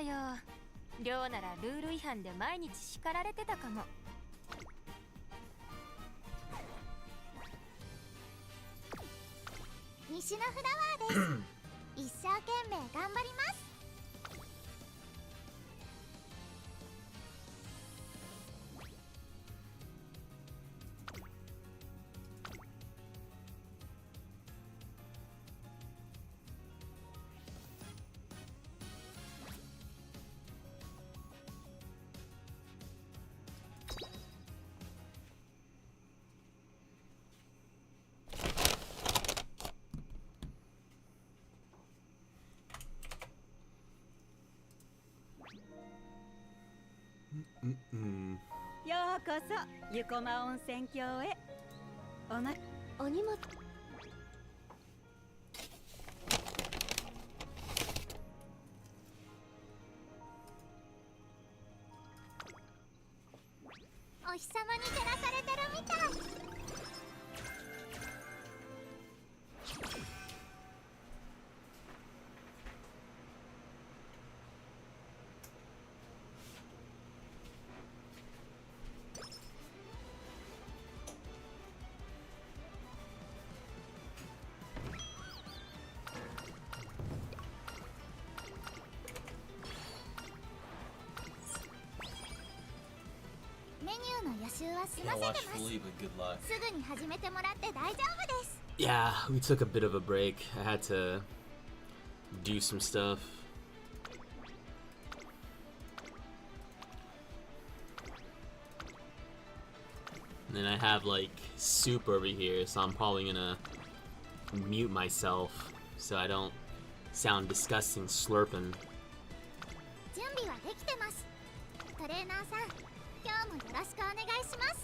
よ。寮ならルール違反で毎日叱られてたかも。西のフラワーです。一生懸命頑張ります。ようこそゆこま温泉郷へ。お荷物。お日様に照らされてるみたい。メニューの予習は済ま Can't せ watch てます。 fully, but good luck. すぐに始めてもらって大丈夫です。 Yeah, we took a bit of a break. I had to do some stuff. And then I have like soup over here, so I'm probably gonna mute myself so I don't sound disgusting slurping. 準備はできてます。トレーナーさん、今日もよろしくお願いします。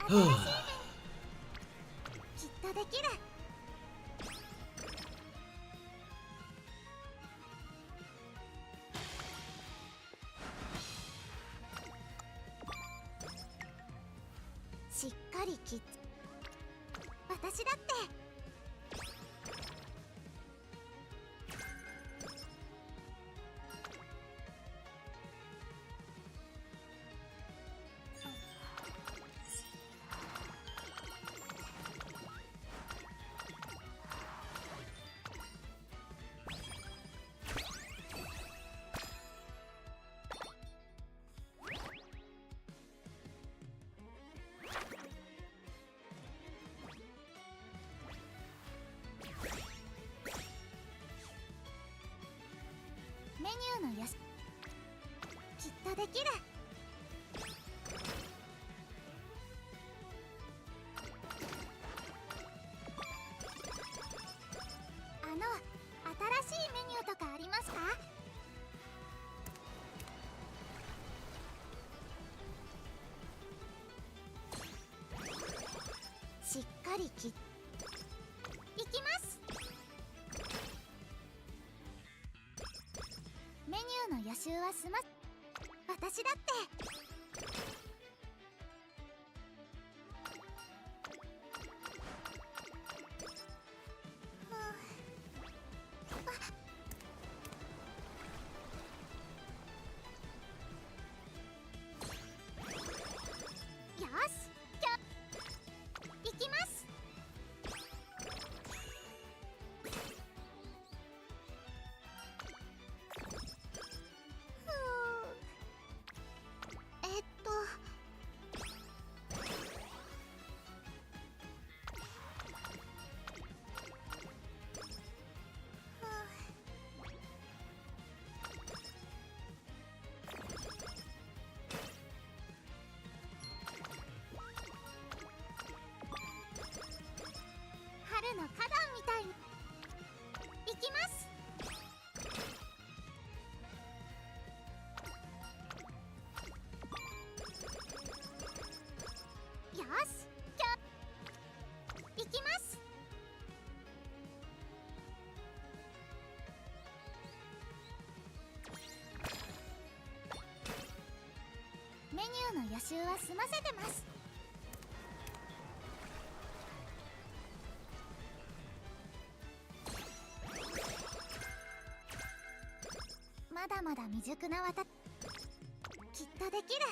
新しいね。きっとできる。しっかり私だって。メニューのよしきっとできる。新しいメニューとかありますか？しっかりいきます。メニューの予習は済ま私だって。よし、行きます。ニューの予習は済ませてます。まだまだ未熟な私、きっとできる。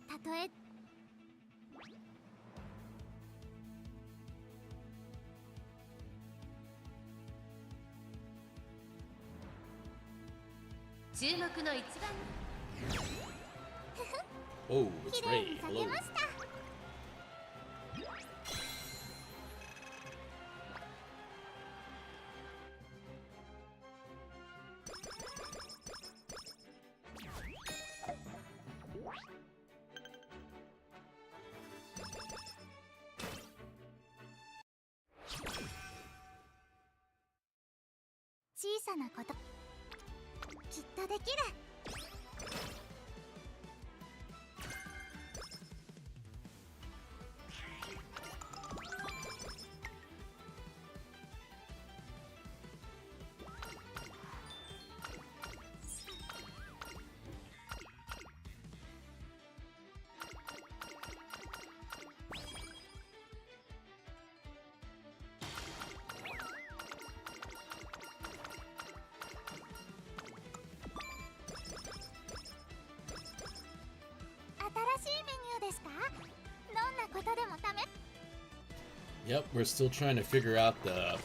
たとえ注目の一番 Oh, it's きれいに Ray. 咲 Hello. けました。小さなこと、きっとできる。新しいメニューですか？どんなことでも試 Yep, we're still trying to figure out the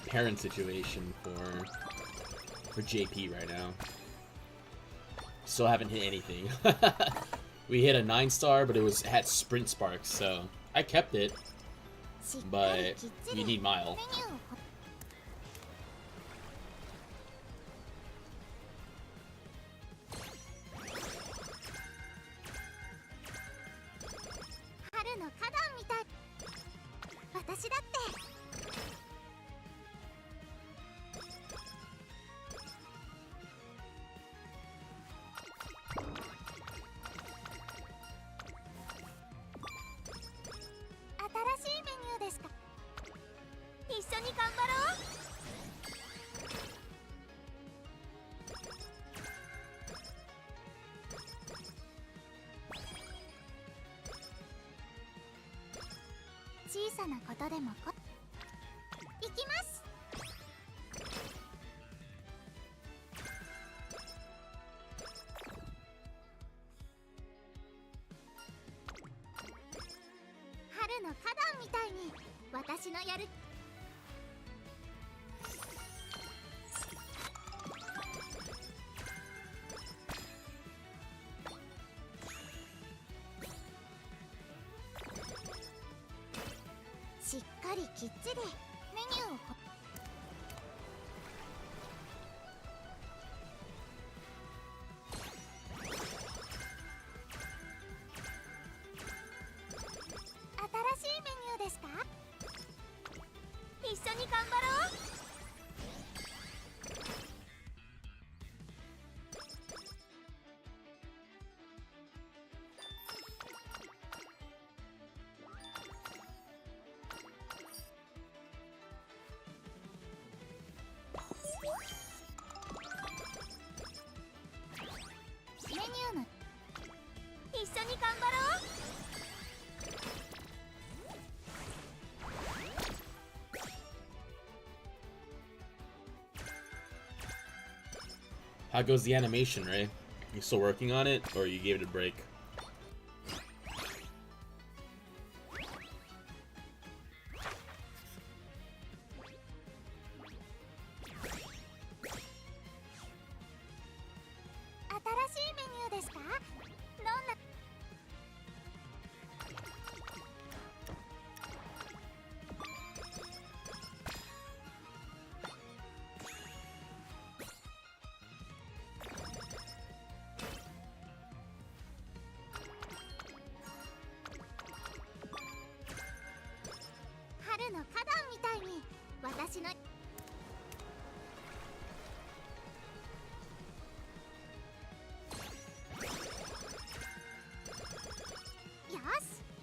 parent situation for JP right now. Still haven't hit anything. We hit a 9-star, but it had sprint sparks, so I kept it. しっかり But きっち you り need メ Mile. ニューを春の花壇みたい。私だって新しいメニューですか？一緒に頑張ろう。小さなことでもいきます。春の花壇みたいに私のやるしっかりきっちりメニューを新しいメニューですか？一緒に頑張ろう。メニューの一緒に頑張ろう。How goes the animation, Ray? You still working on it, or you gave it a break? 私のよし、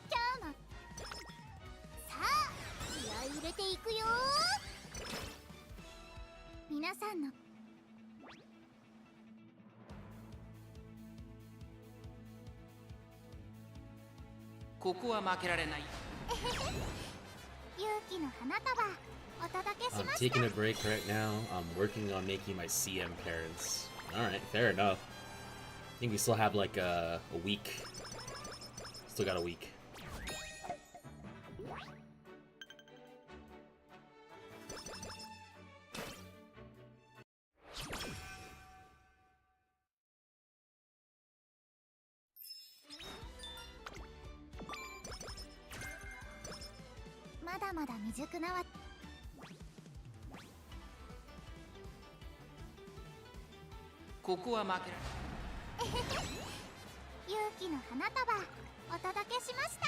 今日もさあ気合い入れていくよ。皆さんのここは負けられない。勇気の花束お届けし I'm まし taking た。 a break right now. I'm working on making my CM parents. Alright, fair enough. I think we still have like a week. Still got a week.まだまだ未熟なわ。ここは負けられない。勇気の花束お届けしました。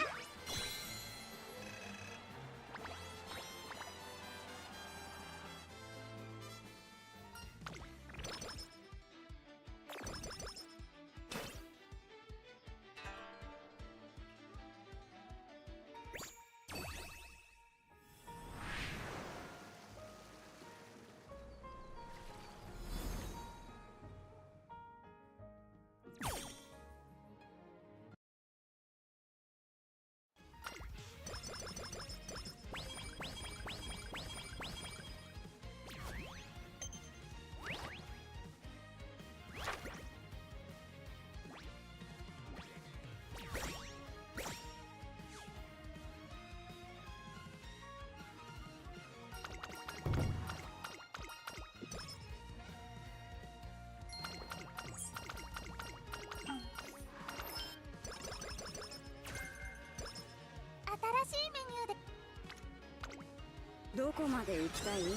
新しいメニューでどこまで行きたい？よし、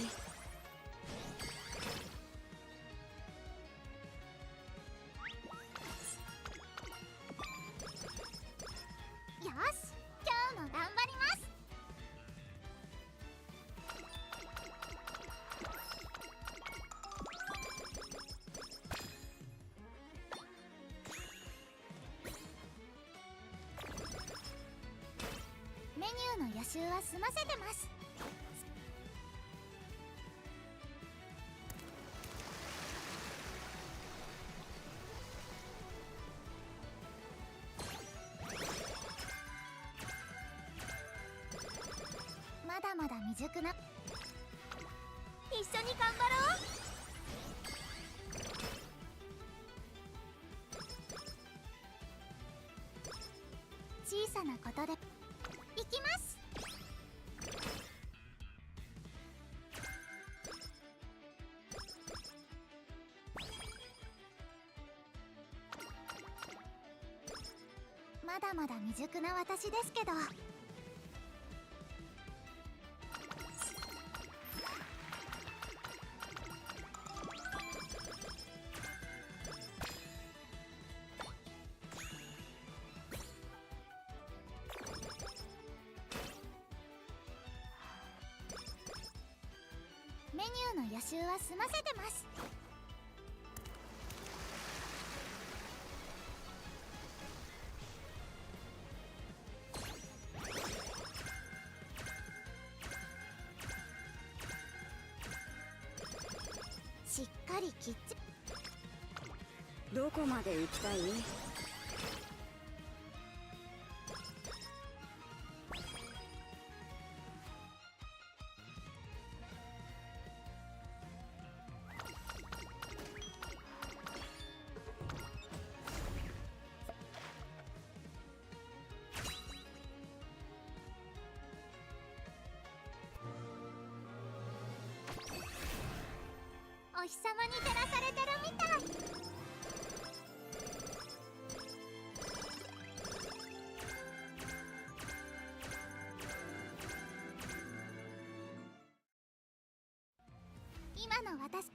今日も頑張ります。メニューの予習は済ませてます。まだまだ未熟な。一緒に頑張ろう。小さなことでいきます。まだまだ未熟な私ですけど。メニューの予習は済ませてます。しっかりきっちり。どこまで行きたい？お日様に照らされてるみたい。今の私。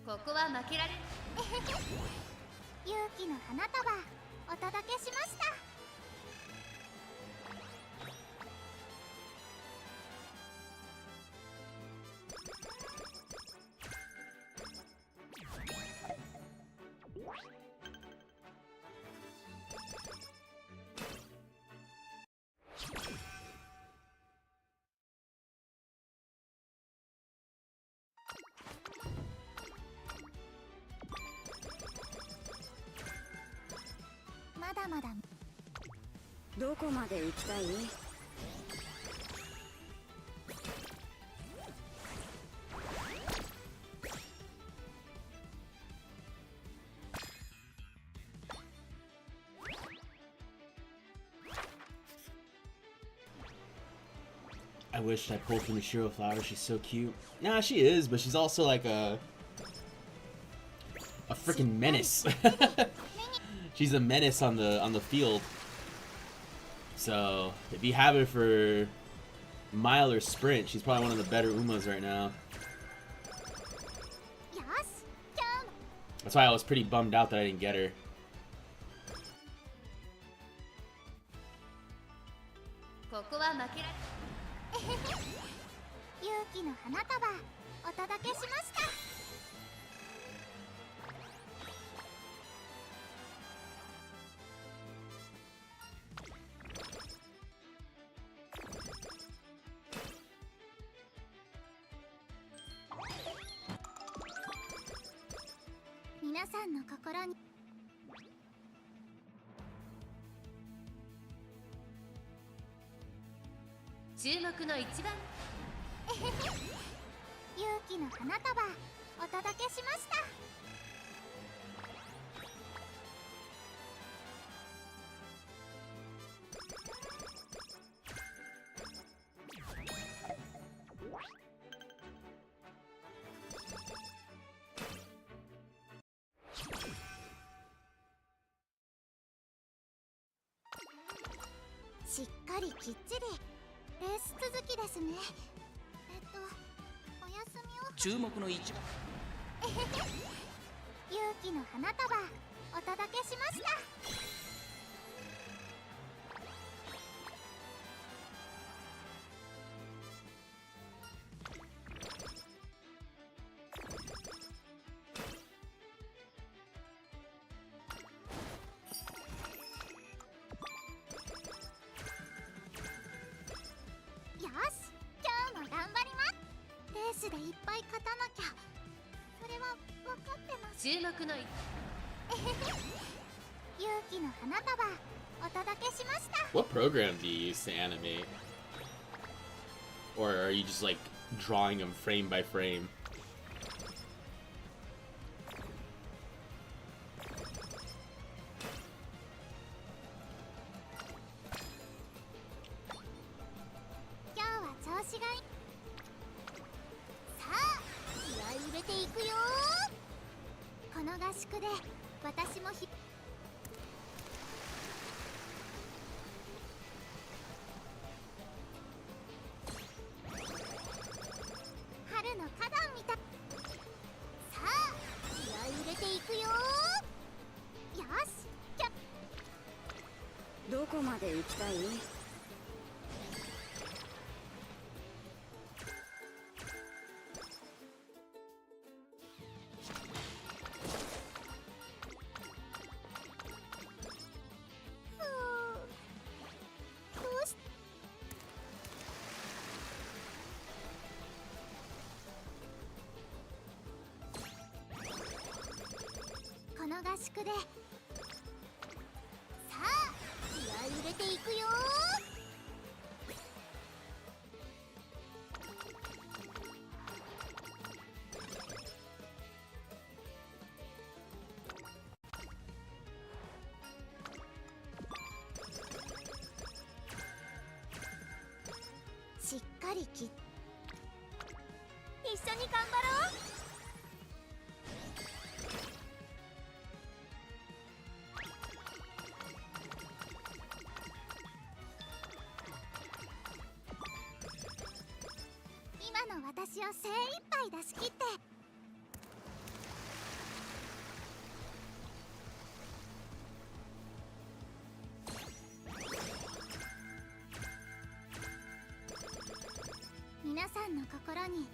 ここは負けられない。勇気の花束お届けしました。まだまだ。どこまで行きたい？I wish I pulled from the Shiro Flower. She's so cute. Nah, she is, but she's also like a freaking menace. She's a menace on the field. So if you have her for mile or sprint, she's probably one of the better Umas right now. That's why I was pretty bummed out that I didn't get her. ここは負けられ勇気の花束お届けしました。皆さんの心に注目の一番勇気の花束お届けしました。しっかりきっちりレース続きですね。お休みを。注目の一番勇気の花束お届けしました。よし、今日も頑張ります。レースでいっぱい勝たなきゃ。それは分かってます。注目の勇気の花束お届けしました。 What program do you use to animate? Or are you just like drawing them frame by frame?どこまで行きたい？この合宿でさあ気合い入れていくよ。しっかり一緒に頑張ろう。今の私を精一杯出し切って。さんの心に。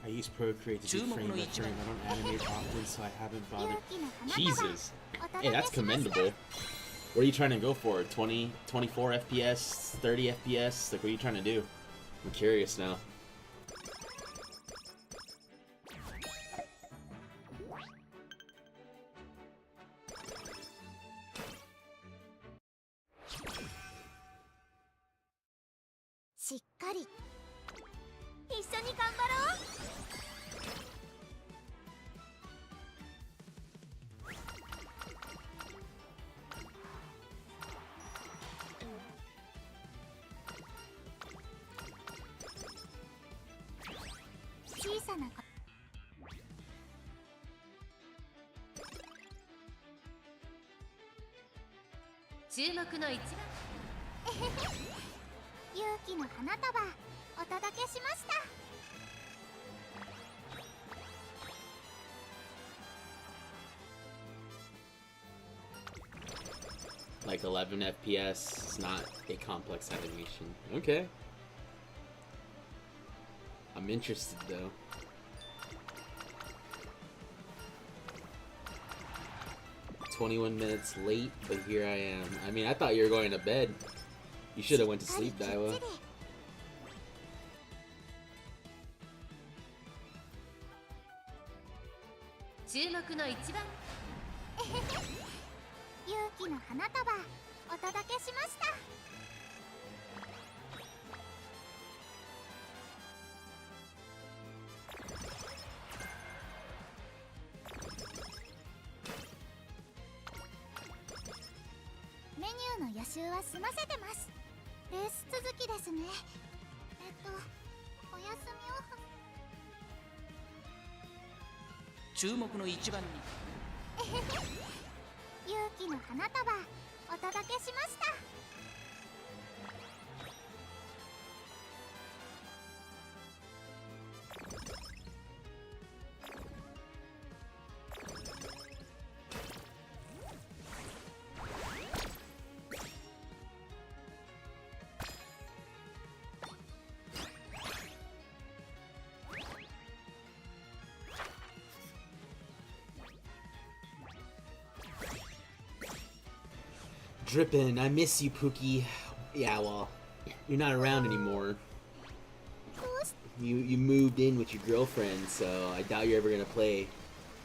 I use Procreate to do frame by frame. I don't animate often, so I haven't bothered. Jesus. Hey, that's commendable. What are you trying to go for? 20, 24 FPS, 30 FPS? Like, what are you trying to do? I'm curious now. Like 11 FPS, it's not a complex animation. Okay. I'm interested though. "21 minutes late, but here I am." I mean, I thought you were going to bed. You should have went to sleep, Daiwa.注目の一番に勇気の花束お届けしました。 Drippin', I miss you, Pookie. Yeah, well, you're not around anymore. You moved in with your girlfriend, so I doubt you're ever gonna play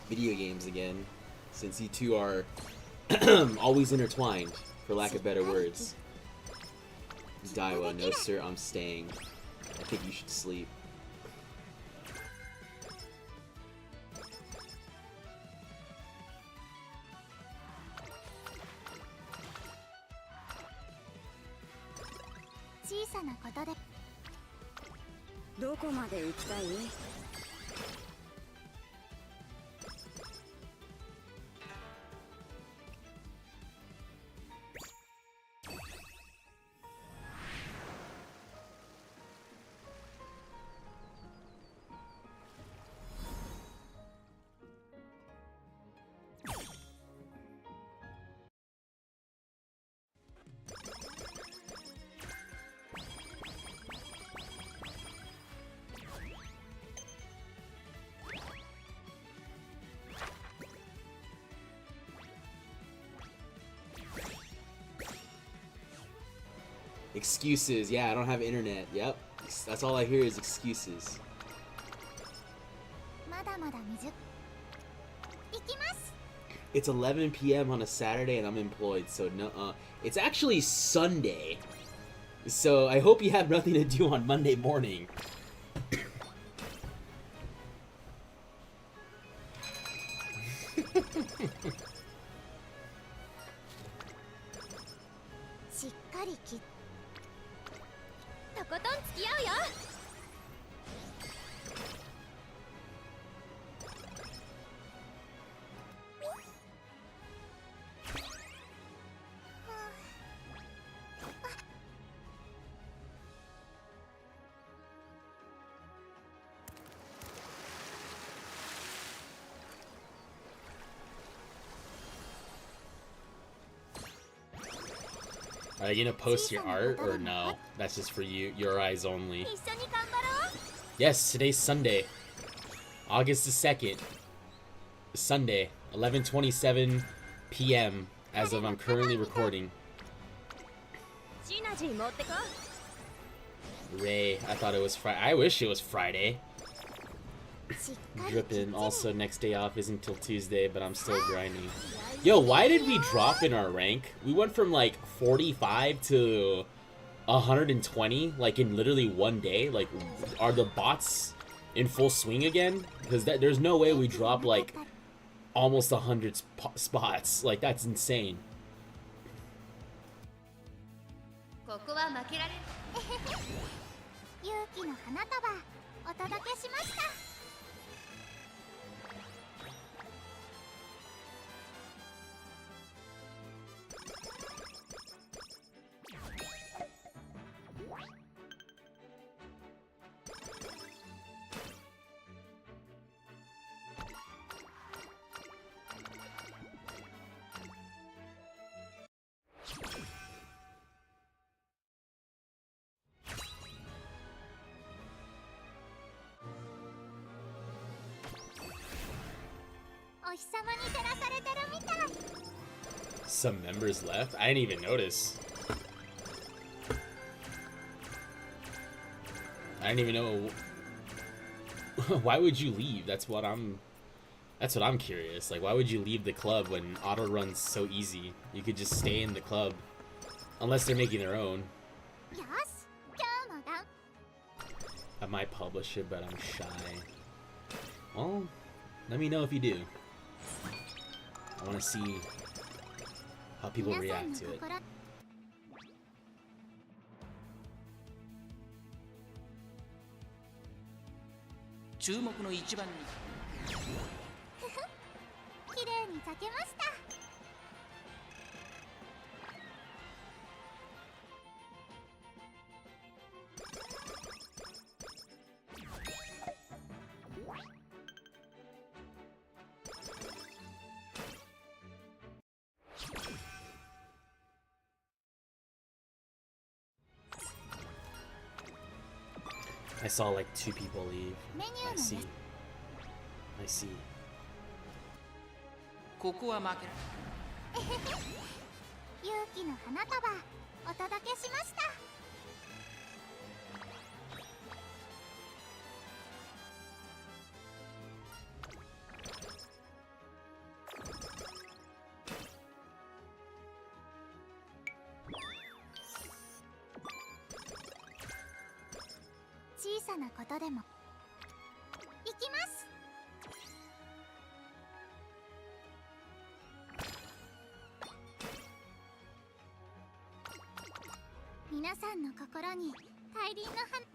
video games again, since you two are always intertwined, for lack of better words. Daiwa, no sir, I'm staying. I think you should sleep. Excuses. Yeah, I don't have internet. Yep. That's all I hear is excuses. It's 11 p.m. on a Saturday and I'm employed, so no. It's actually Sunday. So I hope you have nothing to do on Monday morning. Are you gonna post your art or no? That's just for you, your eyes only. 一緒に頑張ろう Yes, today's Sunday, August the 2nd. Sunday, 11:27 p.m. as of I'm currently recording. シナジー持ってこ Ray, I thought it was Friday. I wish it was Friday. しっかりきっちり Drippin'. Also, next day off isn't till Tuesday, but I'm still grinding. Yo, why did we drop in our rank? We went from like 45 to 120, like in literally one day. Like, are the bots in full swing again? Because there's no way we drop like almost 100 spots. Like, that's insane. ここは負けられん勇気の花束お届けしました お日様に照らされてるみたい Some members left? I didn't even notice. I didn't even know. Why would you leave? That's what I'm curious. Like, why would you leave the club when auto run's so easy? You could just stay in the club. Unless they're making their own. よし今日も頑 I might publish it, but I'm shy. Well, let me know if you do. I want to see how people 皆さんの react to it. 心 注目の一番に綺麗に咲けました I saw like 2 people leave. メニュー I の see. ね I see. ここは負けられん勇気の花束お届けしました 小さなことでも行きます皆さんの心に大輪の花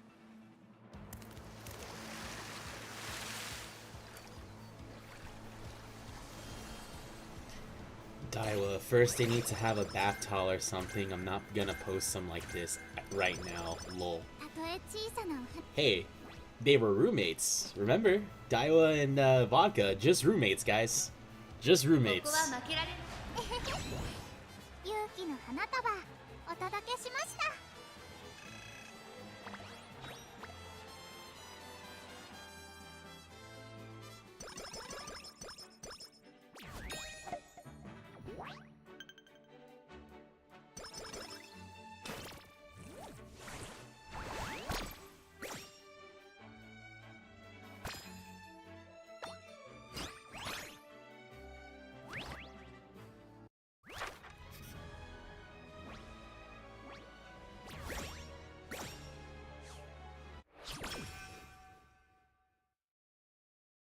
Daiwa, first they need to have a bath towel or something. I'm not gonna post some like this right now. Lol. たとえ小さなお花 Hey, they were roommates. Remember? Daiwa and Vodka, just roommates, guys. Just ここ roommates. は負けられん勇気の花束お届けしました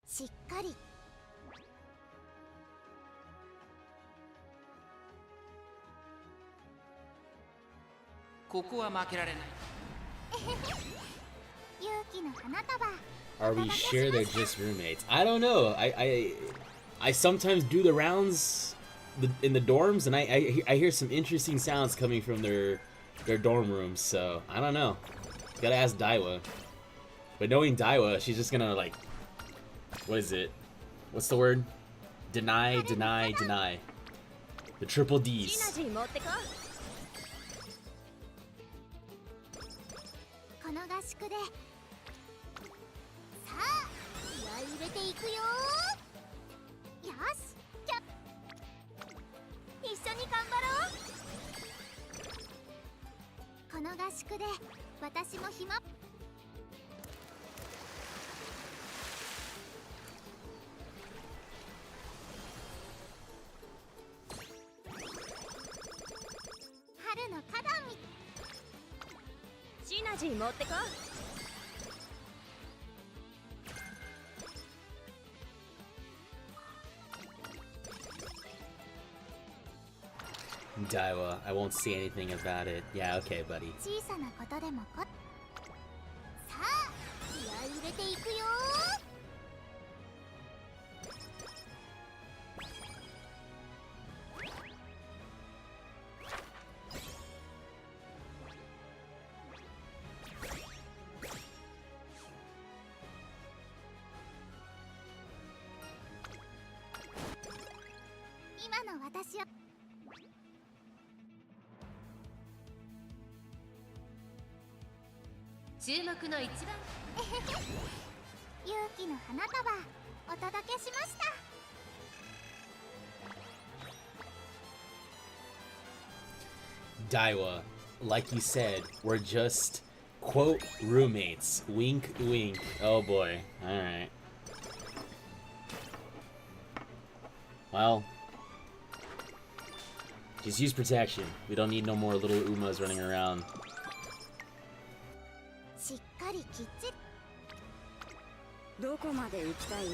しっかり ここは負けられない勇気の花束 Are we sure they're just roommates? I don't know. I sometimes do the rounds in the dorms, and I hear some interesting sounds coming from their dorm rooms. So I don't know. Gotta ask Daiwa. But knowing Daiwa, she's just gonna like, what is it? What's the word? Deny, deny, deny. The triple シナ Ds. ジー持ってこの合宿でさあ気合い入れていくよ。よしじゃ一緒に頑張ろう。この合宿で私も暇。春の花壇みシナジー持ってこ。Daiwa, I won't say anything about it. Yeah, okay, buddy. 小さなことでもさあ気合い入れていくよ。今の私を注目の一番勇気の花束お届けしました。Daiwa, like you said, we're just, quote, roommates. Wink, wink. Oh boy. Alright. Well, just use protection. We don't need no more little Umas running around. しっかりきっちり。どこまで行きたい？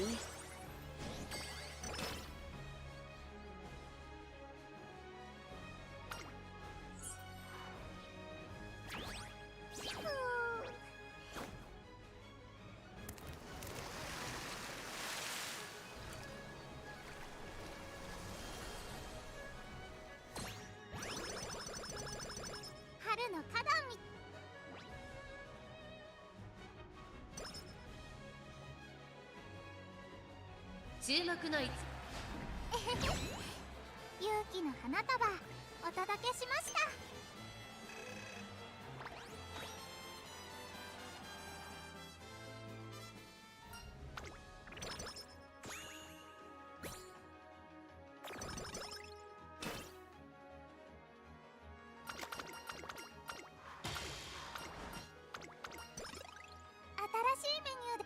春の花壇み注目の一勇気の花束お届けしました。新しいメニューで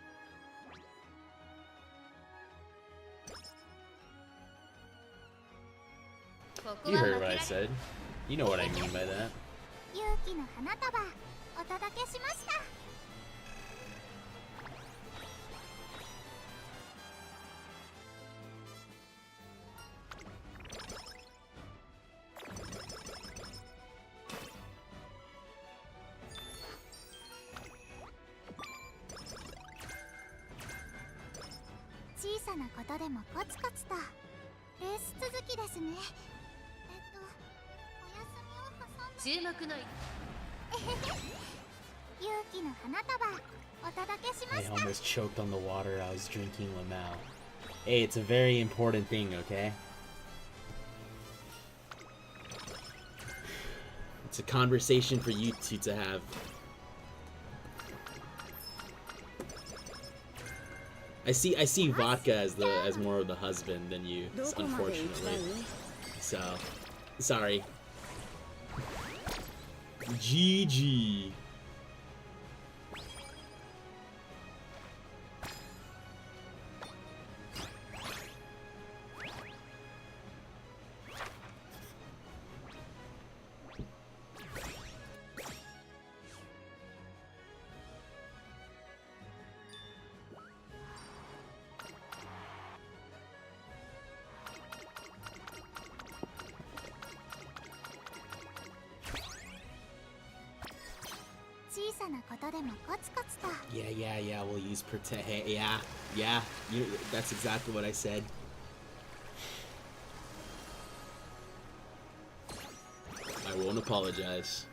ここ You は heard 負 what け I ら said. You know what I mean by that. 勇気の花束お届けしました。小さなことでもコツコツとレース続きですね。お休みを挟んで注目の勇気の花束お届けしま I した。 almost choked on the water I was drinking Lamau. Hey, it's a very important thing, okay? It's a conversation for you two to have. I see vodka as more of the husband than you, どこまで行きたい？ unfortunately. So, sorry. GG.小さなことでもコツコツと Yeah, we'll use protect. Hey, yeah, that's exactly what I said. I won't apologize.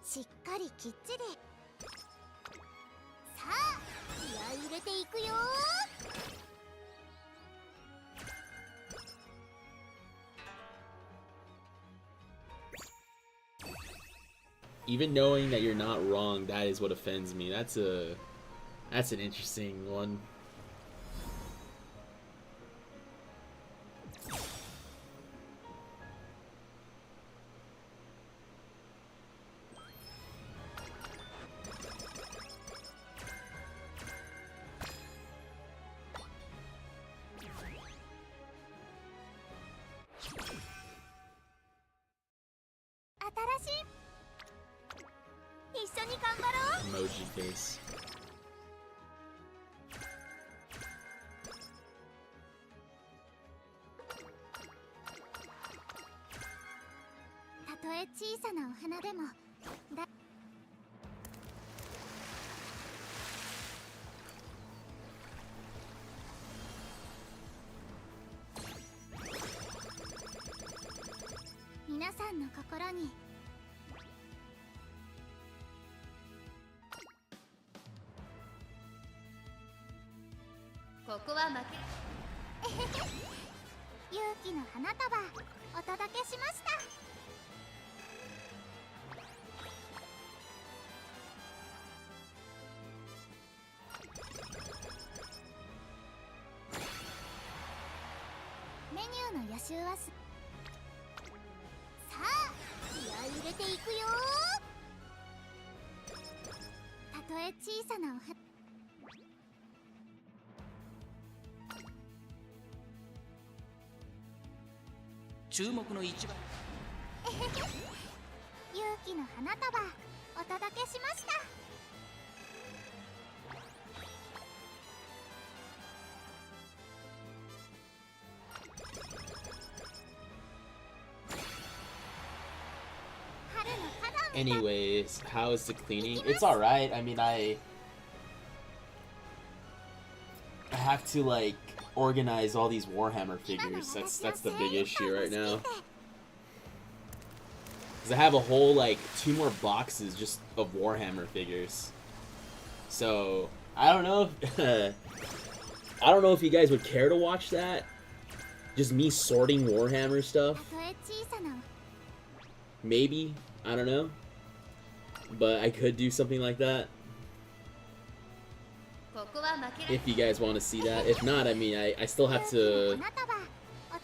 しっかりきっちり。さあ気合い入れていくよ。Even knowing that you're not wrong, that is what offends me. That's an interesting one. Emoji face. たとえ小さなお花でもだ皆さんの心にここは負け勇気の花束お届けしました。メニューの予習はさあ気合い入れていくよ。たとえ小さなお花注目の一番勇気の花束お届けしました。春の花を Anyways, how is the cleaning? It's alright. I mean, I have to, like, organize all these Warhammer figures. That's the big issue right now. Because I have a whole, like, 2 more boxes just of Warhammer figures. So, I don't know if, I don't know if you guys would care to watch that. Just me sorting Warhammer stuff. Maybe. I don't know. But I could do something like that. If you guys want to see that. If not, I mean, I still have to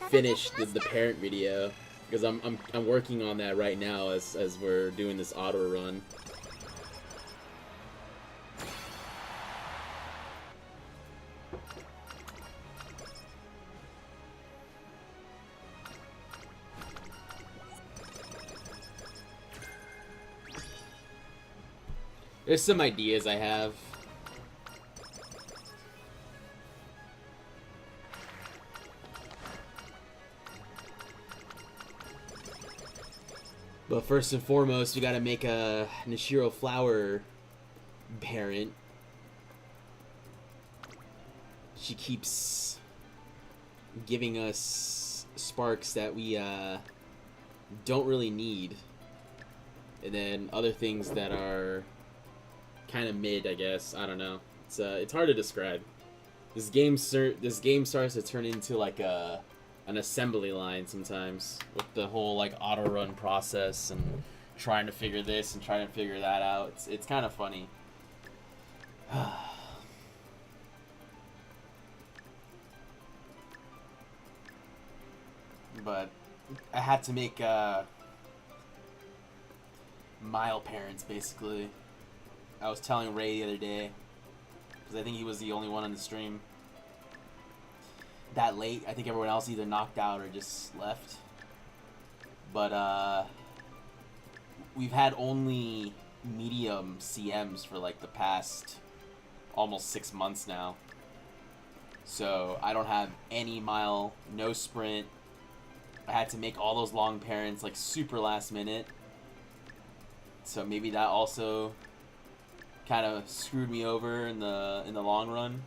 finish the parent video. Because I'm working on that right now as we're doing this auto run. There's some ideas I have. But first and foremost, we gotta make a Nishiro Flower parent. She keeps giving us sparks that we don't really need. And then other things that are kind of mid, I guess. I don't know. It's hard to describe. This game starts to turn into like an assembly line sometimes, with the whole like auto run process and trying to figure this and trying to figure that out. It's kind of funny. But I had to make mile parents basically. I was telling Ray the other day, because I think he was the only one on the stream that late. I think everyone else either knocked out or just left. But we've had only medium CMs for like the past almost 6 months now. So I don't have any mile, no sprint. I had to make all those long parents like super last minute. So maybe that also kind of screwed me over in the long run.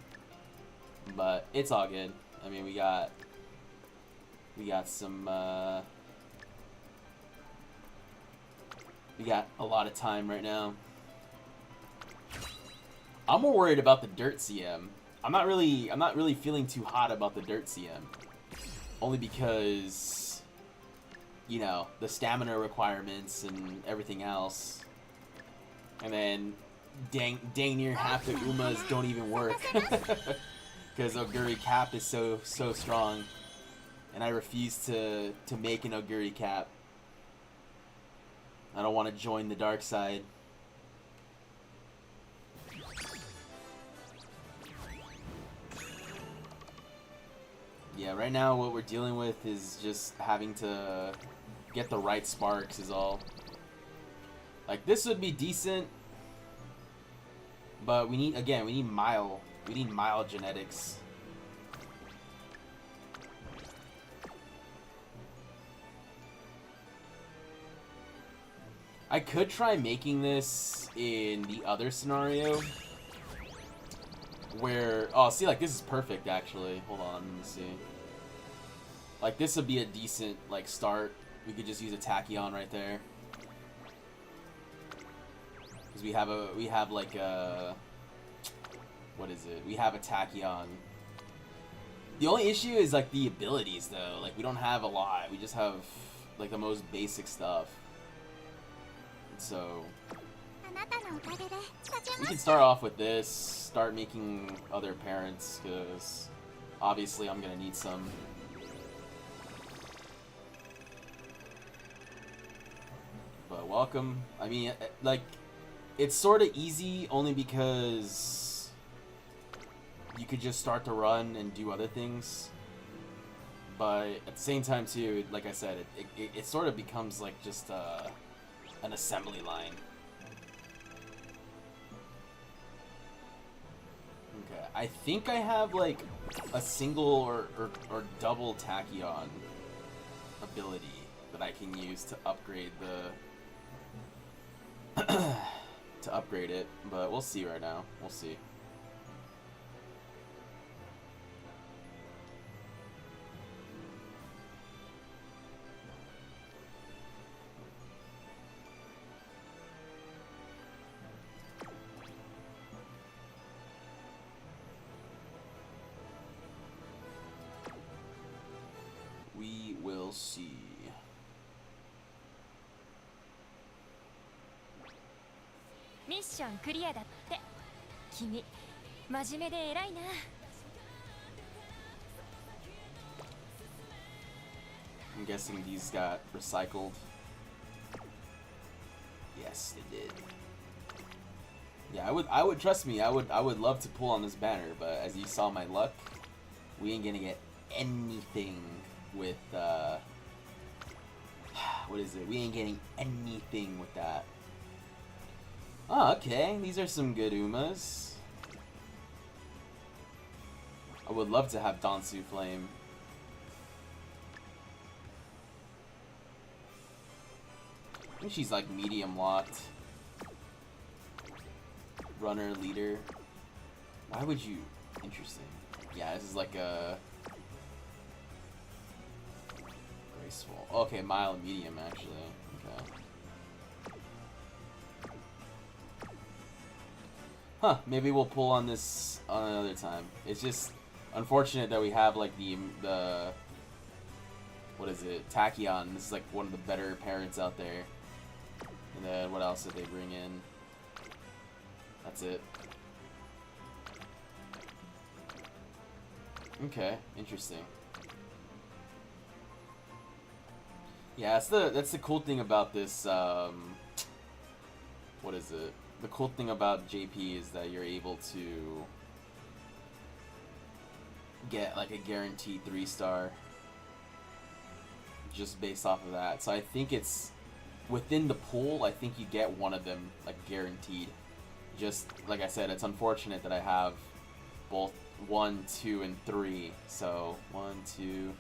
But it's all good. I mean, we got some we got a lot of time right now. I'm more worried about the dirt CM. I'm not really feeling too hot about the dirt CM. Only because, you know, the stamina requirements and everything else. And then dang near half the Umas don't even work. Because Oguri Cap is so strong. And I refuse to make an Oguri Cap. I don't want to join the dark side. Yeah, right now what we're dealing with is just having to get the right sparks is all. Like, this would be decent, but we need mile genetics. I could try making this in the other scenario where, oh, see, like, this is perfect, actually. Hold on, let me see. Like, this would be a decent, like, start. We could just use a Tachyon right there. Because we have, like, a, what is it? We have a Tachyon. The only issue is, like, the abilities, though. Like, we don't have a lot. We just have, like, the most basic stuff. So we can start off with this, start making other parents, because obviously I'm gonna need some. But welcome. I mean, like, it's sort of easy only because you could just start to run and do other things. But at the same time too, like I said, it sort of becomes like just an assembly line. Okay, I think I have like a single or double Tachyon ability that I can use to upgrade the to upgrade it, but we'll see right now. We'll see. We will see. Mission clear だって。君、真面目で偉いな。I'm guessing these got recycled. Yes, they did. Yeah, I would trust me. I would love to pull on this banner, but as you saw my luck, we ain't gonna get anything with what is it? We ain't getting anything with that. Oh, okay. These are some good Umas. I would love to have Dansu Flame. I think she's like medium locked. Runner, leader. Why would you? Interesting. Yeah, this is like a graceful. Okay, mild, medium actually. Okay. Huh, maybe we'll pull on this on another time. It's just unfortunate that we have like the what is it? Tachyon. This is like one of the better parents out there. And then what else did they bring in? That's it. Okay, interesting. Yeah, that's the cool thing about this. What is it? The cool thing about JP is that you're able to get like a guaranteed 3-star just based off of that. So I think it's within the pool. I think you get one of them like guaranteed. Just like I said, it's unfortunate that I have both 1, 2, and 3. So 1, 2.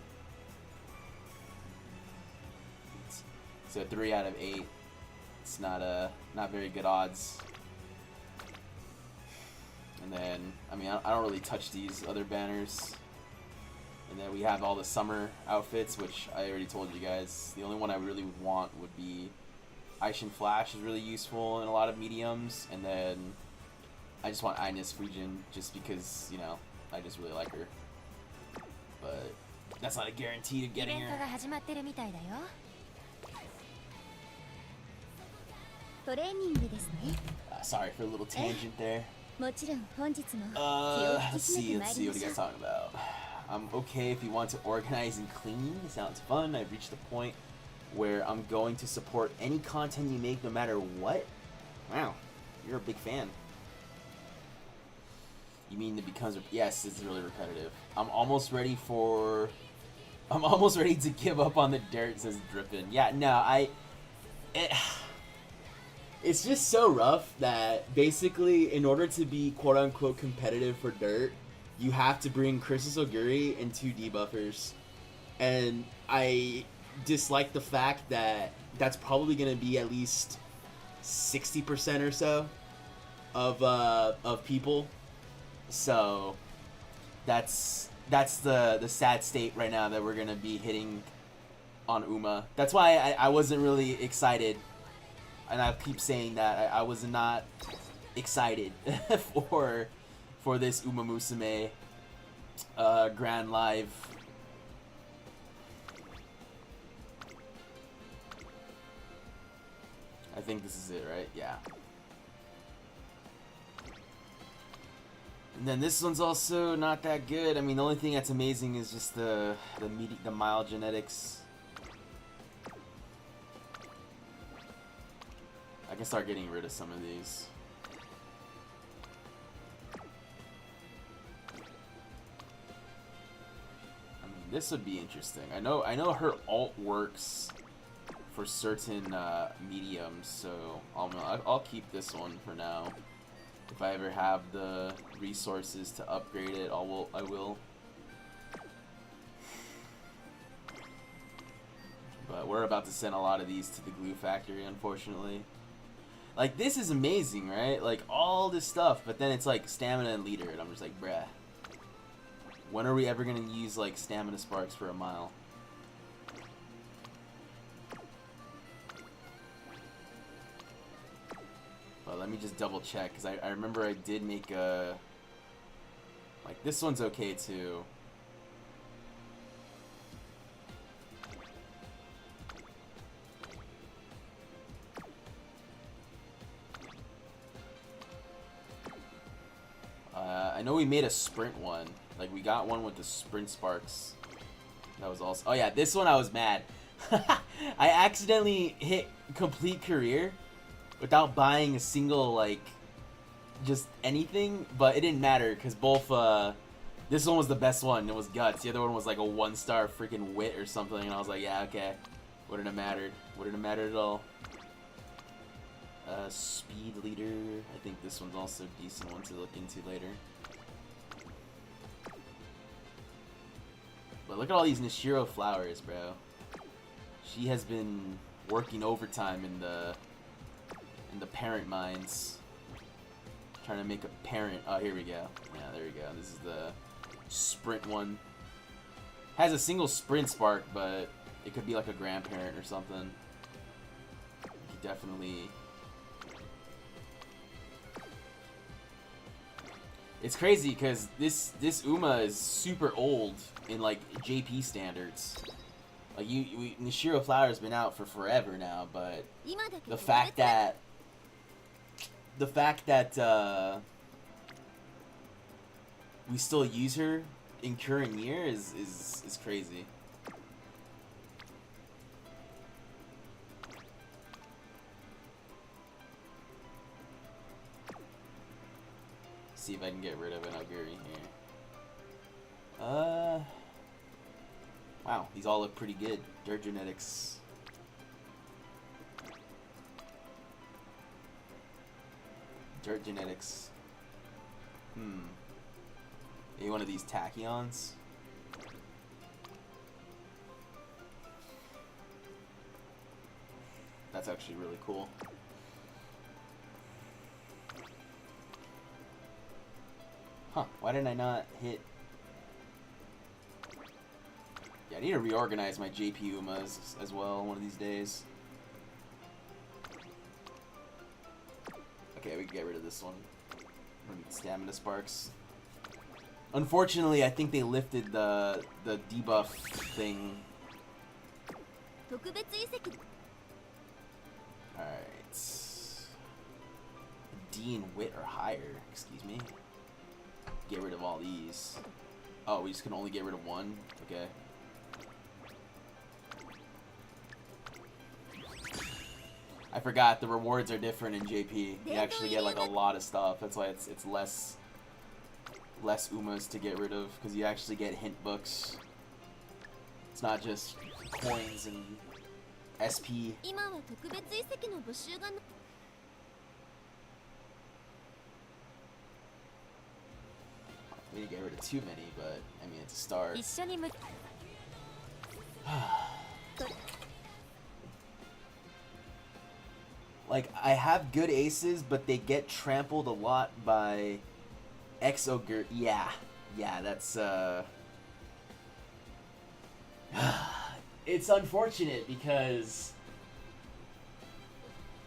So 3 out of 8. It's not very good odds. And then, I mean, I don't really touch these other banners. And then we have all the summer outfits, which I already told you guys. The only one I really want would be Aishin Flash is really useful in a lot of mediums. And then I just want Ines Fujin just because, you know, I just really like her. But that's not a guarantee of getting her. トレーニングですね。Sorry for a little tangent there. もちろん本日も気を Let's 引き締め see, てま let's い see り what ま you しょ guys う talking about. I'm okay if you want to organize and clean. Sounds fun. I've reached the point where I'm going to support any content you make no matter what. Wow, you're a big fan. You mean it becomes... Yes, it's really repetitive. I'm almost ready to give up on the dirt, says Drippin. Yeah, no, it's just so rough that basically in order to be quote-unquote competitive for dirt, you have to bring Chrysis Oguri and 2 debuffers. And I dislike the fact that that's probably going to be at least 60% or so of people. So that's the sad state right now that we're going to be hitting on Uma. That's why I wasn't really excited. And I keep saying that I was not excited for this Uma Musume Grand Live. I think this is it, right? Yeah. And then this one's also not that good. I mean, the only thing that's amazing is just the mild genetics. I can start getting rid of some of these. I mean, this would be interesting. I know her alt works for certain mediums, so I'll keep this one for now. If I ever have the resources to upgrade it, I will. But we're about to send a lot of these to the glue factory, unfortunately. Like, this is amazing, right? Like, all this stuff, but then it's like stamina and leader, and I'm just like, bruh. When are we ever gonna use, like, stamina sparks for a mile? But let me just double check, because I remember I did make a... Like, this one's okay, too. I know we made a sprint one. Like, we got one with the sprint sparks. That was also... Oh, yeah, this one I was mad. I accidentally hit complete career without buying a single, like, just anything. But it didn't matter, because both, this one was the best one. It was guts. The other one was, like, a 1-star freaking wit or something. And I was like, yeah, okay. Wouldn't have mattered. Wouldn't have mattered at all. Speed leader. I think this one's also a decent one to look into later. But look at all these Nishiro flowers, bro. She has been working overtime in the parent mines. Trying to make a parent. Oh, here we go. Yeah, there we go. This is the sprint one. Has a single sprint spark, but it could be like a grandparent or something. You definitely... It's crazy because this Uma is super old in like JP standards. Like Nishiro Flower's been out for forever now, but the fact that we still use her in current year is crazy. See if I can get rid of an Oguri here. Wow, these all look pretty good. Dirt genetics. Dirt genetics. Maybe one of these tachyons. That's actually really cool. Huh, why didn't I not hit... Yeah, I need to reorganize my JP Umas as well one of these days. Okay, we can get rid of this one. We need stamina sparks. Unfortunately, I think they lifted the debuff thing. Alright. C and wit or higher. Excuse me. Get rid of all these. Oh, we just can only get rid of one? Okay. I forgot the rewards are different in JP. You actually get like a lot of stuff. That's why it's less Umas to get rid of, because you actually get hint books. It's not just coins and SP. We didn't get rid of too many, but I mean it's a start. Like, I have good aces, but they get trampled a lot by X-Ogre. Yeah, that's, it's unfortunate because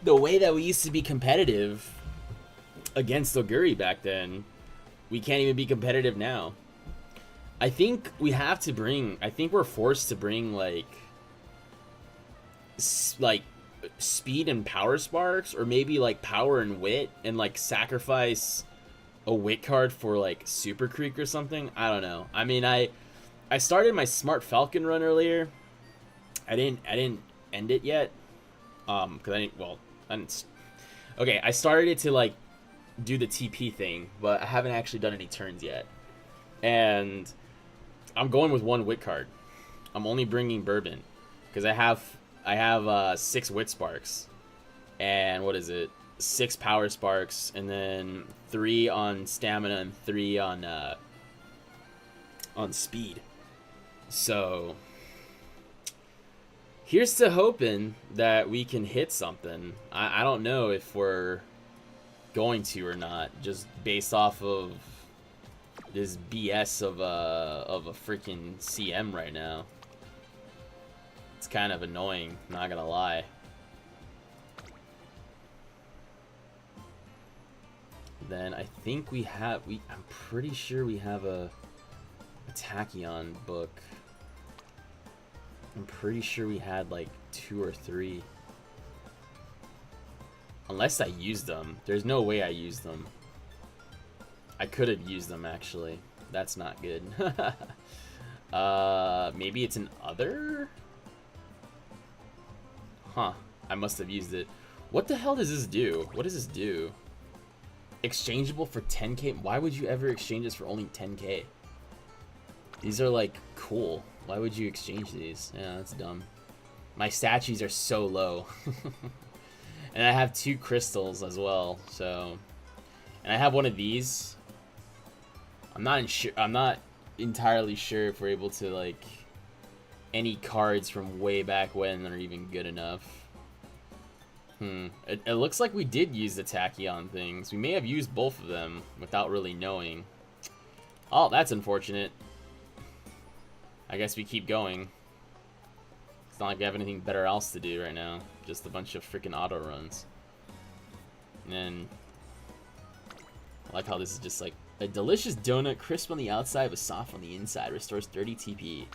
the way that we used to be competitive against Oguri back then, we can't even be competitive now. I think we have to bring, I think we're forced to bring, like speed and power sparks, or maybe like power and wit, and like sacrifice a wit card for like Super Creek or something. I don't know. I mean, I started my Smart Falcon run earlier. I didn't end it yet. Because okay, I started it to like do the TP thing, but I haven't actually done any turns yet. And I'm going with one wit card. I'm only bringing Bourbon because I have 6 wit sparks, and what is it? 6 power sparks, and then 3 on stamina and 3 on speed. So here's to hoping that we can hit something. I don't know if we're going to or not, just based off of this BS of a freaking CM right now. It's kind of annoying, not gonna lie. Then I think I'm pretty sure we have a Tachyon book. I'm pretty sure we had like 2 or 3. Unless I used them. There's no way I used them. I could have used them actually. That's not good. Maybe it's an other? Huh. I must have used it. What the hell does this do? What does this do? Exchangeable for 10k? Why would you ever exchange this for only 10k? These are like cool. Why would you exchange these? Yeah, that's dumb. My statues are so low. And I have 2 crystals as well, so. And I have one of these. I'm not entirely sure if we're able to like any cards from way back when are even good enough. It looks like we did use the Tachyon things. We may have used both of them without really knowing. Oh, that's unfortunate. I guess we keep going. It's not like we have anything better else to do right now. Just a bunch of freaking auto runs. And then I like how this is just like a delicious donut, crisp on the outside but soft on the inside, restores 30 TP.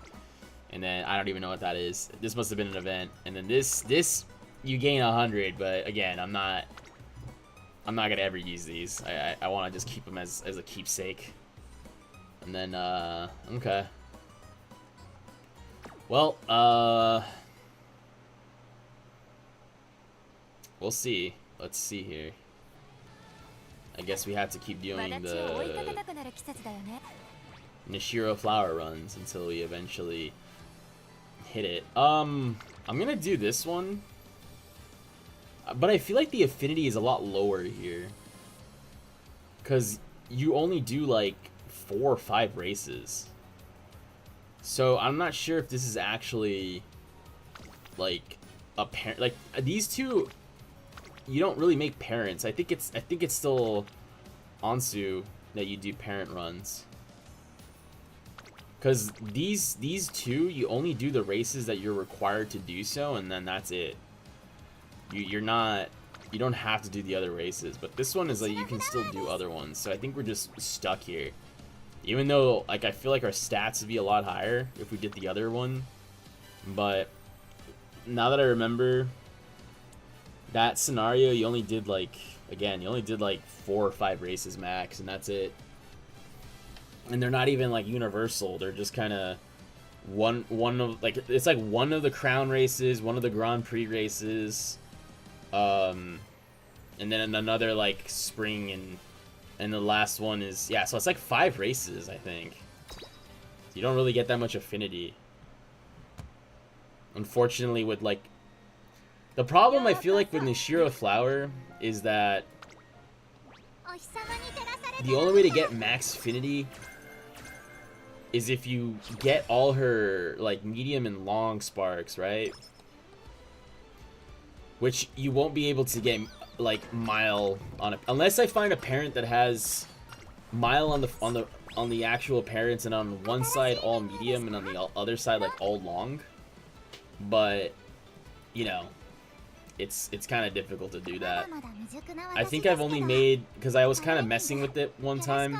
And then I don't even know what that is. This must have been an event. And then this you gain 100, but again, I'm not gonna ever use these. I want to just keep them as a keepsake. And then okay. Well, we'll see. Let's see here. I guess we have to keep doing the Nishiro flower runs until we eventually hit it. I'm gonna do this one, but I feel like the affinity is a lot lower here, because you only do like 4 or 5 races. So I'm not sure if this is actually like a parent. Like these two, you don't really make parents. I think it's still Ansu that you do parent runs. Because these two, you only do the races that you're required to do so, and then that's it. You don't have to do the other races. But this one is like you can still do other ones. So I think we're just stuck here. Even though like I feel like our stats would be a lot higher if we did the other one. But now that I remember that scenario, you only did like Again, you only did like 4 or 5 races max, and that's it. And they're not even like universal. They're just kind of one of like it's like one of the crown races, one of the Grand Prix races, and then another like spring, and the last one is, yeah. So it's like 5 races, I think. You don't really get that much affinity. Unfortunately, with like the problem I feel like with Nishiro Flower is that the only way to get max affinity is if you get all her like medium and long sparks, right? Which you won't be able to get like Mile on unless I find a parent that has Mile on the actual parents, and on one side all medium and on the other side like all long. But you know, it's kind of difficult to do that. I think I've only made, because I was kind of messing with it one time,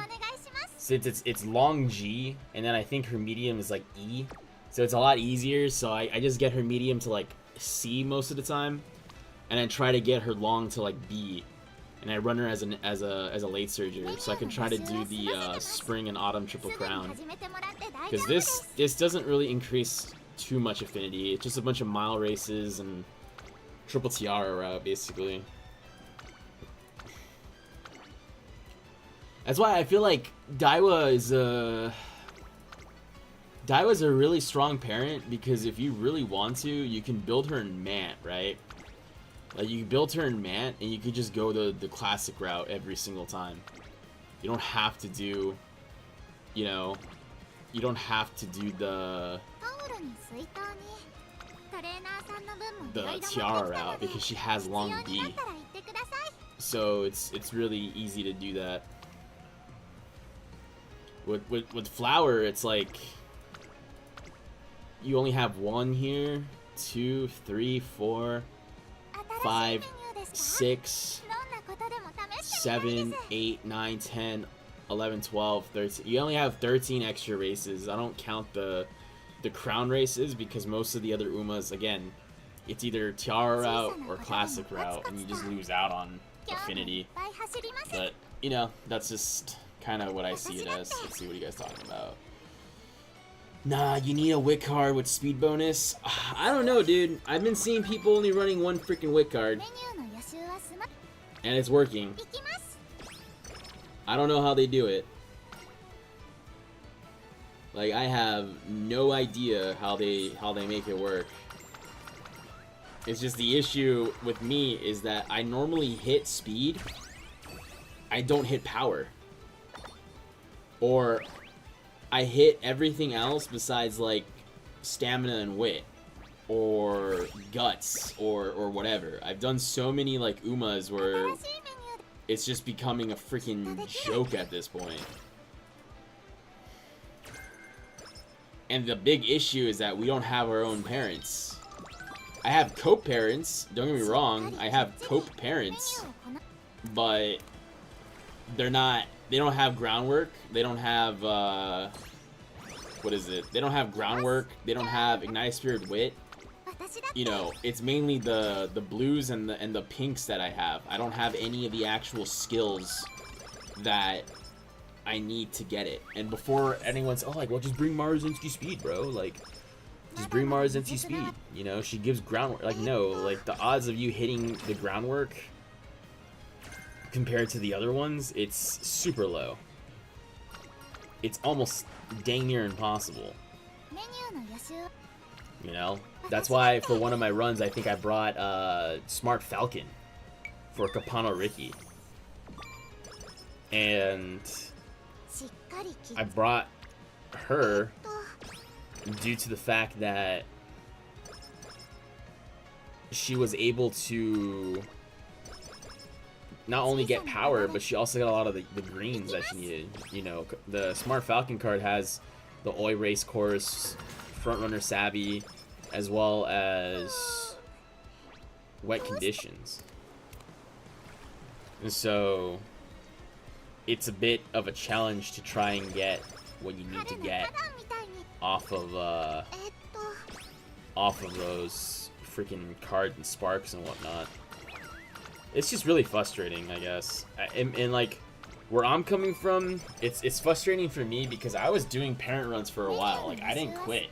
since it's long G, and then I think her medium is like E, so it's a lot easier. So I just get her medium to like C most of the time, and then try to get her long to like B, and I run her as a late surger, so I can try to do the spring and autumn triple crown. Because this doesn't really increase too much affinity. It's just a bunch of mile races and triple tiara route, basically. That's why I feel like Daiwa's a really strong parent, because if you really want to, you can build her in Mant, right? Like, you can build her in Mant, and you could just go the classic route every single time. You don't have to do, you know, you don't have to do the tiara route, because she has long B. So it's really easy to do that. With Flower, it's like you only have 1 here, 2, 3, 4, 5, 6, 7, 8, 9, 10, 11, 12, 13. You only have 13 extra races. I don't count the crown races, because most of the other Umas, again, it's either tiara route or classic route, and you just lose out on affinity. But you know, that's just kind of what I see it as. Let's see what you guys talking about. Nah, you need a wick card with speed bonus. I don't know, dude. I've been seeing people only running 1 freaking wick card, and it's working. I don't know how they do it. Like, I have no idea how they make it work. It's just the issue with me is that I normally hit speed. I don't hit power. Or I hit everything else besides like stamina and wit, or guts, or whatever. I've done so many like Umas where it's just becoming a freaking joke at this point. And the big issue is that we don't have our own parents. I have cope parents, don't get me wrong, I have cope parents, but they don't have groundwork, they don't have, what is it? They don't have groundwork, they don't have Ignited Spirit Wit. You know, it's mainly the blues and the pinks that I have. I don't have any of the actual skills that I need to get it. And before anyone's, oh, like, well, just bring Maruzinski speed, bro. Like, just bring Maruzinski speed. You know, she gives groundwork. Like, no, like, the odds of you hitting the groundwork compared to the other ones, it's super low. It's almost dang near impossible. You know? That's why for one of my runs, I think I brought Smart Falcon for Kapano Riki. And I brought her due to the fact that she was able to not only get power, but she also got a lot of the greens that she needed. You know, the Smart Falcon card has the Oi Race Course, Frontrunner Savvy, as well as Wet Conditions. And so it's a bit of a challenge to try and get what you need to get off of those freaking cards and sparks and whatnot. It's just really frustrating, I guess. And like, where I'm coming from, it's frustrating for me because I was doing parent runs for a while. Like, I didn't quit,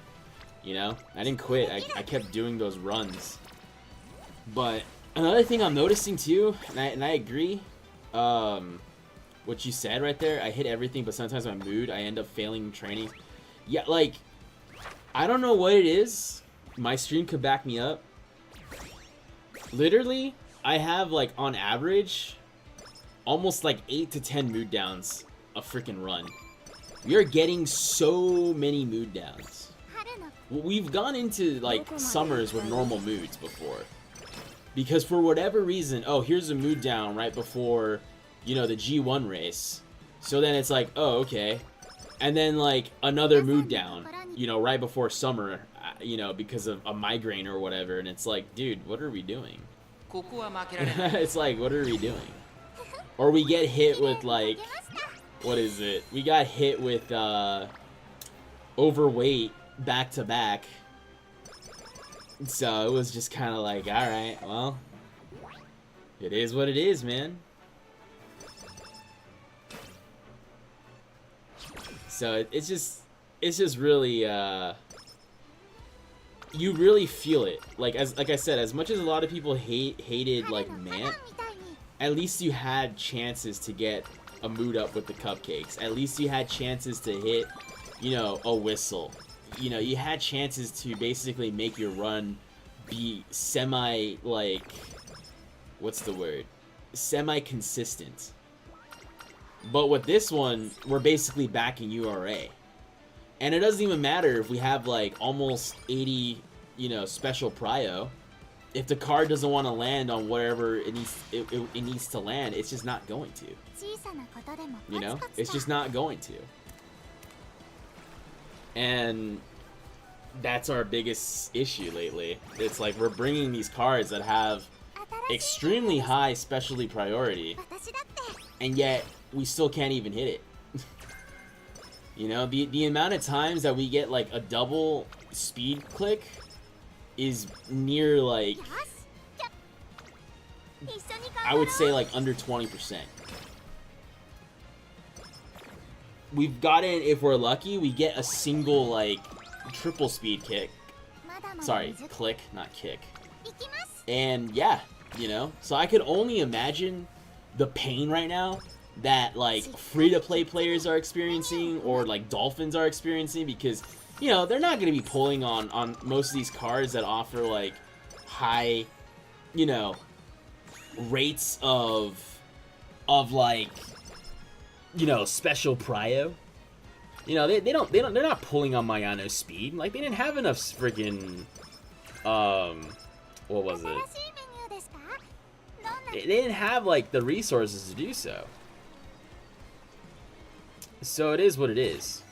you know? I didn't quit. I kept doing those runs. But another thing I'm noticing too, and I agree, what you said right there, I hit everything, but sometimes my mood, I end up failing training. Yeah, like, I don't know what it is. My stream could back me up. Literally, I have, like, on average, almost like 8 to 10 mood downs a freaking run. We are getting so many mood downs. We've gone into, like, summers with normal moods before. Because for whatever reason, oh, here's a mood down right before, you know, the G1 race. So then it's like, oh, okay. And then, like, another mood down, you know, right before summer, you know, because of a migraine or whatever. And it's like, dude, what are we doing? It's like, what are we doing? Or we get hit with, like, what is it? We got hit with, overweight back-to-back. So it was just kind of like, alright, well, it is what it is, man. So it's just really, you really feel it. Like I said, as much as a lot of people hated like Mant, at least you had chances to get a mood up with the cupcakes. At least you had chances to hit, you know, a whistle. You know, you had chances to basically make your run be semi, like, what's the word? Semi-consistent. But with this one, we're basically backing URA. And it doesn't even matter if we have, like, almost 80, you know, special prio. If the card doesn't want to land on wherever it needs to land, it's just not going to. You know? It's just not going to. And that's our biggest issue lately. It's like we're bringing these cards that have extremely high specialty priority, and yet we still can't even hit it. You know, the amount of times that we get like a double speed click is near, like, I would say like under 20%. We've gotten, if we're lucky, we get a single, like, triple speed kick. Sorry, click, not kick. And yeah, you know, so I could only imagine the pain right now that, like, free-to-play players are experiencing, or like Dolphins are experiencing, because, you know, they're not going to be pulling on most of these cards that offer, like, high, you know, rates of like, you know, special prio. You know, they're not pulling on Mayano's speed. Like, they didn't have enough friggin', what was it? They didn't have, like, the resources to do so. So it is what it is.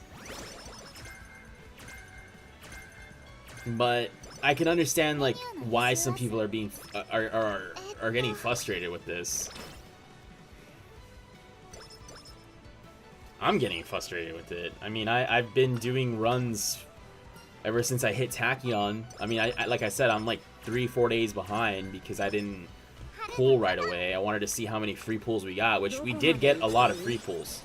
But I can understand, like, why some people are being are getting frustrated with this. I'm getting frustrated with it. I mean, I've been doing runs ever since I hit Tachyon. I mean, I like I said, I'm like 3-4 days behind because I didn't pull right away. I wanted to see how many free pulls we got, which we did get a lot of free pulls.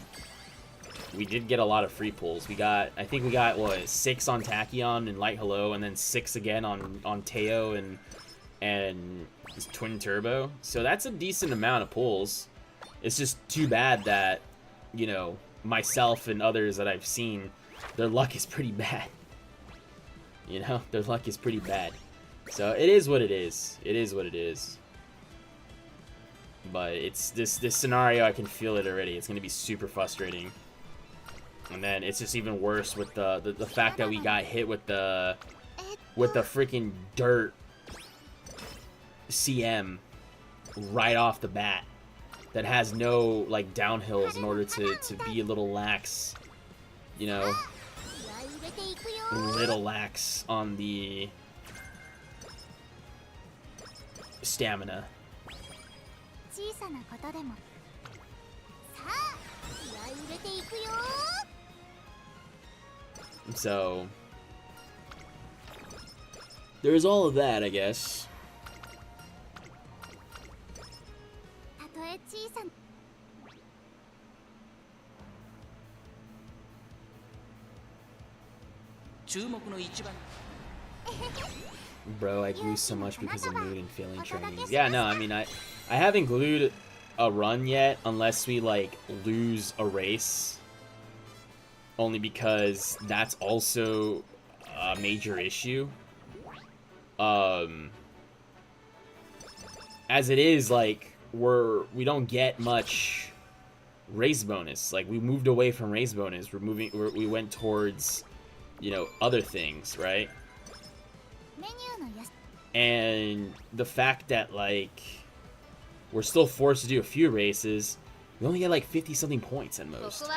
We did get a lot of free pulls. We got, I think we got, what, 6 on Tachyon and Light Hello, and then 6 again on Teo and Twin Turbo. So that's a decent amount of pulls. It's just too bad that, you know, myself and others that I've seen, their luck is pretty bad. You know, their luck is pretty bad. So it is what it is. It is what it is. But it's this scenario, I can feel it already. It's going to be super frustrating. And then it's just even worse with the fact that we got hit with the freaking dirt CM right off the bat. That has no, like, downhills in order to be a little lax, you know, little lax on the stamina. So there's all of that, I guess. 注目の一番 Bro, I glue so much because of mood and feeling trainings. Yeah, no, I mean, I haven't glued a run yet unless we, like, lose a race. Only because that's also a major issue. As it is, like, we don't get much race bonus. Like, we moved away from race bonus. We went towards, you know, other things, right? And the fact that, like, we're still forced to do a few races, we only get like 50 something points at most.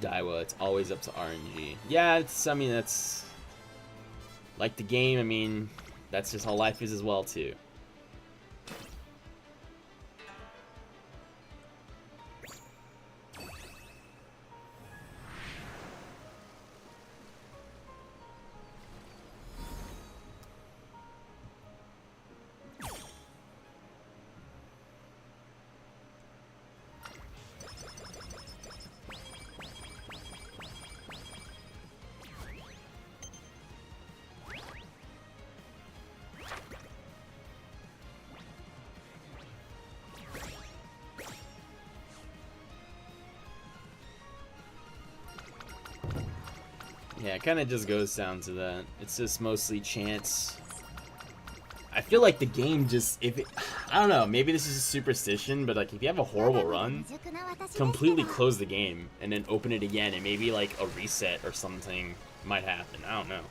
Daiwa, it's always up to RNG. Yeah, I mean, that's like the game. I mean, that's just how life is as well, too. Yeah, it kind of just goes down to that. It's just mostly chance. I feel like the game just, I don't know, maybe this is a superstition, but like if you have a horrible run, completely close the game and then open it again and maybe like a reset or something might happen. I don't know.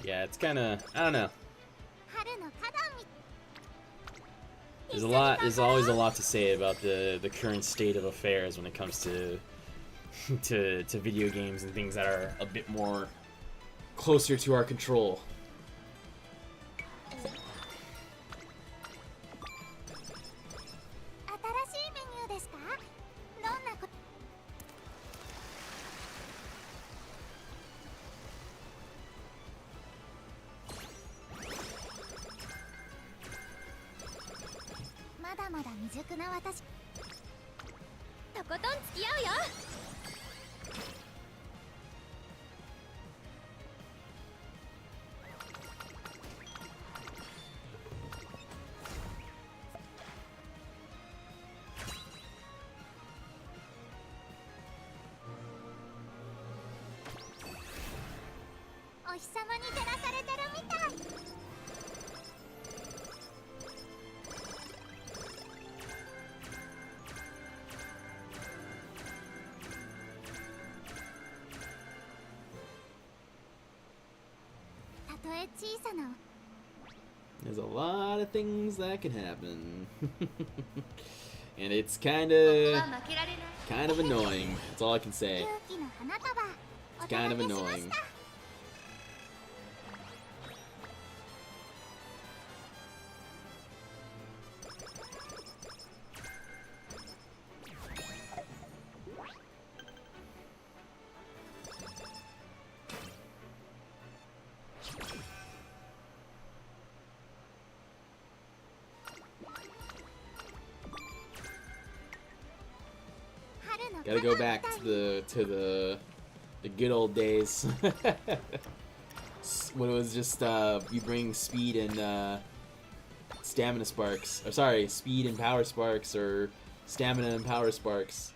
Yeah, it's kind of, I don't know. There's always a lot to say about the current state of affairs when it comes to to video games and things that are a bit more closer to our control. There's a lot of things that can happen. And it's kind of annoying. That's all I can say. It's kind of annoying. Gotta go back to the good old days when it was just you bring speed and stamina sparks, or sorry, speed and power sparks, or Stamina and power sparks.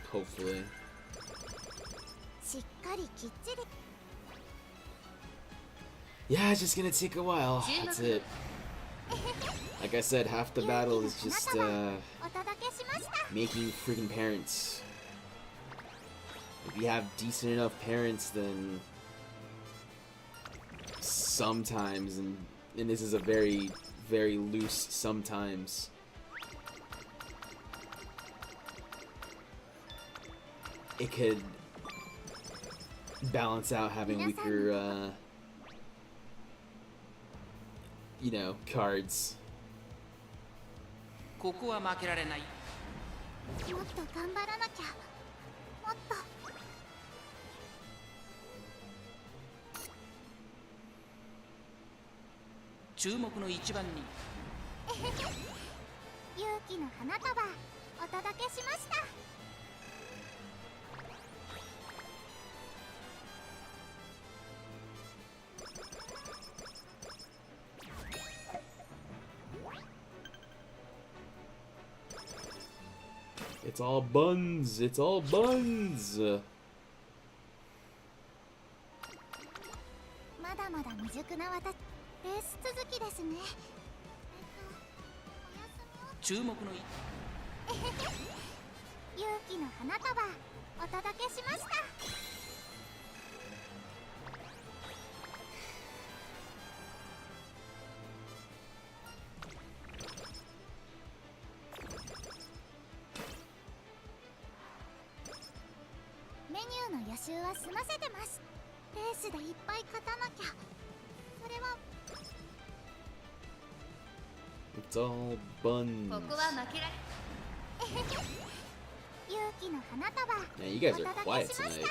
Hopefully. Yeah, it's just gonna take a while. That's it. Like I said, half the battle is just making freaking parents. If you have decent enough parents, then sometimes, and this is a very, very loose sometimes, it could balance out having weaker, you know, cards. ここは負けられない。もっと頑張らなきゃ。もっと。注目の一番に。勇気の花束お届けしました。It's all buns. It's all buns. まだまだ未熟な私、レース続きですね。お休みを。注目の勇気の花束お届けしました。メニューの予習は済ませてます。レースでいっぱい勝たなきゃ。それは It's all buns. ここは負けられ勇気の花束 Man, you guys お are 届 quiet けしまし tonight. た。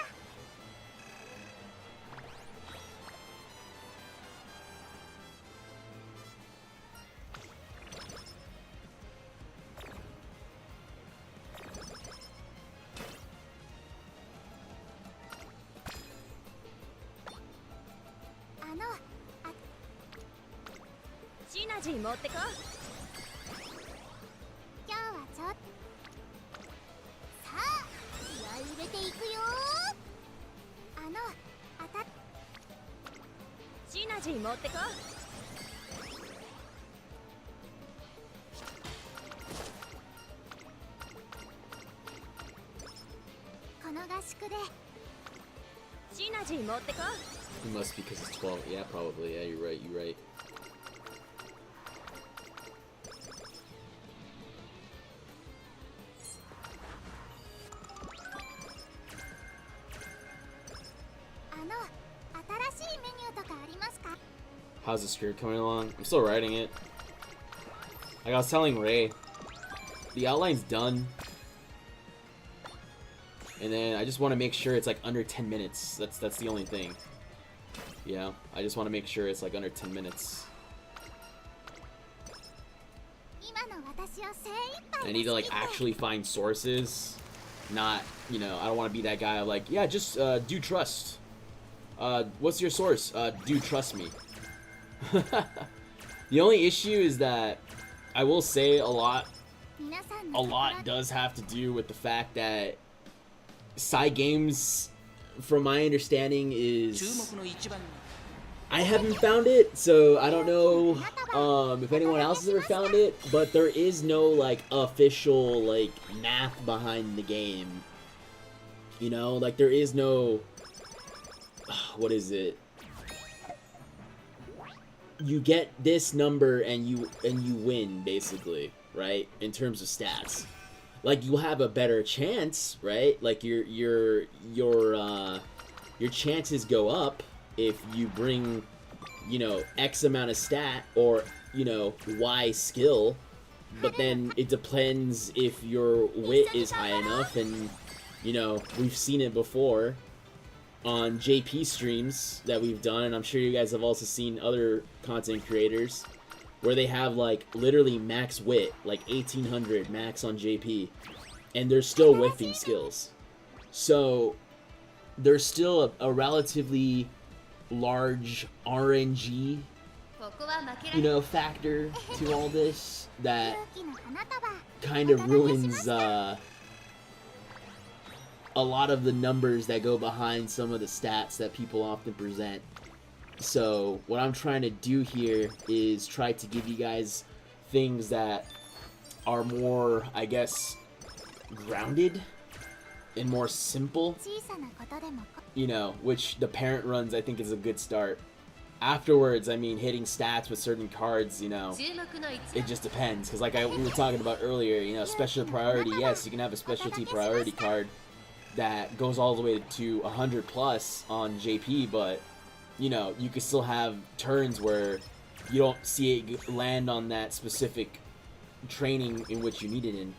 シナジー持ってこ。今日はちょっとさあ気合い入れていくよ。当たっシナジー持ってこ。この合宿でシナジー持ってこ。 It must be because it's 12. Yeah, probably. Yeah, you're right. You're right. 新しいメニューとかありますか？ How's the script coming along? I'm still writing it. Like I was telling Ray, the outline's done. And then I just want to make sure it's like under 10 minutes. That's the only thing. Yeah, I just want to make sure it's like under 10 minutes. 今の私を精一杯 I need to like actually find sources. Not, you know, I don't want to be that guy of like, yeah, just do trust. What's your source? Do trust me. The only issue is that I will say a lot does have to do with the fact that side games, from my understanding, is 注目の一番に。 I haven't found it, so I don't know if anyone else has ever found it, but there is no like official like math behind the game. You know, like there is no what is it? You get this number and you win basically, right? In terms of stats. Like you have a better chance, right? Like your chances go up if you bring, you know, X amount of stat or, you know, Y skill but then it depends if your wit is high enough, and you know, we've seen it before on JP streams that we've done, and I'm sure you guys have also seen other content creators where they have like literally max wit, like 1800 max on JP, and they're still whiffing skills. So there's still a relatively large RNG, you know, factor to all this that kind of ruins a lot of the numbers that go behind some of the stats that people often present. So what I'm trying to do here is try to give you guys things that are more, I guess, grounded and more simple, you know, which the parent runs I think is a good start. Afterwards, I mean, hitting stats with certain cards, you know, it just depends. Because like we were talking about earlier, you know, special priority, yes, you can have a specialty priority card that goes all the way to 100 plus on JP, but, you know, you can still have turns where you don't see it land on that specific training in which you need it in.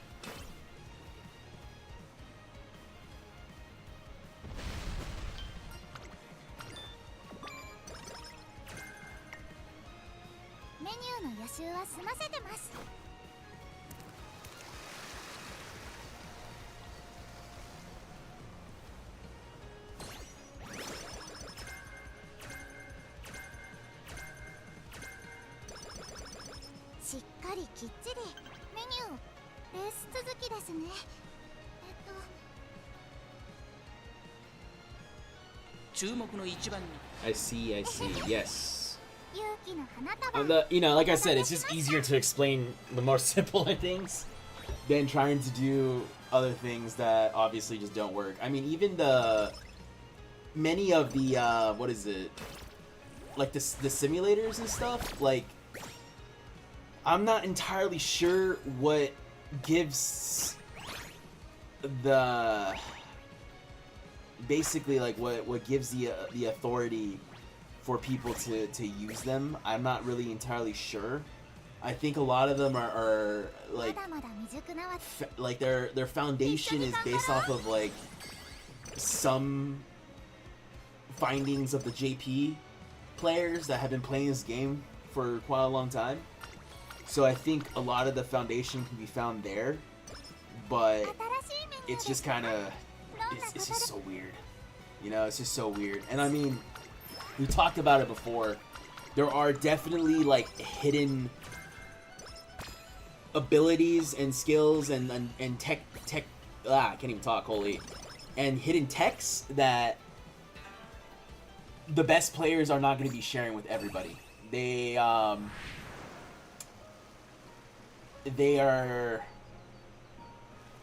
I see, yes. You know, like I said, it's just easier to explain the more simpler things than trying to do other things that obviously just don't work. I mean, even many of the, what is it? Like the simulators and stuff, like, I'm not entirely sure what gives the, basically like what gives the authority for people to use them. I'm not really entirely sure. I think a lot of them are like their foundation is based off of like some findings of the JP players that have been playing this game for quite a long time. So I think a lot of the foundation can be found there, but it's just kind of, it's just so weird. You know, it's just so weird. And I mean, we talked about it before. There are definitely like hidden abilities and skills and tech I can't even talk, holy, and hidden techs that the best players are not going to be sharing with everybody. They are,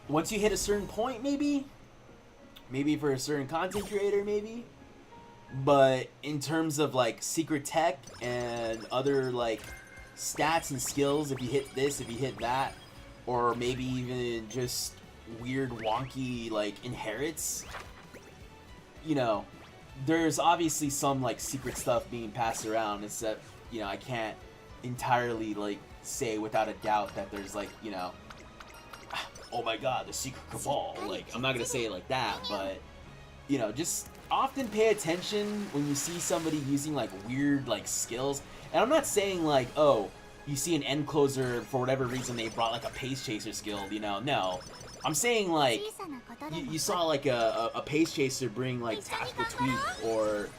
once you hit a certain point, maybe for a certain content creator, maybe, but in terms of like secret tech and other like stats and skills, if you hit this, if you hit that, or maybe even just weird wonky like inherits, you know, there's obviously some like secret stuff being passed around. It's that, you know, I can't entirely like say without a doubt that there's like, you know, oh my god, the secret cabal. Like, I'm not gonna say it like that, but, you know, just often pay attention when you see somebody using like weird like skills. And I'm not saying like, oh, you see an end closer for whatever reason they brought like a pace chaser skill, you know, no. I'm saying like, you saw like a pace chaser bring like tactical tweak or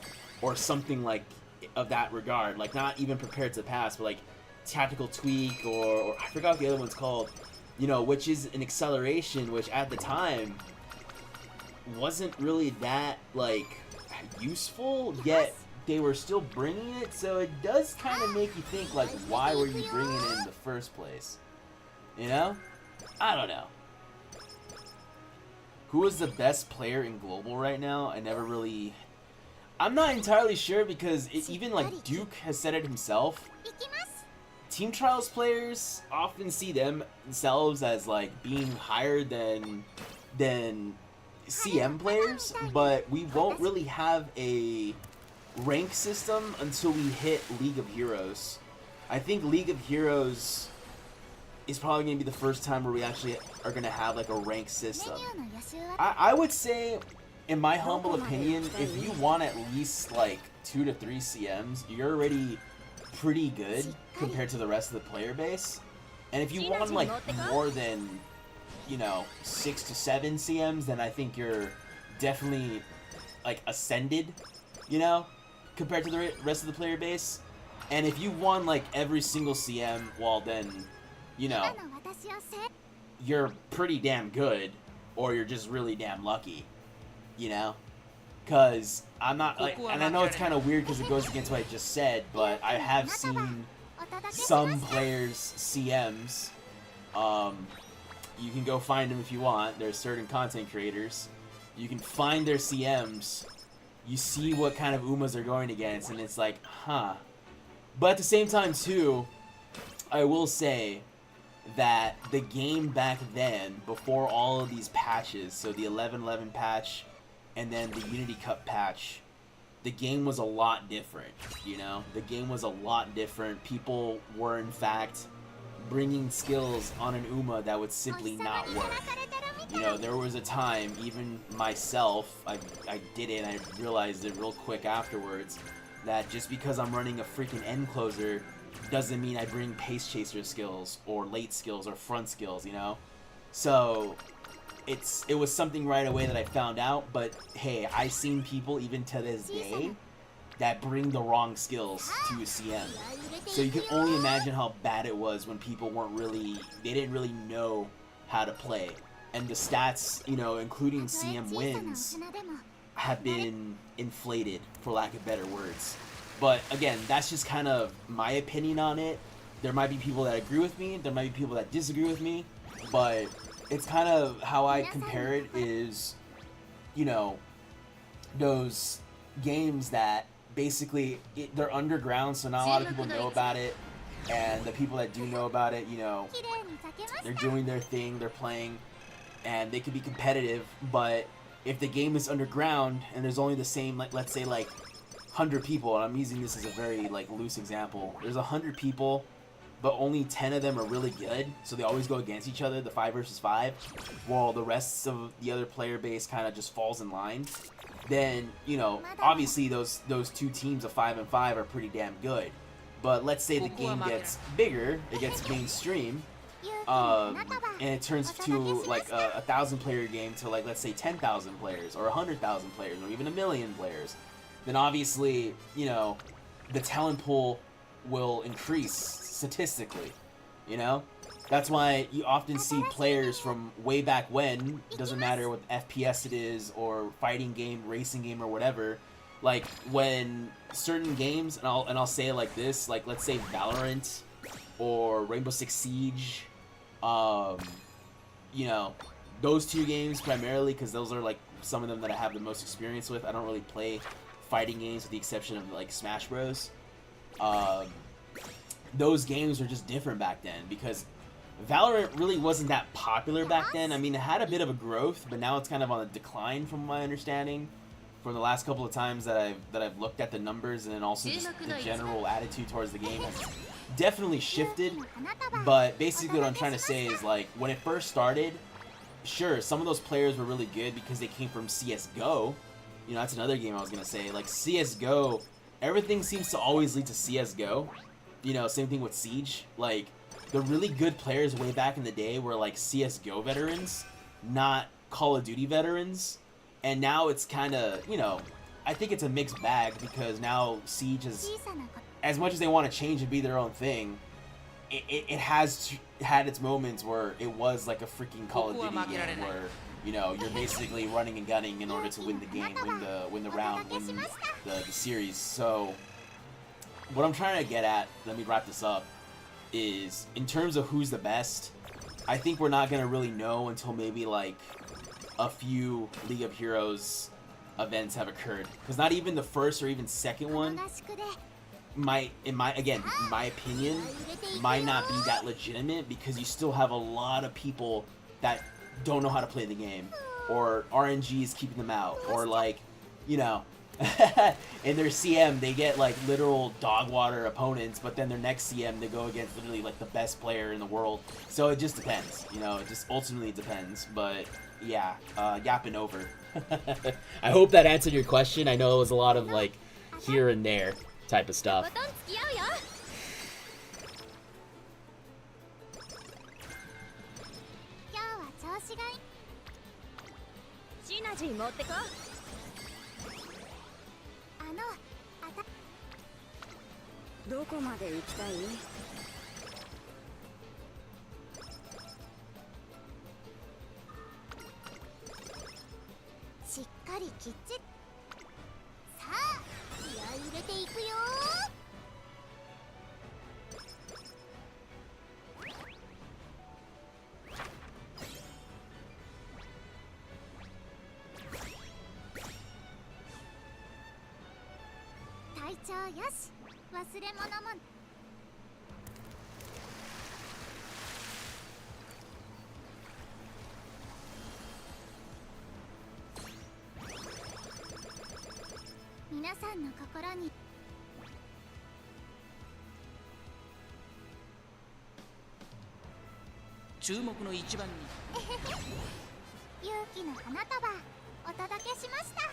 something like of that regard, like not even prepared to pass, but like tactical tweak or I forgot what the other one's called, you know, which is an acceleration, which at the time wasn't really that like useful, yet they were still bringing it, so it does kind of make you think like, why were you bringing it in the first place? You know? I don't know. Who is the best player in Global right now? I never really... I'm not entirely sure because even like Duke has said it himself. Team Trials players often see themselves as like being higher than CM players, but we won't really have a rank system until we hit League of Heroes. I think League of Heroes is probably going to be the first time where we actually are going to have like a rank system. メニューの予習は I would say, in my humble opinion, if you want at least like 2 to 3 CMs, you're already pretty good compared to the rest of the player base. And if you want like more than, you know, 6 to 7 CMs, then I think you're definitely like ascended, you know, compared to the rest of the player base. And if you won like every single CM, well then, you know, 今の私をせ you're pretty damn good, or you're just really damn lucky, you know? Because I'm not like, and I know it's kind of weird because it goes against what I just said, but I have seen お届けしま some した players' CMs. You can go find them if you want. There's certain content creators. You can find their CMs. You see what kind of Umas they're going against, and it's like, huh. But at the same time, too, I will say that the game back then, before all of these patches, so the 11-11 patch and then the Unity Cup patch, the game was a lot different, you know? The game was a lot different. People were, in fact, bringing skills on an Uma that would simply not work. You know, there was a time, even myself, I did it and I realized it real quick afterwards, that just because I'm running a freaking end closer doesn't mean I bring pace chaser skills or late skills or front skills, you know? So it was something right away that I found out, but hey, I've seen people even to this day that bring the wrong skills to a CM. So you can only imagine how bad it was when people they didn't really know how to play. And the stats, you know, including CM 小さな wins, お花でも have been inflated, for lack of better words. But again, that's just kind of my opinion on it. There might be people that agree with me, there might be people that disagree with me, but it's kind of how I compare it is, you know, those games that basically, they're underground, so not a lot of people know about it, and the people that do know about it, you know, 綺麗に咲けまし they're た doing their thing, they're playing, and they could be competitive, but if the game is underground and there's only the same, like, let's say like 100 people, and I'm using this as a very like loose example, there's 100 people, but only 10 of them are really good, so they always go against each other, the 5 versus 5, while the rest of the other player base kind of just falls in line, then, you know, obviously those two teams of 5 and 5 are pretty damn good. But let's say the game gets bigger, it gets mainstream, 勇気の花 and it turns to like a 1,000 player game to like, let's say 10,000 players or 100,000 players or even 1,000,000 players, then obviously, you know, the talent pool will increase statistically, you know? That's why you often see players from way back when, doesn't matter what FPS it is or fighting game, racing game or whatever, like when certain games, and I'll say it like this, like let's say Valorant or Rainbow Six Siege, you know, those two games primarily, because those are like some of them that I have the most experience with. I don't really play fighting games with the exception of like Smash Bros. Those games were just different back then because Valorant really wasn't that popular back then. I mean, it had a bit of a growth, but now it's kind of on a decline from my understanding. From the last couple of times that I've looked at the numbers, and then also just the general attitude towards the game has definitely shifted. But basically what I'm trying to say is, like, when it first started, sure, some of those players were really good because they came from CSGO. You know, that's another game I was going to say. Like, CSGO, everything seems to always lead to CSGO. You know, same thing with Siege. Like, the really good players way back in the day were, like, CSGO veterans, not Call of Duty veterans. And now it's kind of, you know, I think it's a mixed bag because now Siege is, 小さなこと as much as they want to change and be their own thing, it has had its moments where it was like a freaking Call of Duty game where, you know, you're basically running and gunning in order to win the game, win the round, win the series. So what I'm trying to get at, let me wrap this up, is in terms of who's the best, I think we're not going to really know until maybe like a few League of Heroes events have occurred. Because not even the first or even second この one 合宿で in my opinion, might not be that legitimate because you still have a lot of people that don't know how to play the game, or RNG is keeping them out, or like, you know, in their CM, they get like literal dog water opponents, but then their next CM, they go against literally like the best player in the world. So it just depends, you know, it just ultimately depends. But yeah, yapping over. I hope that answered your question. I know it was a lot of like here and there type of stuff. とことん付き合うよ。今日は調子がいい。シナジー持ってこ。どこまで行きたい？しっかりきっちり。さあ、気合い入れていくよ。体調よし。忘れ物も。皆さんの心に。注目の一番に勇気の花束お届けしました。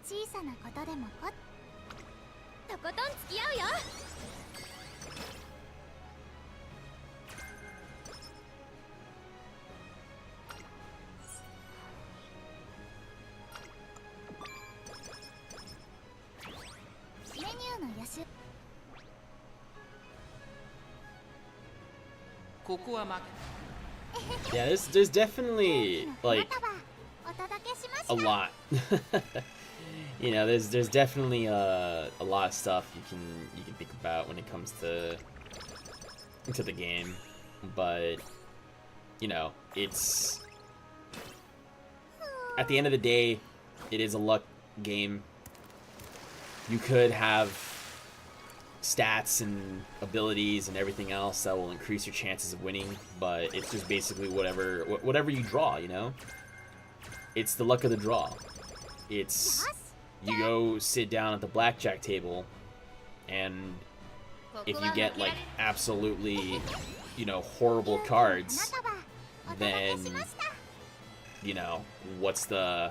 小さなことでもとことん付き合うよ。メニューの予習。ここは負け Yeah, there's definitely like お届けしました。 a lot. You know, there's definitely a lot of stuff you can think about when it comes to the game, but you know, it's at the end of the day, it is a luck game. You could have stats and abilities and everything else that will increase your chances of winning, but it's just basically whatever you draw, you know? It's the luck of the draw. It's you go sit down at the blackjack table, and if you get like absolutely, you know, horrible cards, then you know, what's the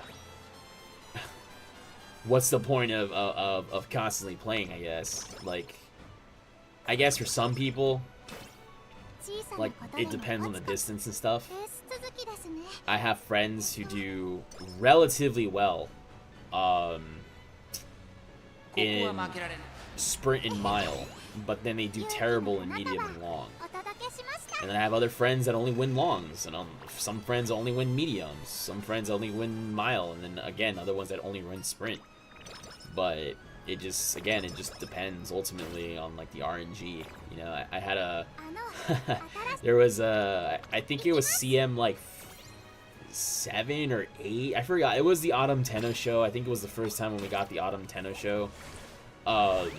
point of constantly playing, I guess. Like, I guess for some people, like, it depends on the distance and stuff. I have friends who do relatively well in sprint and mile, but then they do terrible in medium and long. And then I have other friends that only win longs, and some friends only win mediums, some friends only win mile, and then again other ones that only win sprint. But it just depends ultimately on like the RNG. You know, I had a there was a, I think it was CM like 7 or 8, I forgot. It was the Autumn Tenno show. I think it was the first time when we got the Autumn Tenno show. Out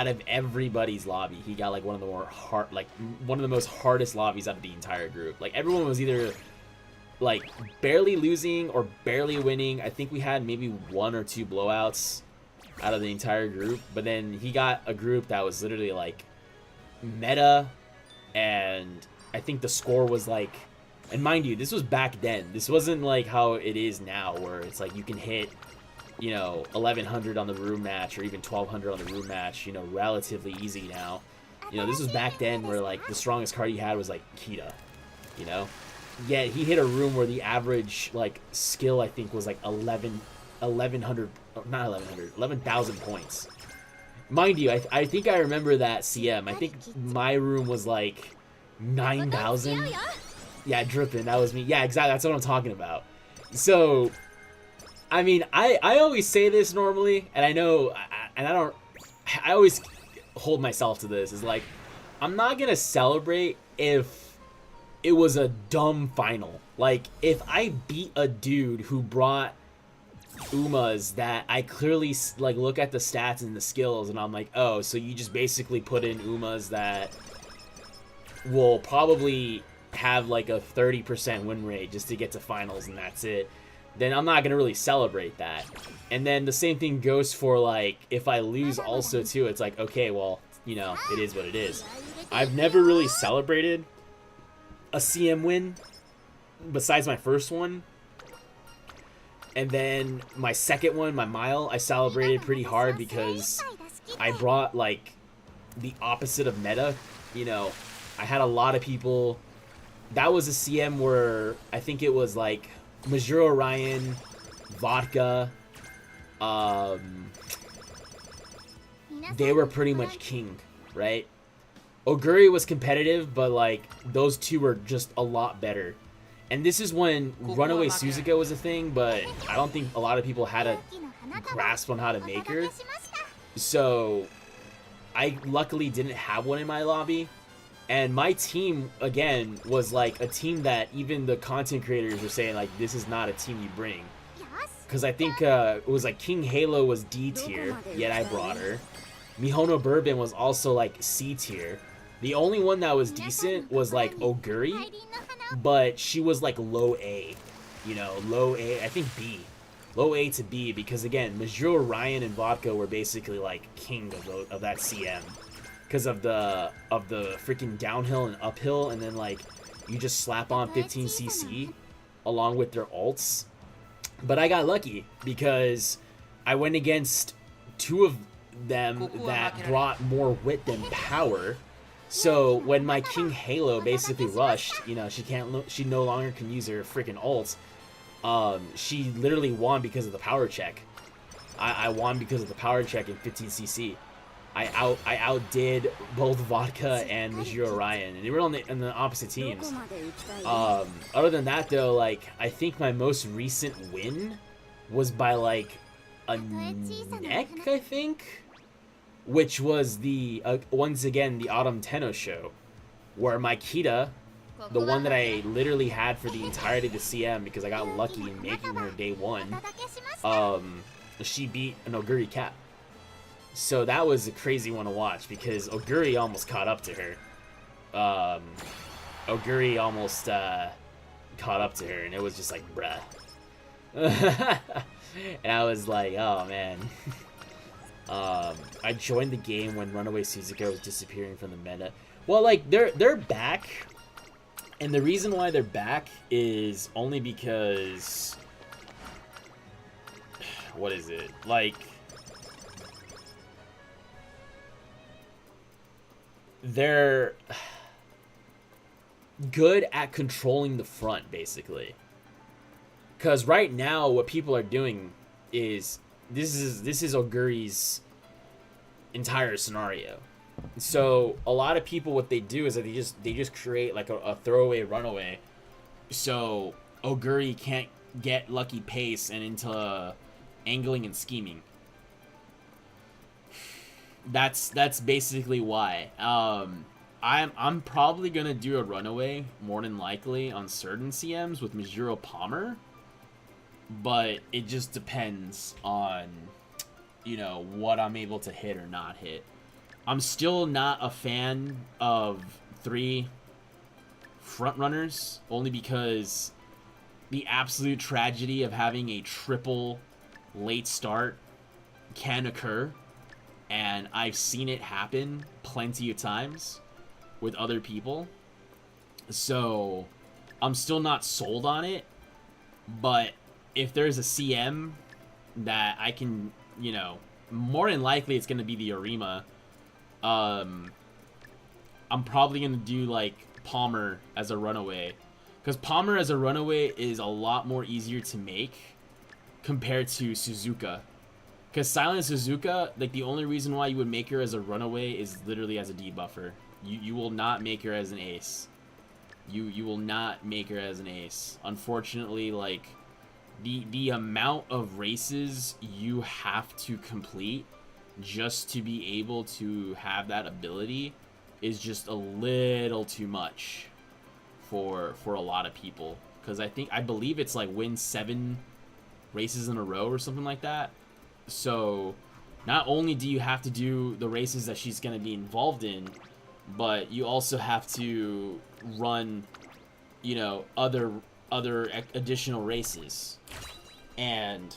of everybody's lobby, he got like one of the most hardest lobbies out of the entire group. Like, everyone was either like barely losing or barely winning. I think we had maybe 1 or 2 blowouts out of the entire group, but then he got a group that was literally like meta, and I think the score was like, and mind you, this was back then. This wasn't like how it is now, where it's like you can hit, you know, 1100 on the room match or even 1200 on the room match, you know, relatively easy now. You know, this was back then where like the strongest card he had was like Kita, you know? Yeah, he hit a room where the average like skill, I think, was like 11,000 points. Mind you, I think I remember that CM. I think my room was like 9,000. Yeah, dripping. That was me. Yeah, exactly. That's what I'm talking about. So, I mean, I always say this normally, and I know, I always hold myself to this. Is like, I'm not gonna celebrate if it was a dumb final. Like, if I beat a dude who brought Umas that I clearly like look at the stats and the skills and I'm like, oh, so you just basically put in Umas that will probably have like a 30% win rate just to get to finals and that's it, then I'm not gonna really celebrate that. And then the same thing goes for like if I lose also too. It's like, okay, well, you know, it is what it is. I've never really celebrated a CM win besides my first one. And then my second one, my mile, I celebrated pretty hard because I brought like the opposite of meta. You know, I had a lot of people. That was a CM where I think it was like Majuro Orion, Vodka, they were pretty much king, right? Oguri was competitive, but like those two were just a lot better. And this is when Runaway Suzuka was a thing, but I don't think a lot of people had a grasp on how to make her. So I luckily didn't have one in my lobby. And my team, again, was like a team that even the content creators were saying, like, this is not a team you bring. Because I think it was like King Halo was D tier, yet I brought her. Mihono Bourbon was also like C tier. The only one that was decent was like Oguri, but she was like low A. You know, low A, I think B. Low A to B, because again, Majuro, Ryan, and Vodka were basically like king of that CM. Because of the freaking downhill and uphill, and then like you just slap on 15cc along with their ults. But I got lucky because I went against two of them that brought more wit than power. So when my King Halo basically rushed, you know, she no longer can use her freaking ults. She literally won because of the power check. I won because of the power check in 15cc. I outdid both Vodka and Majuro Ryan, and they were on the opposite teams. Other than that, though, like I think my most recent win was by like a neck, I think, which was the once again the Autumn Tenno show, where my Kita, the one that I literally had for the entirety of the CM because I got lucky in making her day one, she beat an Oguri cap. So that was a crazy one to watch because Oguri almost caught up to her. Oguri almost caught up to her, and it was just like, bruh. And I was like, oh man. I joined the game when Runaway Suzuka was disappearing from the meta. Well, like they're back, and the reason why they're back is only because what is it like? They're good at controlling the front, basically. Because right now, what people are doing is this is Oguri's entire scenario. So a lot of people, what they do is that they just create like a throwaway runaway, so Oguri can't get lucky pace and into angling and scheming. That's basically why. I'm probably gonna do a runaway more than likely on certain CMs with Majuro Palmer, but it just depends on, you know, what I'm able to hit or not hit. I'm still not a fan of 3 front runners, only because the absolute tragedy of having a triple late start can occur. And I've seen it happen plenty of times with other people. So I'm still not sold on it. But if there's a CM that I can, you know, more than likely it's going to be the Arima. I'm probably going to do like Palmer as a runaway. Because Palmer as a runaway is a lot more easier to make compared to Suzuka. Because Silent Suzuka, like the only reason why you would make her as a runaway is literally as a debuffer. You will not make her as an ace. You will not make her as an ace. Unfortunately, like the amount of races you have to complete just to be able to have that ability is just a little too much for a lot of people. Because I believe it's like win 7 races in a row or something like that. So not only do you have to do the races that she's going to be involved in, but you also have to run, you know, other additional races. And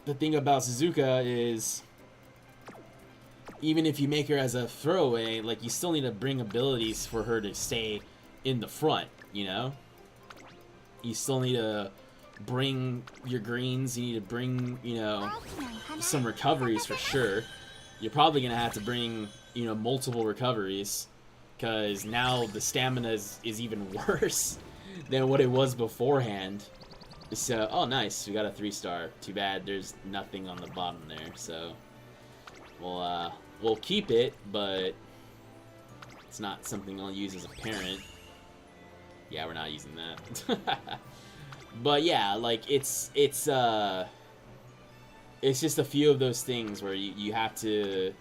the thing about Suzuka is, even if you make her as a throwaway, like, you still need to bring abilities for her to stay in the front, you know? You still need to bring your greens, you need to bring, you know, some recoveries for sure. You're probably going to have to bring, you know, multiple recoveries, because now the stamina is even worse than what it was beforehand. So, oh nice, we got a 3-star. Too bad there's nothing on the bottom there, so we'll keep it, but it's not something I'll use as a parent. Yeah, we're not using that. But yeah, like, it's just a few of those things where you have to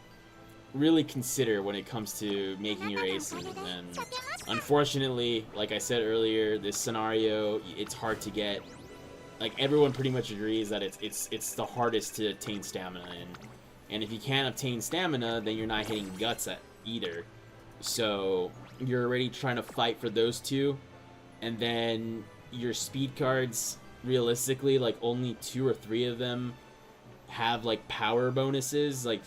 really consider when it comes to making your aces. And unfortunately, like I said earlier, this scenario, it's hard to get. Like, everyone pretty much agrees that it's the hardest to obtain stamina in. And if you can't obtain stamina, then you're not hitting guts at either. So you're already trying to fight for those two, and then your speed cards, realistically, like, only 2 or 3 of them have, like, power bonuses. Like,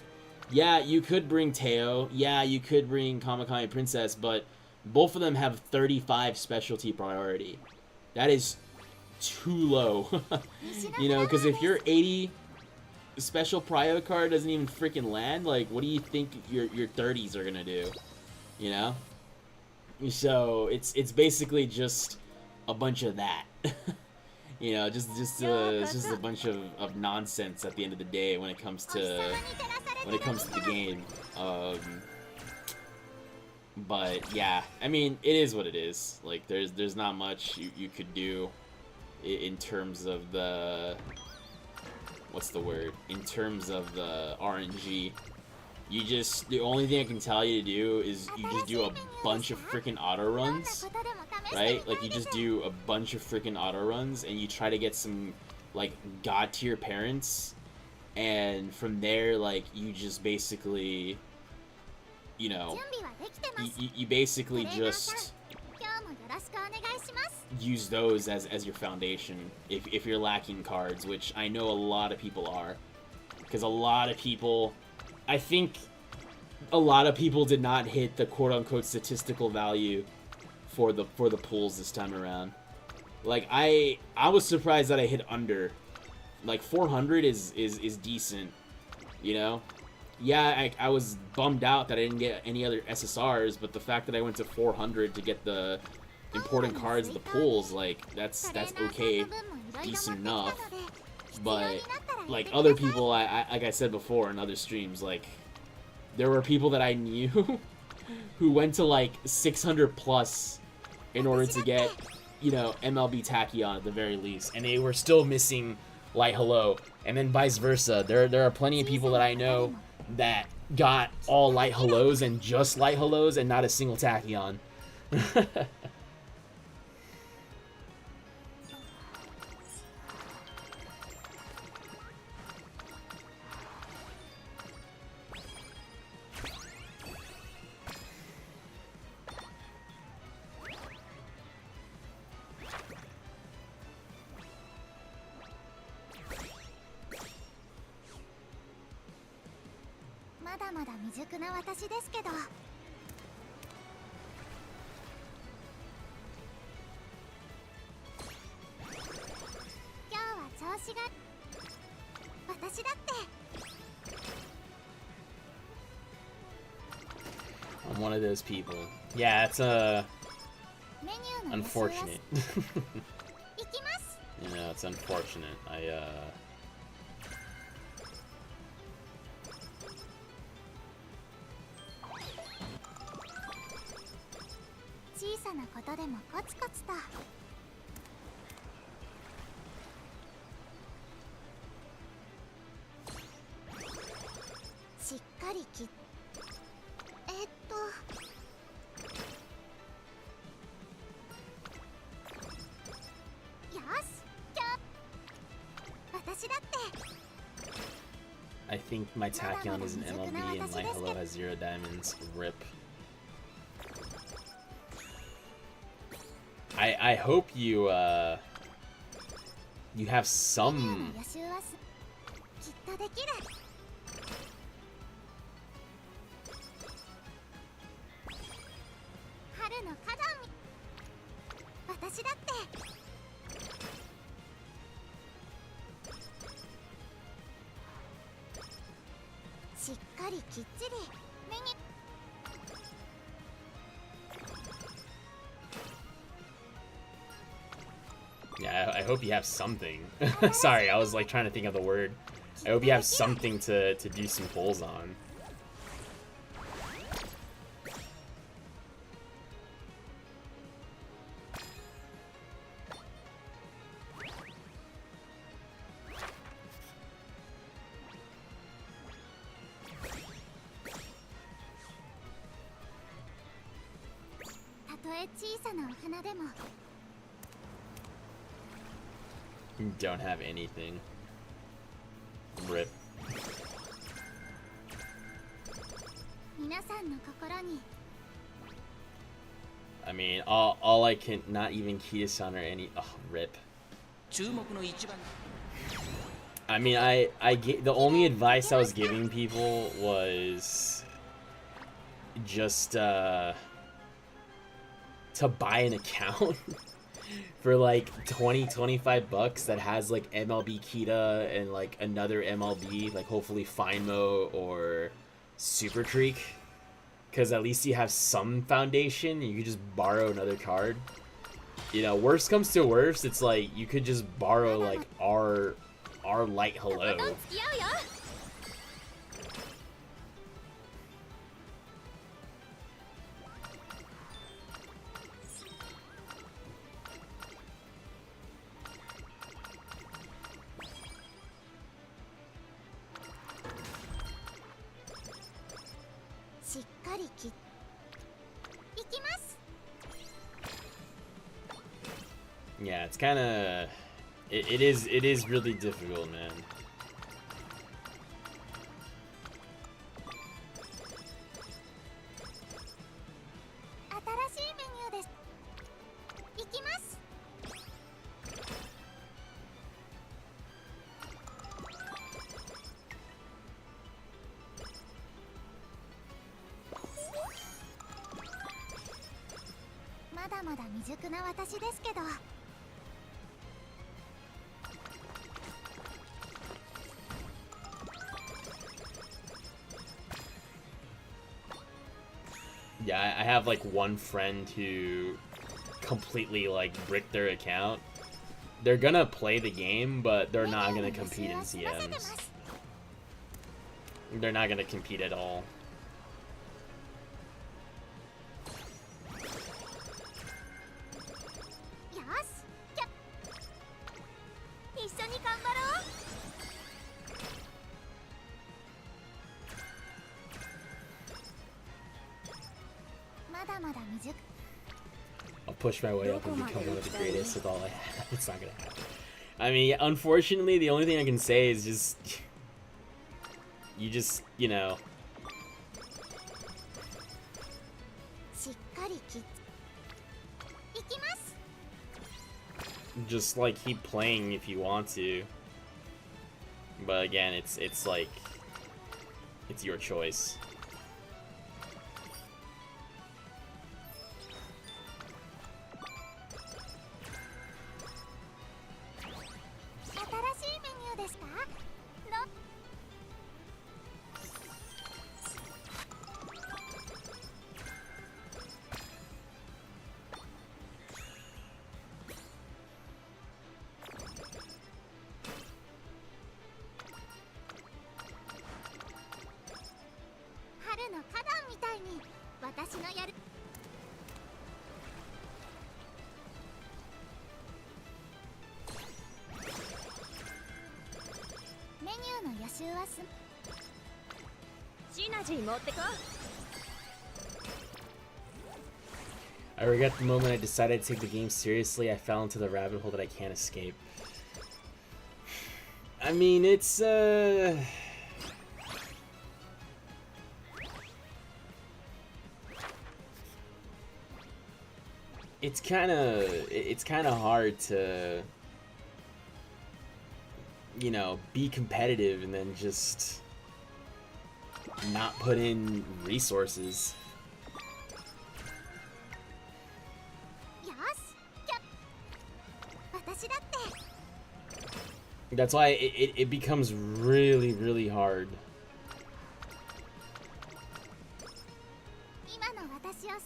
yeah, you could bring Teo, yeah, you could bring Kamakami Princess, but both of them have 35 specialty priority. That is too low. You know, because if your 80 special prio card doesn't even freaking land, like, what do you think your 30s are gonna do? You know? So it's basically just a bunch of that. You know, it's just a bunch of nonsense at the end of the day when it comes to the game. But yeah, I mean, it is what it is. Like, there's not much you could do in terms of the, what's the word? In terms of the RNG. The only thing I can tell you to do is you just do a bunch of freaking auto runs, right? Like, you just do a bunch of freaking auto runs, and you try to get some, like, god tier parents, and from there, like, you just basically, you know, you basically just use those as your foundation if you're lacking cards, which I know a lot of people are, because I think a lot of people did not hit the quote-unquote statistical value for the pools this time around. Like, I was surprised that I hit under. Like, 400 is decent, you know? Yeah, I was bummed out that I didn't get any other SSRs, but the fact that I went to 400 to get the important cards of the pools, like, that's okay, decent enough. But, like, other people, like I said before in other streams, like, there were people that I knew who went to, like, 600 plus in order to get, you know, MLB Tachyon at the very least, and they were still missing Light Hello. And then vice versa, there are plenty of people that I know that got all Light Hellos and just Light Hellos and not a single Tachyon. まだまだ未熟な私ですけど、今日は調子が、私だって。 I'm one of those people. Yeah, it's unfortunate. You know, it's unfortunate. think my Tachyon is an MLB and Light Hello has 0 diamonds. RIP. I hope you you have some 予習はきっとできる。春の花壇み私だって。しっかりきっちり目に。Yeah, I hope you have something. Sorry, I was like trying to think of the word. I hope you have something to do some pulls on. You don't have anything. RIP. I mean, all I can, not even Kita-san or any, oh, RIP. I mean, the only advice I was giving people was just, to buy an account for like 20-25 bucks that has like MLB Kita and like another MLB, like hopefully Finemo or Super Creek, because at least you have some foundation. You could just borrow another card. You know, worst comes to worst, it's like you could just borrow like our Light Hello. Yeah, it's kind of it is really difficult, man. Yeah, I have like one friend who completely like bricked their account. They're gonna play the game, but they're not gonna compete in CMs. They're not gonna compete at all. I'll push my way up and become one of the greatest with all I have. It's not gonna happen. I mean, unfortunately, the only thing I can say is just... You just, you know... Just, like, keep playing if you want to. But again, it's like... It's your choice. I regret the moment I decided to take the game seriously. I fell into the rabbit hole that I can't escape. I mean, it's it's kind of hard to, you know, be competitive and then just not put in resources. よし私だって That's why it becomes really, really hard. 今の私を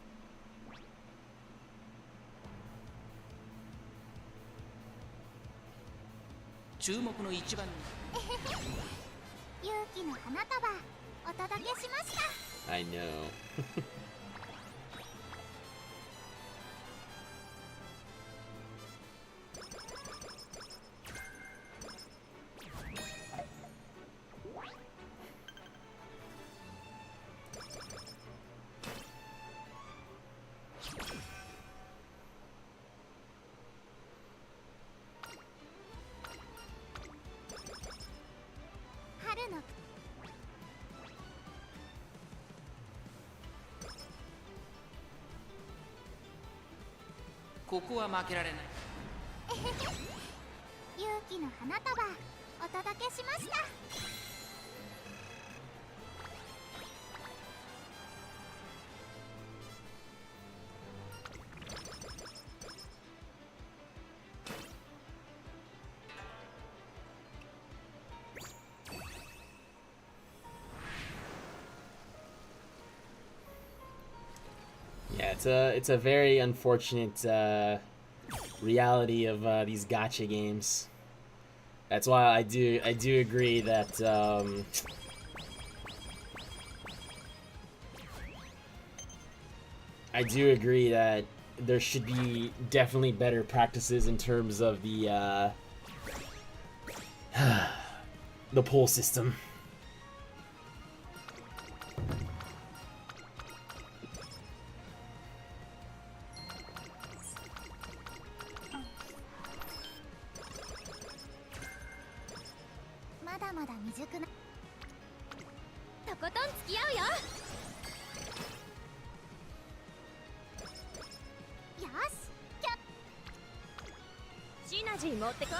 注目の一番に勇気の花束お届けしました I know. 春のここは負けられない。勇気の花束お届けしました Yeah, it's a very unfortunate reality of these gacha games. That's why I do agree that I do agree that there should be definitely better practices in terms of the the pull system. まだまだ未熟なとことん付き合うよ。よしシナジー持ってこ。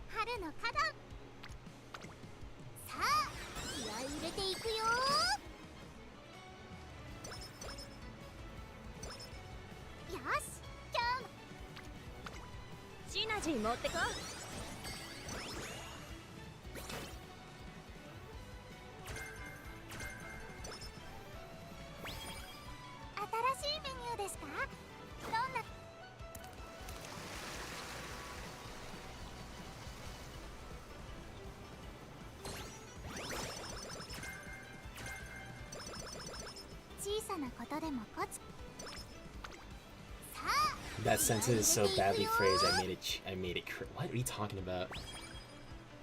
春の花壇さあ気合い入れていくよよし今日シナジー持ってこ。新しいメニューですかどんな小さなことでもコツさあ That sentence is so badly phrased. I made it. What are you talking about?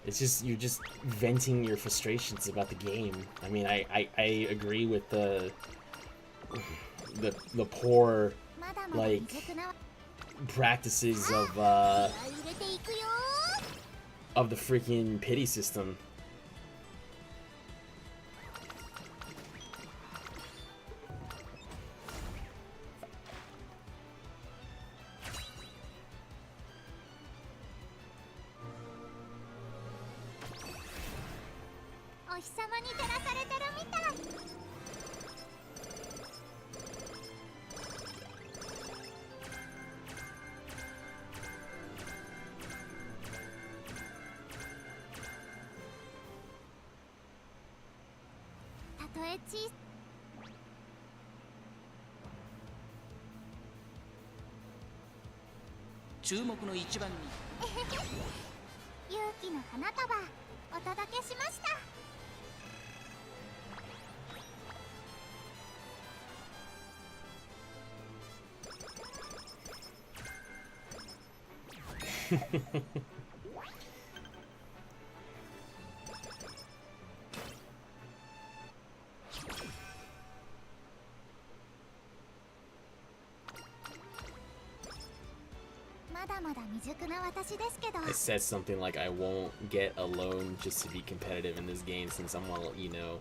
It's just you're just venting your frustrations about the game. I mean, I agree with the poor まだまだ like 未熟な practices 気合い入れていくよ of the freaking pity system. お日様に照らされてるみたいたとえ小さ注目の一番に勇気の花束お届けしました まだまだ未熟な私ですけど I said something like I won't get a loan just to be competitive in this game since I'm well, you know.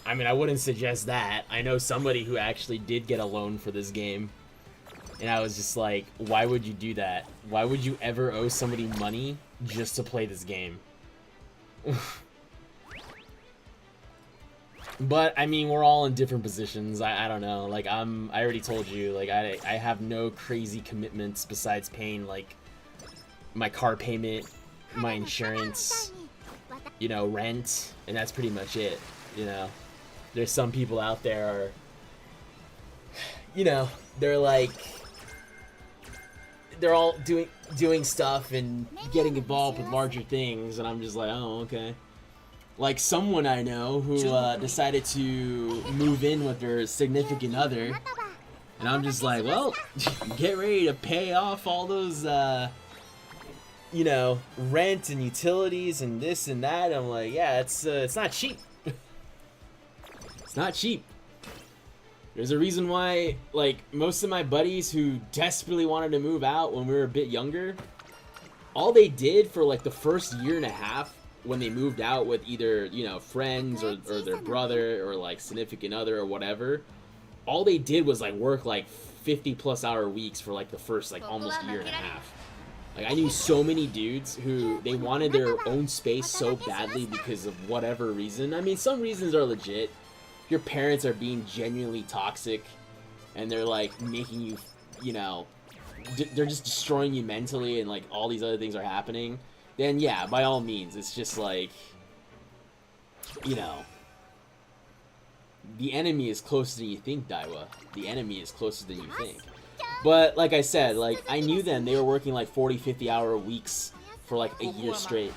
I mean, I wouldn't suggest that. I know somebody who actually did get a loan for this game. And I was just like, why would you do that? Why would you ever owe somebody money just to play this game? But, I mean, we're all in different positions. I don't know. Like, I already told you, like, I have no crazy commitments besides paying, like, my car payment, my insurance, you know, rent, and that's pretty much it, you know. There's some people out there are, you know, they're like, they're all doing stuff and getting involved with larger things, and I'm just like, oh, okay. Like someone I know who decided to move in with their significant other, and I'm just like, well, get ready to pay off all those, you know, rent and utilities and this and that. I'm like, yeah, it's not cheap. It's not cheap. There's a reason why, like, most of my buddies who desperately wanted to move out when we were a bit younger, all they did for, like, the first year and a half when they moved out with either, you know, friends or their brother or, like, significant other or whatever, all they did was, like, work, like, 50-plus hour weeks for, like, the first, like, almost year and a half. Like, I knew so many dudes who, they wanted their own space so badly because of whatever reason. I mean, some reasons are legit. Your parents are being genuinely toxic and they're like making you, you know, they're just destroying you mentally and like all these other things are happening, then yeah, by all means, it's just like, you know, the enemy is closer than you think, Daiwa. The enemy is closer than you think. But like I said, like I knew them, they were working like 40-50 hour weeks for like a year straight.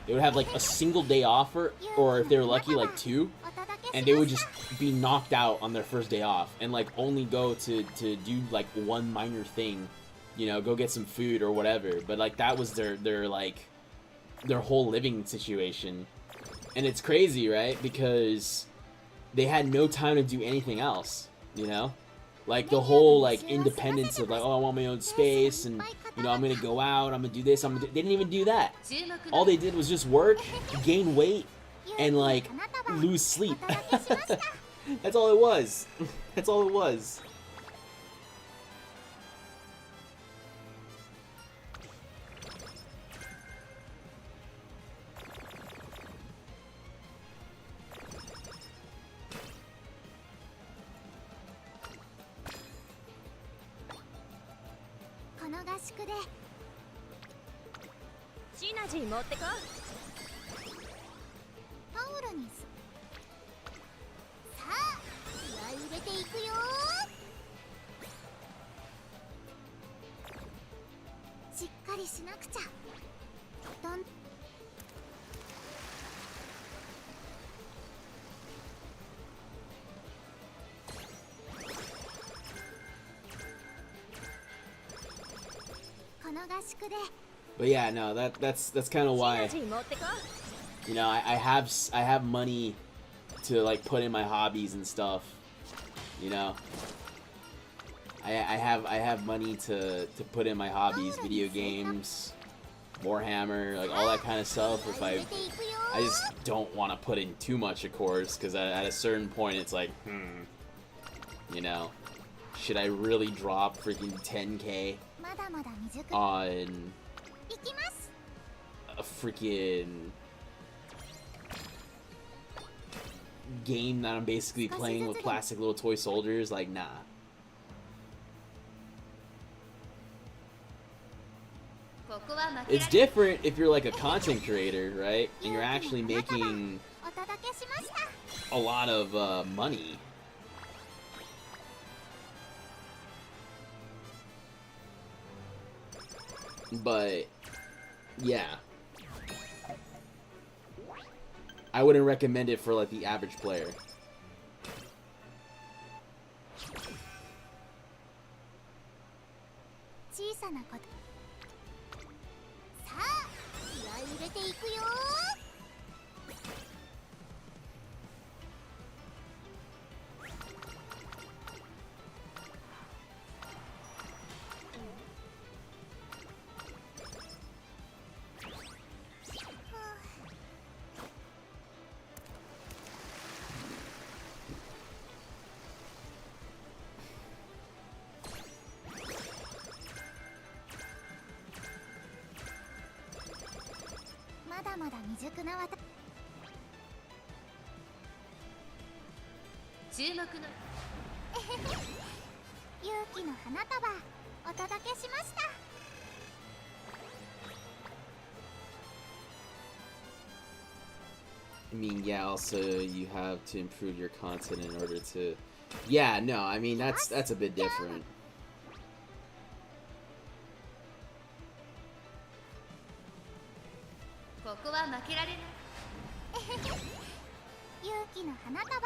They would have like a single day off or if they were lucky, like 2. And they would just be knocked out on their first day off and like only go to do like one minor thing, you know, go get some food or whatever. But like that was their like their whole living situation. And it's crazy, right? Because they had no time to do anything else, you know? Like the whole like independence of like, oh, I want my own space and you know, I'm gonna go out, I'm gonna do this, they didn't even do that. All they did was just work, gain weight, and like lose sleep. That's all it was. That's all it was.シナジー持ってこタオルにさあ気合い入れていくよしっかりしなくちゃどんこの合宿で But yeah, no, that's kind of why, you know, I have money to like put in my hobbies and stuff, you know. I have money to put in my hobbies, video games, Warhammer, like all that kind of stuff. If I just don't want to put in too much, of course, because at a certain point it's like, you know, should I really drop freaking 10K on a freaking game that I'm basically playing with plastic little toy soldiers? Like, nah. It's different if you're like a content creator, right? And you're actually making a lot of money. But yeah, I wouldn't recommend it for like the average player. だまだ未熟な私。注目の勇気の花束お届けしました。I mean, yeah, also you have to improve your content in order to... Yeah, no, I mean, that's a bit different. ここは負けられない。勇気の花束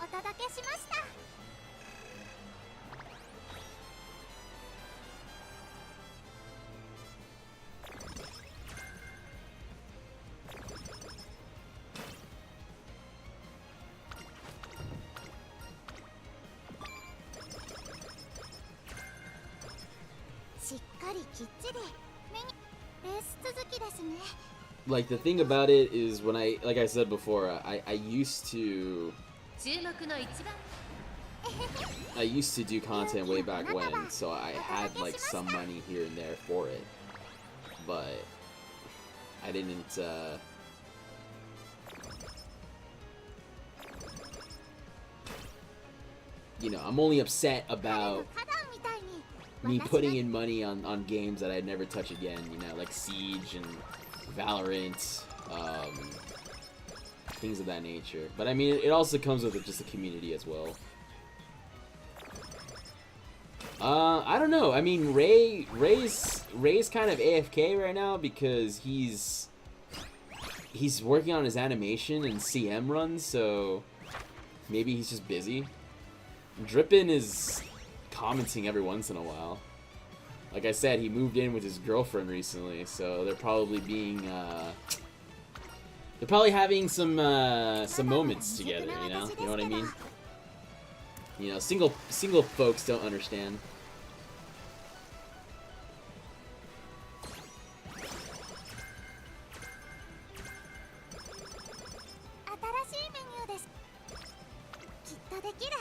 お届けしました。しっかりきっちり目にレース続きですね。Like, the thing about it is when like I said before, I used to... 注目の一番 I used to do content way back when, so I had like some money here and there for it. But I didn't, you know, I'm only upset about me putting in money on games that I'd never touch again, you know, like Siege and Valorant, things of that nature. But I mean, it also comes with just the community as well. I don't know. I mean, Ray's kind of AFK right now because he's working on his animation and CM runs, so maybe he's just busy. Drippin is commenting every once in a while. Like I said, he moved in with his girlfriend recently, so they're probably having some moments together, you know what I mean? You know, single folks don't understand. 新しいメニューです。きっとできる。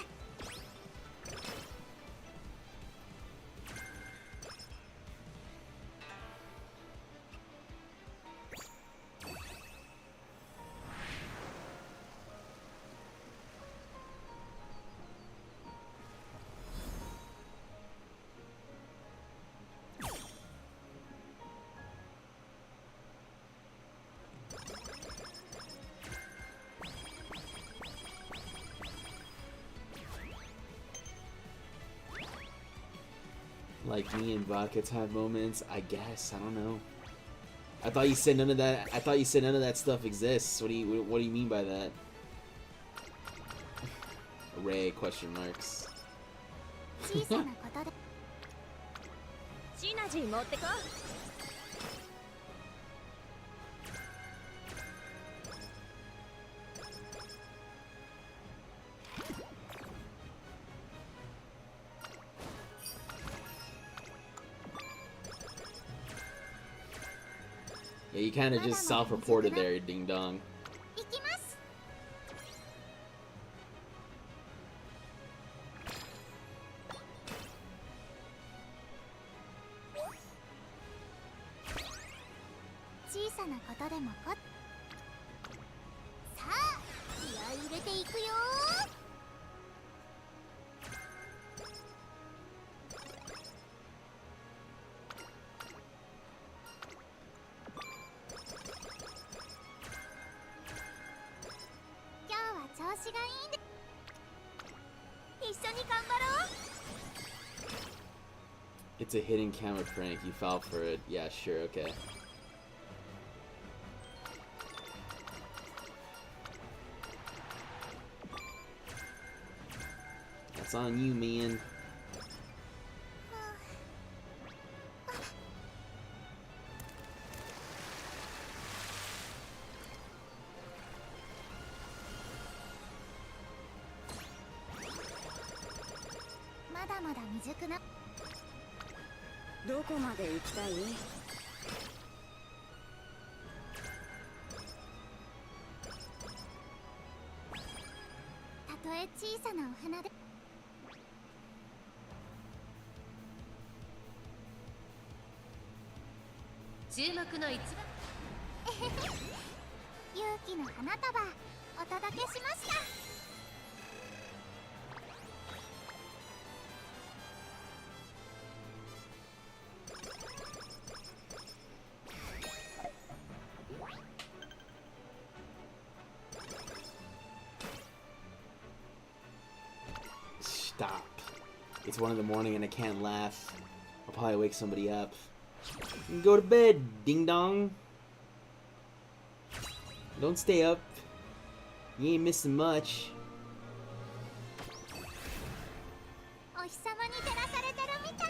Like me and Vodka type moments, I guess. I don't know. I thought you said none of that. I thought you said none of that stuff exists. What do you mean by that? Ray question marks. 小さなことで。シナジー持ってこ。Yeah, you kind of just self-reported there, ding dong. いきます。小さなことでもさあ、気合い入れていくよ。今日は調子がいいんで一緒に頑張ろう。 It's a hidden camera prank. You fell for it. Yeah, sure, okay. That's on you, man.まだまだ未熟な。どこまで行きたい？たとえ小さなお花で。注目の一番の花束お届けしました。Stop. It's 1 in the morning and I can't laugh. I'll probably wake somebody up. Go to bed, ding dong. Don't stay up. You ain't missing much. お日様に照らされてるみたい。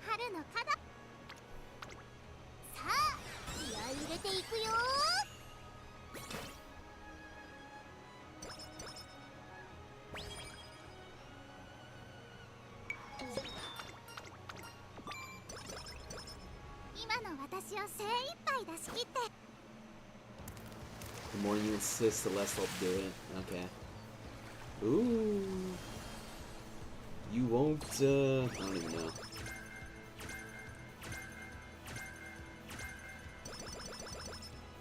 春の花。さあ、気合い入れていくよ。今の私を精一杯出し切って。 The more you insist, the less I'll do it. Okay. Ooh. You won't, I don't even know.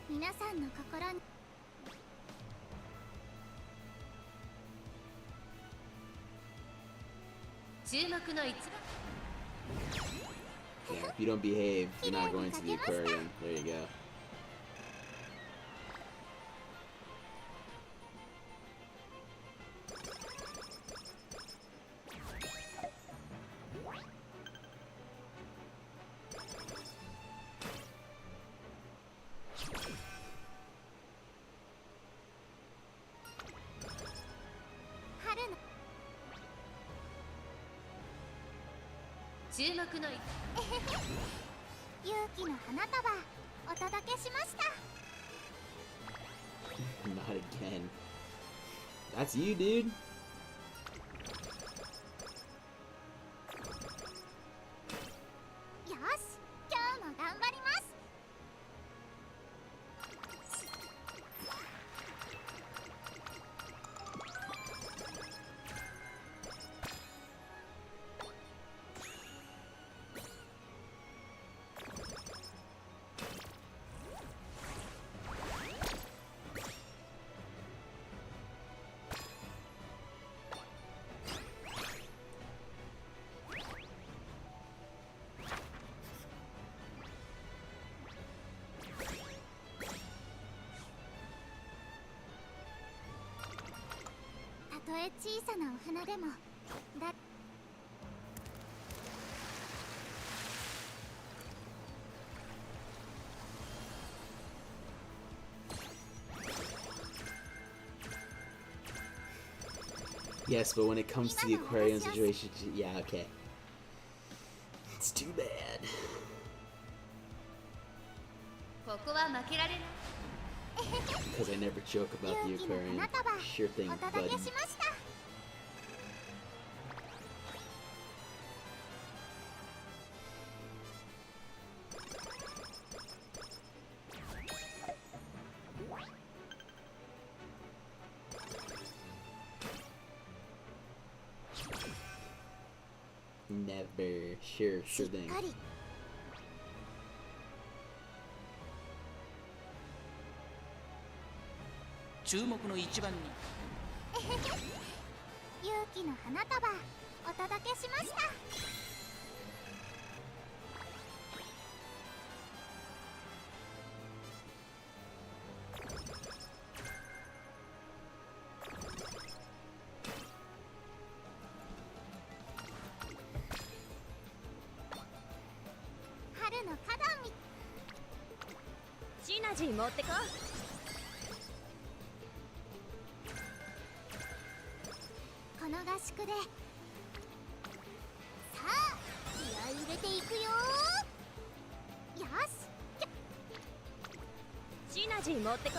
皆さんの心に。注目の一番 Yeah, if you don't behave, you're not going to the aquarium. There you go.注目の一 勇気の花束お届けしました。 Not again. That's you, dude. よし、今日も頑張ります。たとえ小さなお船でもだ。 Yes, but when it comes to the aquarium situation, yeah, okay. It's too bad. ここは負けられない Because I never joke about the 勇気の aquarium. 花束 Sure thing, お届 buddy. けしました。 Never. Sure しっ thing. かり。 注目の一番に 勇気の花束お届けしました。 春の花壇み。 シナジー持ってこ。 この合宿でさあ気合い入れていくよ。よし、シナジー持ってこ。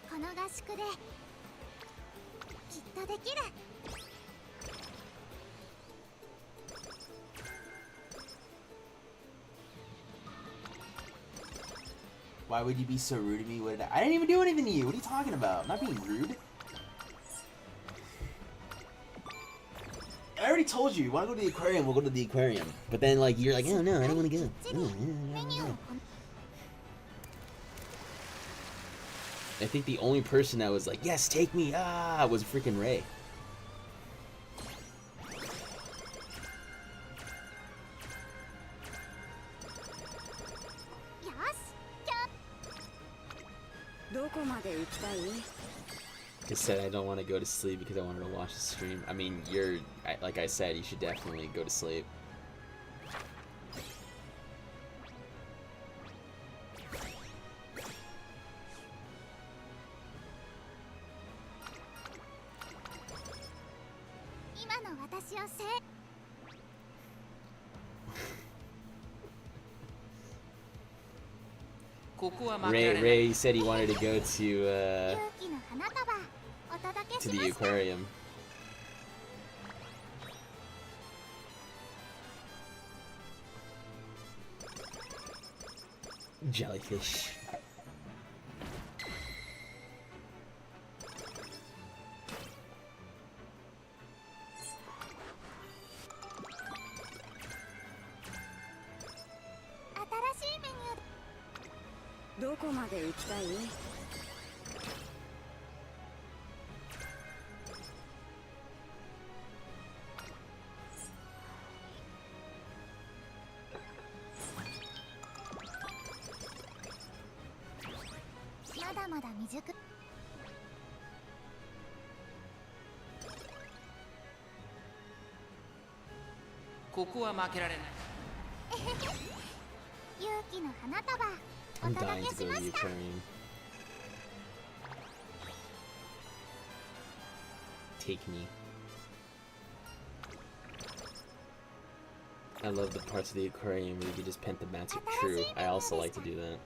この合宿できっとできる。Why would you be so rude to me? What did I didn't even do anything to you. What are you talking about? I'm not being rude. I already told you. You want to go to the aquarium? We'll go to the aquarium. But then, like, you're like, oh no, I don't want to go. I think the only person that was like, yes, take me, was freaking Ray. Just said I don't want to go to sleep because I wanted to watch the stream. I mean, like I said, you should definitely go to sleep. Ray said he wanted to go to the aquarium. Jellyfish. I'm dying to go to the aquarium. Take me. I love the parts of the aquarium where you can just pet the bats. True, I also like to do that.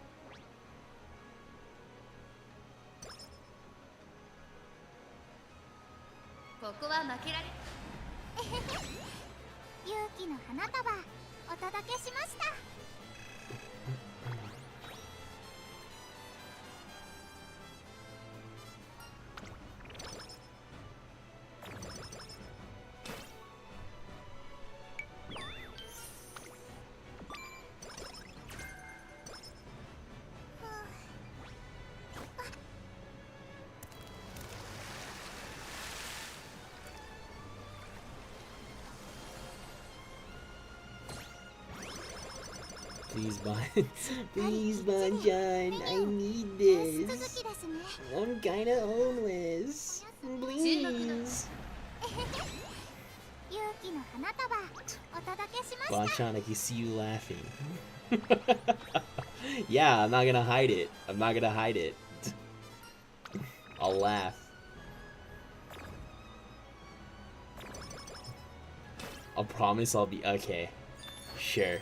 Please, please, Bonjon, I need this. I'm kinda homeless. Please. Bonjon, I can see you laughing. Yeah, I'm not gonna hide it. I'm not gonna hide it. I'll laugh. I'll promise I'll be okay. Sure.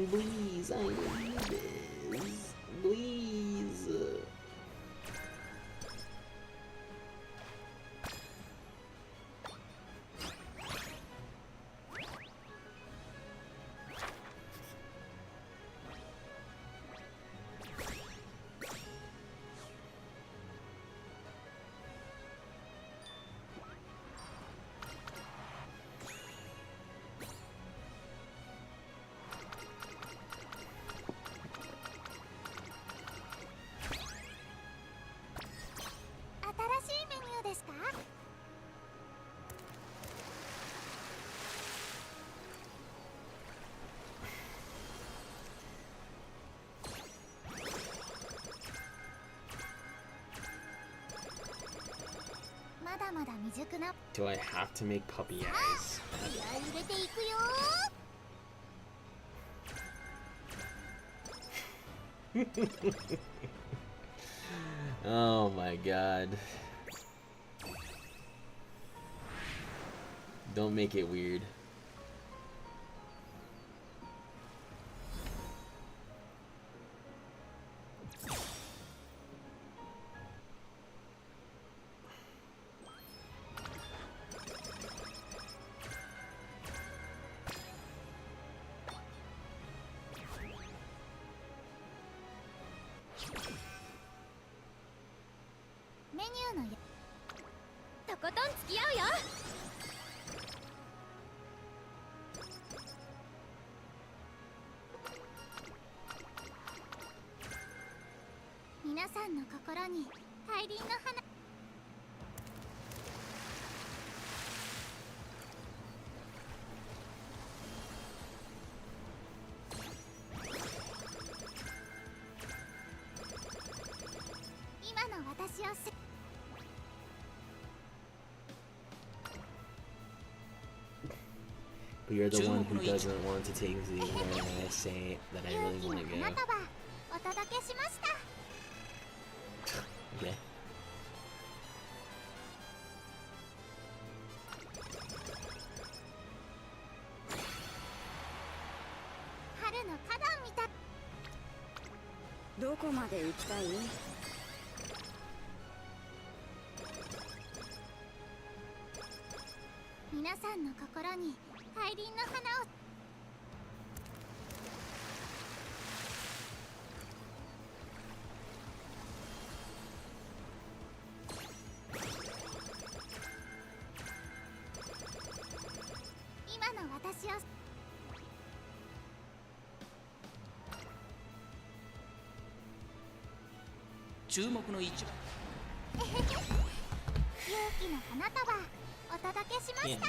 Please, I need this. Please. Do I have to make puppy eyes? Oh my god. Don't make it weird. ことん付き合うよ。皆さんの心に大輪の花。今の私をす But you're the one who doesn't want to take me when I say that I 勇 really 気の want to go. 花束お届けしました。 Okay. 春の花壇みたい。どこまで行きたい？皆さんの心に大輪の花を。今の私を 注目の一番。勇気の花束お届けしました。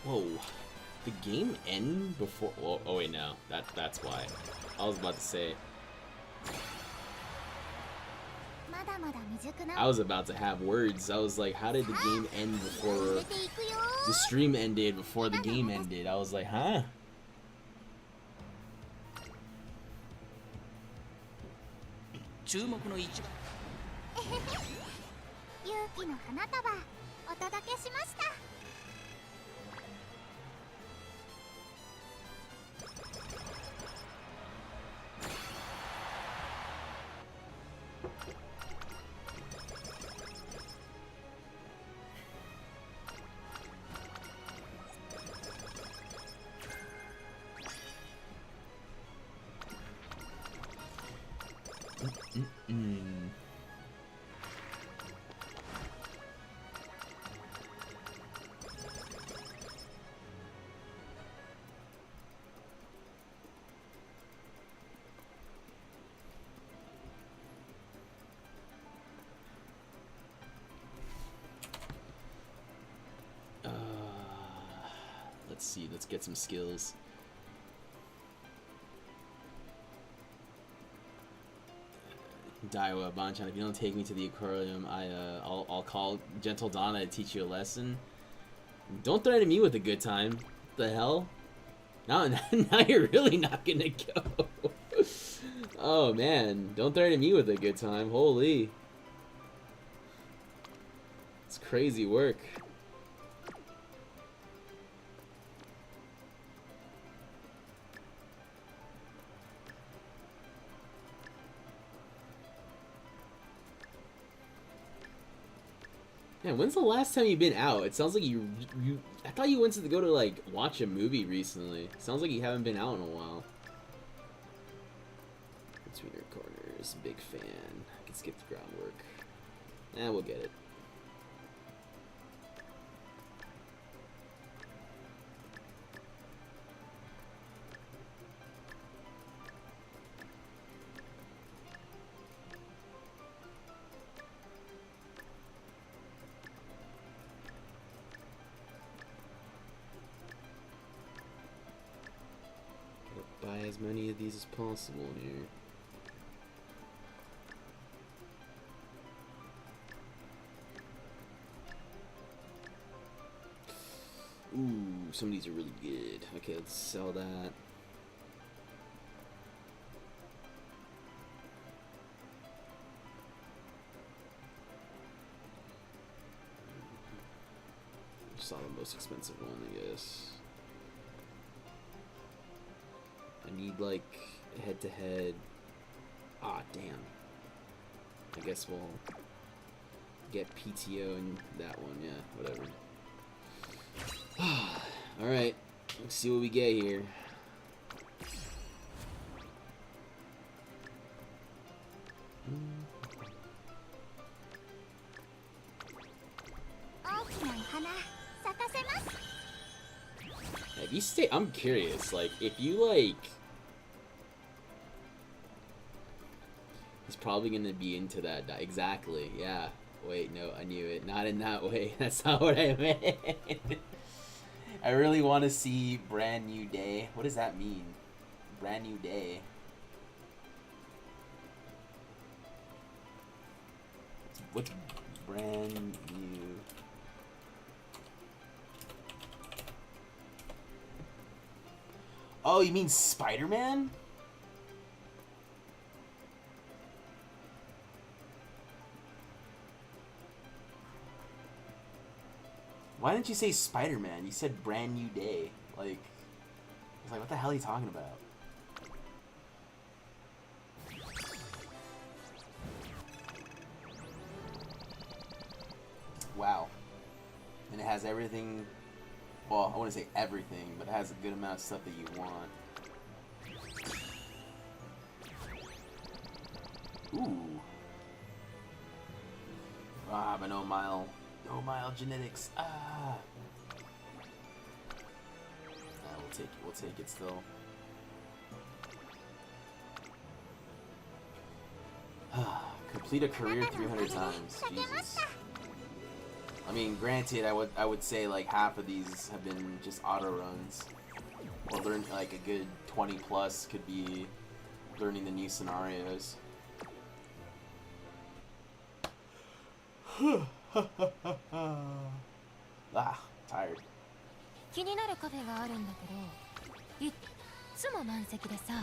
Whoa. The game end before. Well, oh wait, no. That's why. I was about to say. まだまだ未熟な I was about to have words. I was like, how did the game end before 出ていくよ。 the stream ended? Before the game ended, I was like, huh? 注目の一番。勇気の花束お届けしました。 Mm. Let's see. Let's get some skills. Daiwa Banchan, if you don't take me to the aquarium, I'll call Gentle Donna to teach you a lesson. Don't threaten me with a good time. The hell? Now you're really not gonna go. Oh man, don't threaten me with a good time. Holy. It's crazy work. Man, when's the last time you've been out? It sounds like you I thought you went to go to like watch a movie recently. Sounds like you haven't been out in a while. Between your corners, big fan. I can skip the groundwork. We'll get it. Buy as many of these as possible here. Ooh, some of these are really good. Okay, let's sell that. Saw the most expensive one, I guess. I need like head-to-head. Ah, damn. I guess we'll get PTO in that one. Yeah, whatever. All right, let's see what we get here. If you stay, I'm curious, like, if you, like... He's probably gonna be into that. Exactly, yeah. Wait, no, I knew it. Not in that way. That's not what I meant. I really want to see Brand New Day. What does that mean? Brand New Day. What's brand new? Oh, you mean Spider-Man? Why didn't you say Spider-Man? You said Brand New Day. Like, I was like, what the hell are you talking about? Wow. And it has everything, well, I wouldn't say everything, but it has a good amount of stuff that you want. Ooh. Ah, but no mile genetics. Ah. We'll take it still. Complete a career 300 times. Jesus. I mean, granted, I would say like half of these have been just auto runs, or learn like a good 20 plus could be learning the new scenarios. Ah, tired. 気になるカフェがあるんだけど、いっつも満席でさ、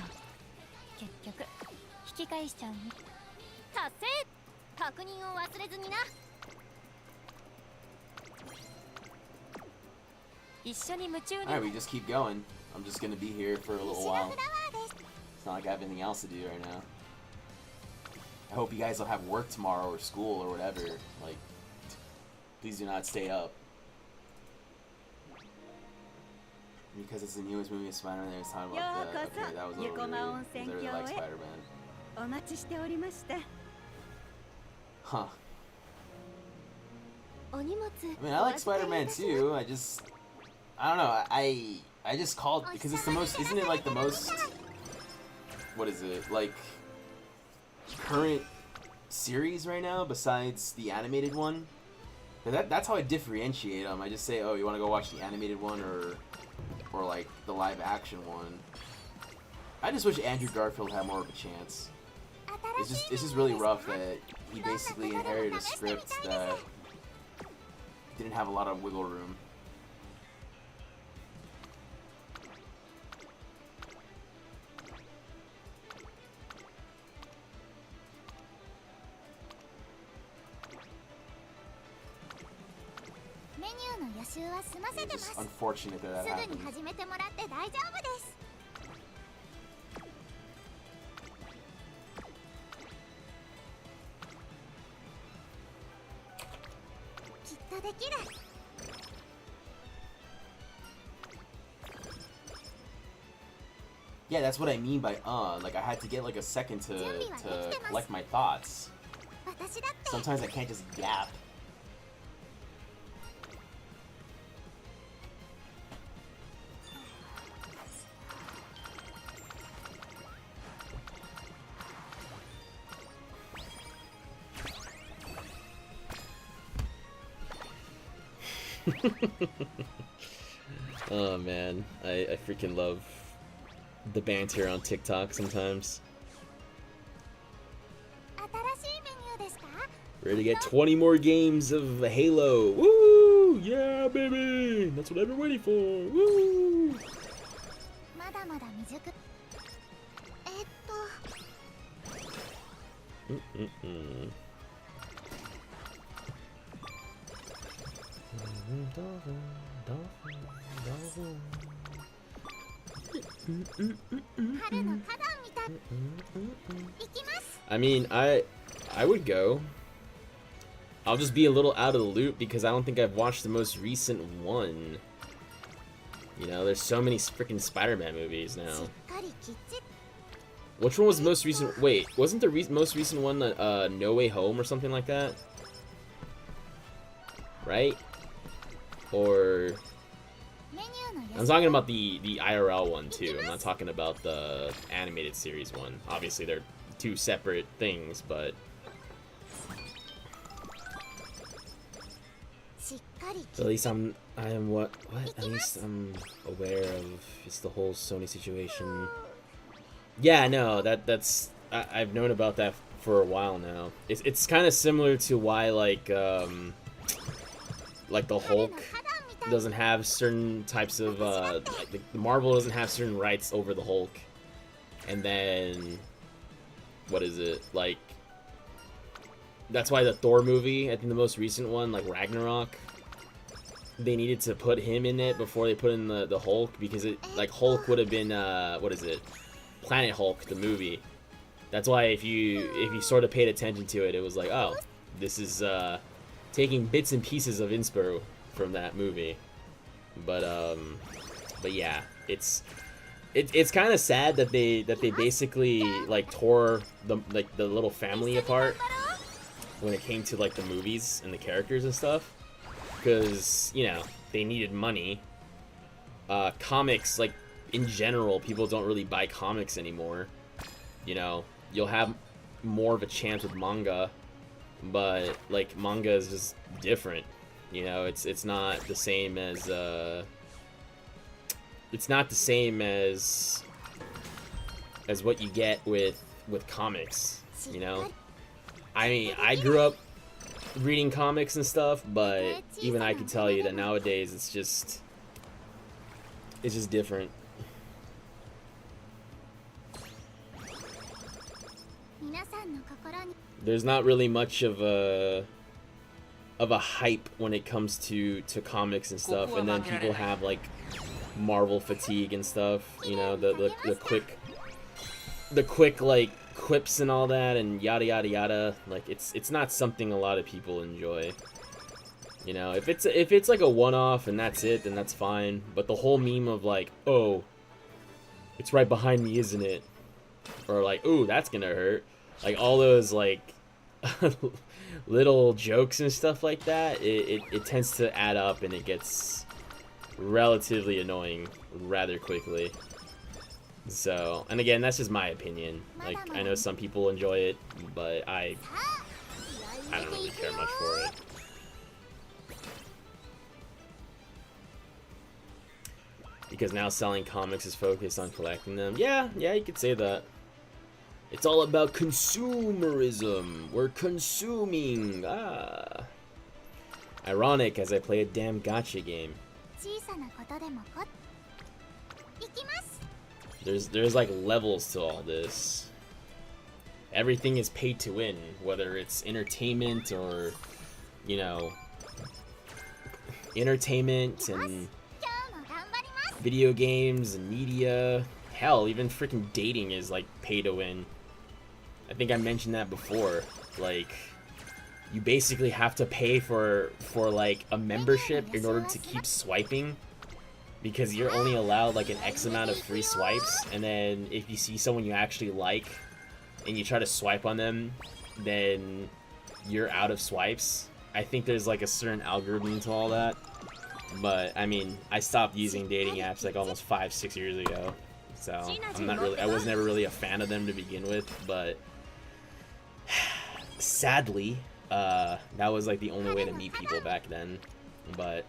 結局引き返しちゃうね。達成。確認を忘れずにな。一緒に夢中に。 Alright, we just keep going. I'm just gonna be here for a little while. It's not like I have anything else to do right now. I hope you guys will have work tomorrow or school or whatever. Like, please do not stay up. Because it's the newest movie of Spider-Man, they was talking about that. Okay, that was overrated. Because I really like Spider-Man. Huh. I mean, I like Spider-Man too. I don't know. I just called because it's the most. Isn't it like the most? What is it like? Current series right now, besides the animated one. That's how I differentiate them. I just say, oh, you want to go watch the animated one or like the live action one. I just wish Andrew Garfield had more of a chance. It's just really rough that he basically inherited a script that didn't have a lot of wiggle room. It's just unfortunate that happened. Yeah, that's what I mean by like I had to get like a second to collect my thoughts. Sometimes I can't just gap. Oh man, I freaking love the banter on TikTok sometimes. Ready to get 20 more games of Halo. Woo! Yeah, baby! That's what I've been waiting for. Woo! I mean, I would go. I'll just be a little out of the loop because I don't think I've watched the most recent one. You know, there's so many freaking Spider-Man movies now. Which one was the most recent? Wait, wasn't the most recent one No Way Home or something like that? Right? Or I'm talking about the IRL one too. I'm not talking about the animated series one. Obviously, they're two separate things, but しっかり at least I am what at least I'm aware of just the whole Sony situation. Yeah, no, that's I've known about that for a while now. It's kind of similar to why like the Hulk doesn't have certain types of like the Marvel doesn't have certain rights over the Hulk, and then what is it like? That's why the Thor movie, I think the most recent one, like Ragnarok, they needed to put him in it before they put in the Hulk, because it like Hulk would have been what is it, Planet Hulk, the movie. That's why if you sort of paid attention to it, it was like, oh, this is taking bits and pieces of inspo from that movie. But yeah, it's kind of sad that they basically like tore the little family apart when it came to like the movies and the characters and stuff, because you know they needed money. Comics, like in general, people don't really buy comics anymore. You know, you'll have more of a chance with manga, but like manga is just different. You know, it's not the same as what you get with comics. You know, I mean, I grew up reading comics and stuff, but even I can tell you that nowadays it's just different. 皆さんの心に There's not really much of a hype when it comes to comics and stuff, and then people have like Marvel fatigue and stuff, you know, the quick like quips and all that and yada yada yada. Like it's not something a lot of people enjoy. You know, if it's like a one-off and that's it, then that's fine. But the whole meme of like, oh, it's right behind me, isn't it? Or like, ooh, that's gonna hurt. Like all those like little jokes and stuff like that, it tends to add up and it gets relatively annoying rather quickly. So, and again, that's just my opinion. Like, I know some people enjoy it, but I don't really care much for it. Because now selling comics is focused on collecting them. Yeah, you could say that. It's all about consumerism. We're consuming. Ah. Ironic, as I play a damn gacha game. 小さなことでもこ行きます There's like levels to all this. Everything is paid to win, whether it's entertainment or, you know, entertainment and 今日も頑張ります video games and media. Hell, even freaking dating is like pay to win. I think I mentioned that before. Like, you basically have to pay for like a membership in order to keep swiping, because you're only allowed like an X amount of free swipes, and then if you see someone you actually like and you try to swipe on them, then you're out of swipes. I think there's like a certain algorithm to all that, but I mean, I stopped using dating apps like almost 5-6 years ago, so I was never really a fan of them to begin with. But sadly, that was like the only way to meet people back then, but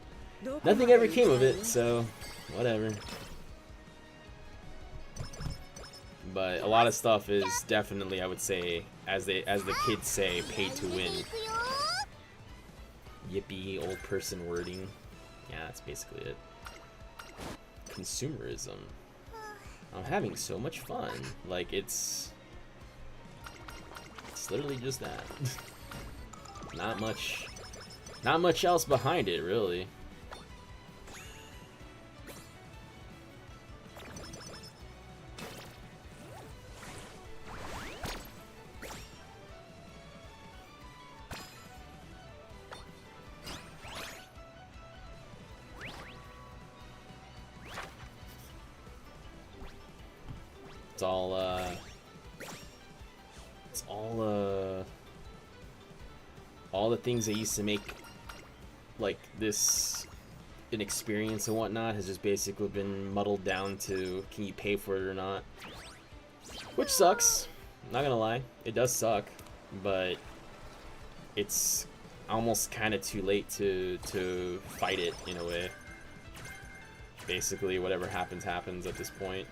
nothing ever came of it, so whatever. But a lot of stuff is definitely, I would say, as the kids say, pay to win. 行くよ Yippee, old person wording. Yeah, that's basically it. Consumerism. I'm having so much fun. Like, it's literally just that. Not much else behind it, really. All the things that used to make like this an experience and whatnot has just basically been muddled down to can you pay for it or not. Which sucks. Not gonna lie, it does suck, but it's almost kind of too late to fight it in a way. Basically, whatever happens happens at this point.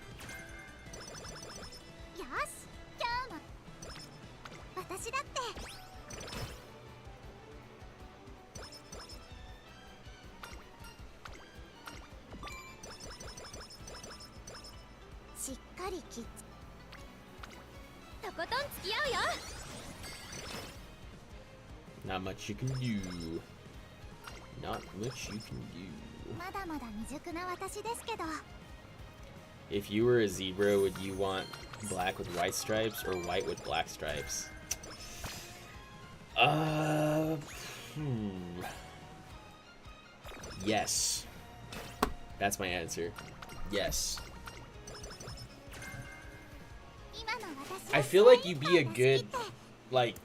よし今日も私だってしっかりきっとことん付き合うよ。 Not much you can do. Not much you can do. まだまだ未熟な私ですけど If you were a zebra, would you want black with white stripes or white with black stripes? Yes. That's my answer. Yes. 今の私 I feel like you'd be a good, like,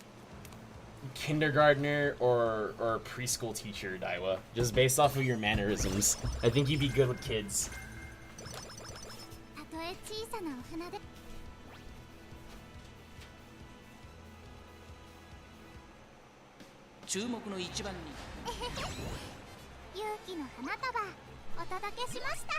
kindergartner or preschool teacher, Daiwa. Just based off of your mannerisms. I think you'd be good with kids. たとえ小さなお船で注目の一番に勇気の花束お届けしました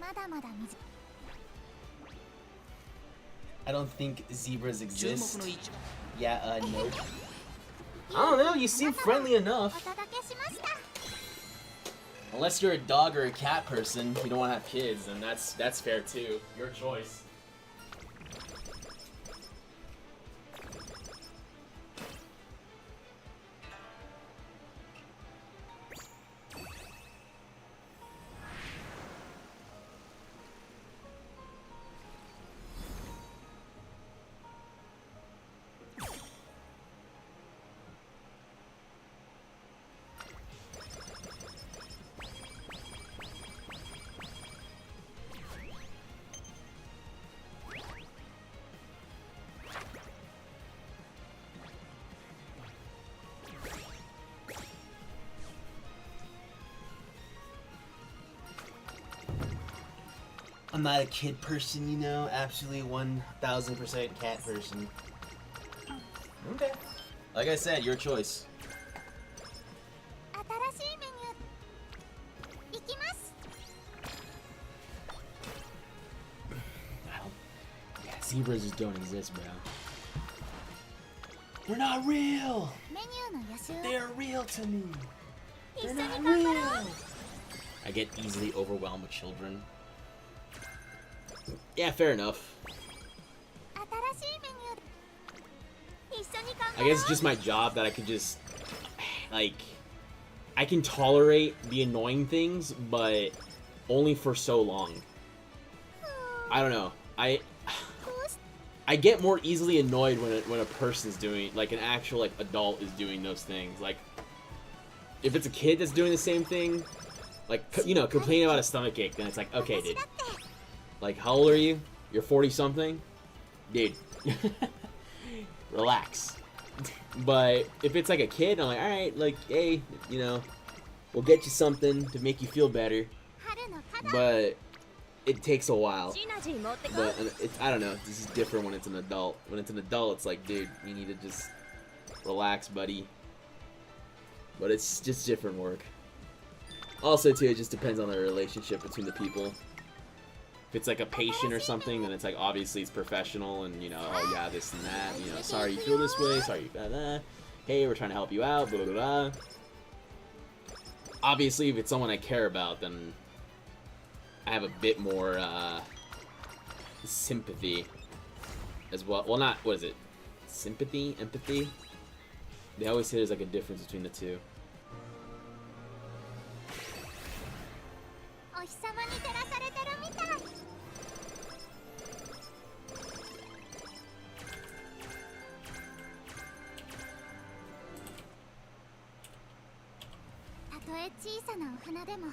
まだまだ短 I don't think zebras 注目 exist. の一番 Yeah, no. I don't know, you seem friendly お enough. 届けしました Unless you're a dog or a cat person, you don't want to have kids, then that's fair too. Your choice. I'm not a kid person, you know. Absolutely 1000% cat person. Okay. Like I said, your choice. 新しいメニューいきます Yeah, zebras just don't exist, bro. They're not real. メニューの予習を They're real to me. 一緒 They're に not 頑張ろう real. I get easily overwhelmed with children. Yeah, fair enough. 新しいメニュー一緒に頑張 I ろう guess it's just my job that I could just, like, I can tolerate the annoying things, but only for so long. I don't know. I get more easily annoyed when a person's doing, like, an actual, like, adult is doing those things. Like, if it's a kid that's doing the same thing, like, you know, complaining about a stomachache, then it's like, okay, dude. Like, how old are you? You're 40-something? Dude. Relax. But if it's like a kid, I'm like, alright, like, hey, you know, we'll get you something to make you feel better. 春の花 But it takes a while. シナジー持ってこ But it's, I don't know, this is different when it's an adult. When it's an adult, it's like, dude, you need to just relax, buddy. But it's just different work. Also, too, it just depends on the relationship between the people. If it's like a patient or something, then it's like, obviously it's professional and, you know, oh yeah, this and that, you know, sorry you feel this way, sorry you feel that, hey, we're trying to help you out, blah, blah, blah. Obviously, if it's someone I care about, then I have a bit more, sympathy as well. Well, not, what is it? Sympathy? Empathy? They always say there's like a difference between the two. お日様に照らされてるみたい I 小さなお花でも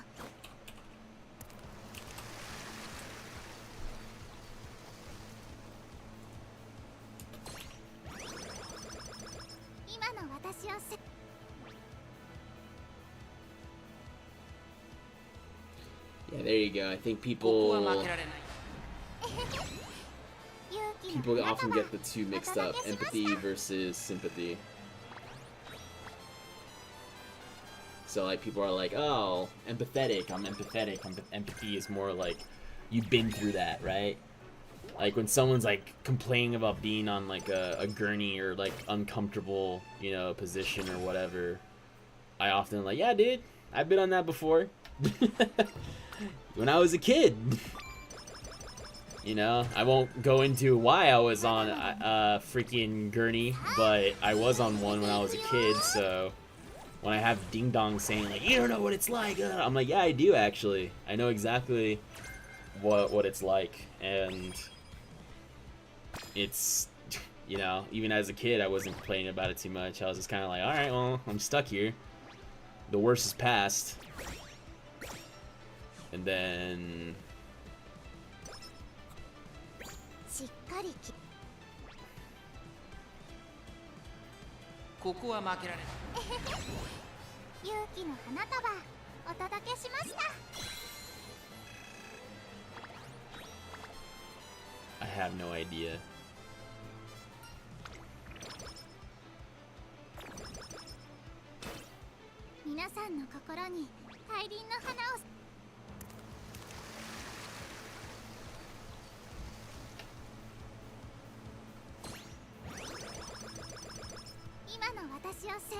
今の私をYeah, there you go. I think ここは people 負けられない people often get the two mixed up, empathy versus sympathy. So like people are like, oh, empathetic. I'm empathetic. Empathy is more like you've been through that, right? Like when someone's like complaining about being on like a gurney or like uncomfortable, you know, position or whatever, I often like, yeah, dude, I've been on that before. When I was a kid. You know, I won't go into why I was on a freaking gurney, but I was on one when I was a kid, so when I have Ding Dong saying like, you don't know what it's like, I'm like, yeah, I do actually. I know exactly what it's like, and it's, you know, even as a kid, I wasn't complaining about it too much. I was just kind of like, all right, well, I'm stuck here. The worst is past. And then しっかりここは負けられない 勇気の花束お届けしました I have no idea. 皆さんの心に大輪の花を今の私を精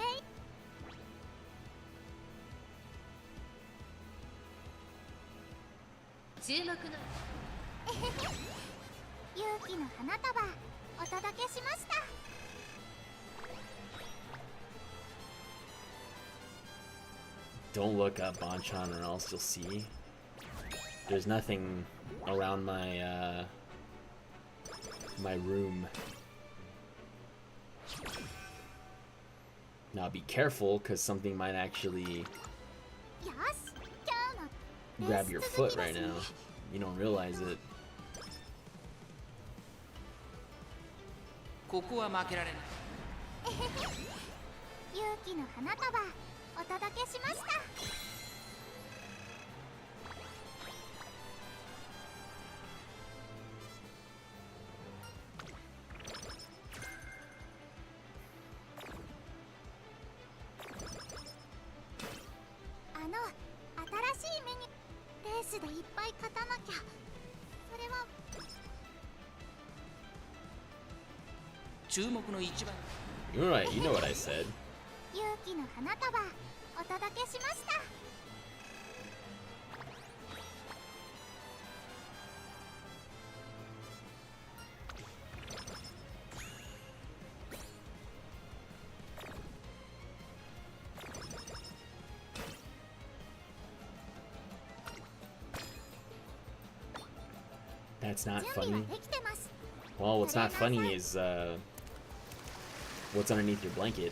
一注目の勇気の花束お届けしました Don't look up Bonchan or else you'll see. There's nothing around my my room. Now be careful, because something might actually よし今日の grab your foot right now. You don't realize it. ここは負けられない 勇気の花束お届けしました あの新しいメニューレースでいっぱい勝たなきゃそれは注目の一番 You're right, you know what I said. 勇気の花束お届けしました That's not 準備は funny. できてます Well, what's not funny is what's underneath your blanket.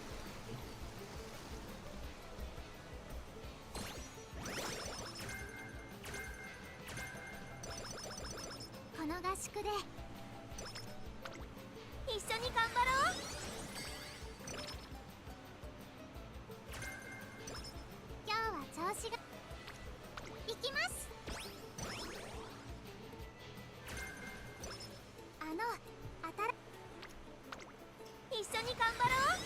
この合宿で一緒に頑張ろう今日は調子がいきます一緒に頑張ろう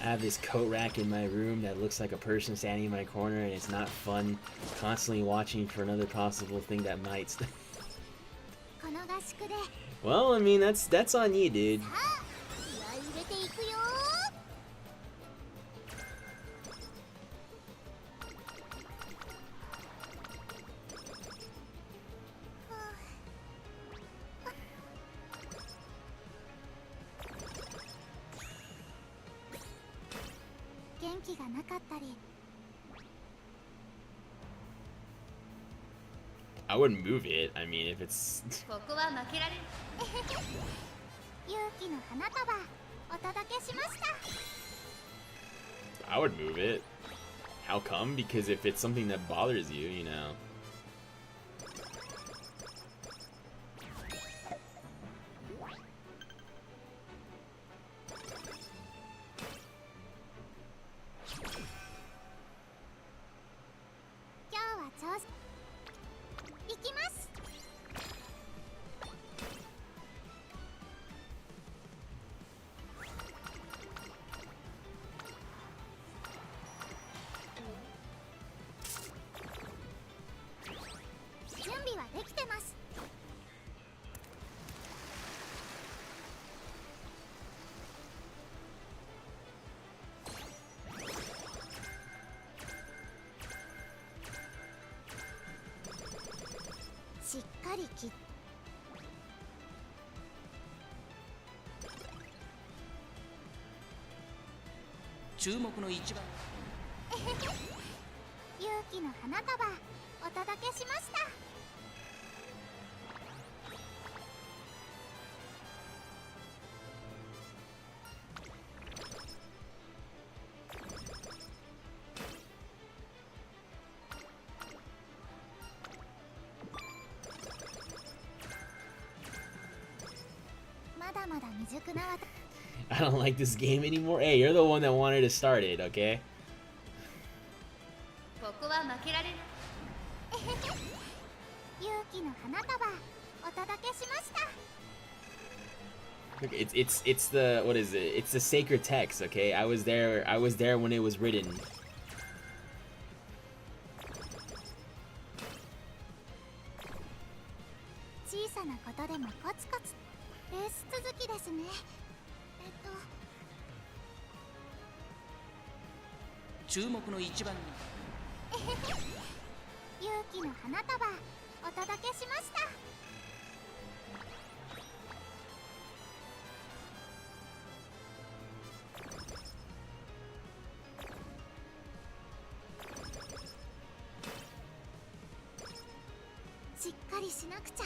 I have this coat rack in my room that looks like a person standing in my corner, and it's not fun constantly watching for another possible thing that might. この合宿で Well, I mean, that's on you, dude. さあ気合い入れていくよ元気がなかったり I wouldn't move it. I mean, if it's ここは負けられない 勇気の花束お届けしました I would move it. How come? Because if it's something that bothers you, you know.しっかりきっ注目の一番。勇気の花束お届けしました。まだまだ未熟な私 I don't like this game anymore. Hey, you're the one that wanted to start it, okay? ここは負けられない。勇気の花束お届けしました。 Look, it's the what is it? It's the sacred text, okay? I was there when it was written. 小さなことでもコツコツレース続きですね。注目の一番勇気の花束お届けしました。しっかりしなくちゃ。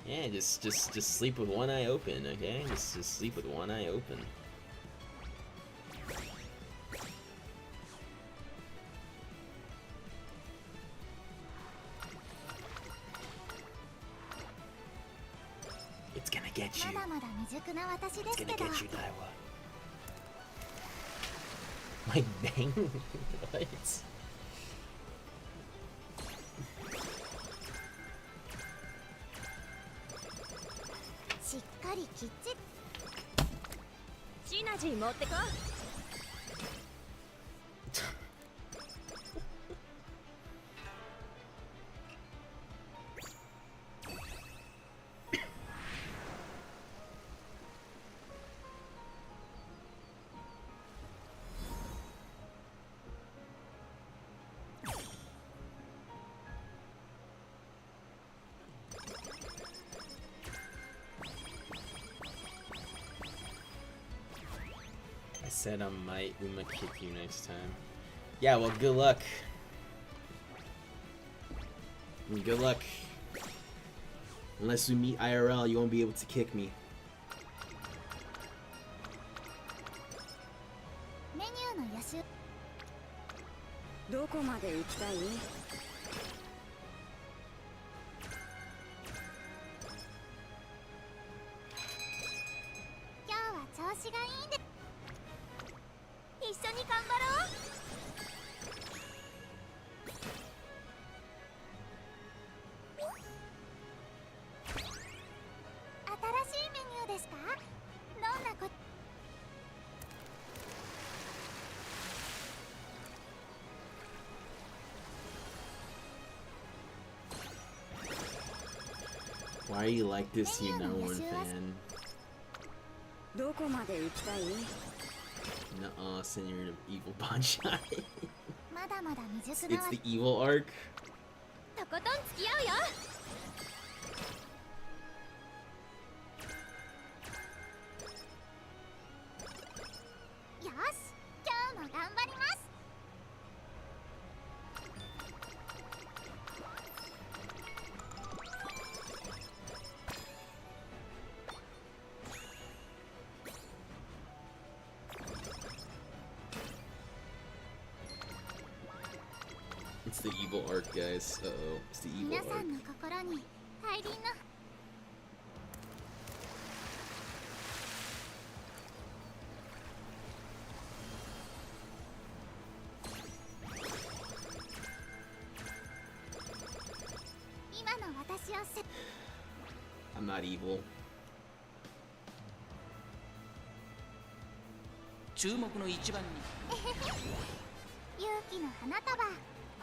Yeah, just sleep with one eye open, okay? Just sleep with one eye open. It's gonna get you. まだまだ未熟な私で It's すけ gonna ど get you, Daiwa. Like bang? What? しっかりきっちりシナジー持ってこ。I said we might kick you next time. Yeah, well, good luck. Good luck. Unless we meet IRL, you won't be able to kick me. メニューの予習どこまで行きたい？今日は調子がいいんで一緒に頑張ろう。新しいメニューですか？どんなこと Why are you like this, you number one fan? どこまで行きたい？ Nuh-uh, Señor of Evil Banshai. まだまだ未熟な It's the evil arc. とことん付き合うよ。It's the evil arc, guys. Uh-oh. It's the evil 皆 arc. さんの心に大輪の今の私をせ I'm not evil. 注目の一番に勇気の花束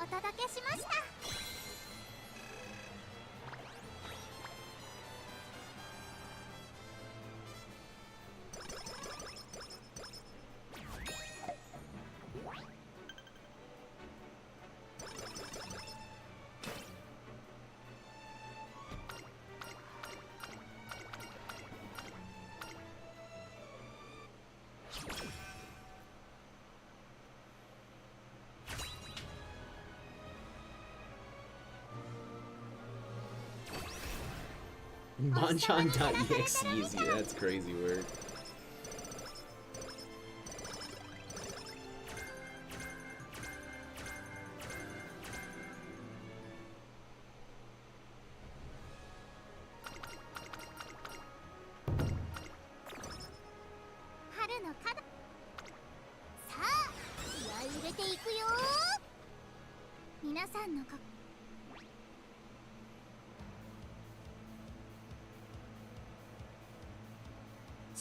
お届けしました。Bonchan.exe is here. That's crazy word.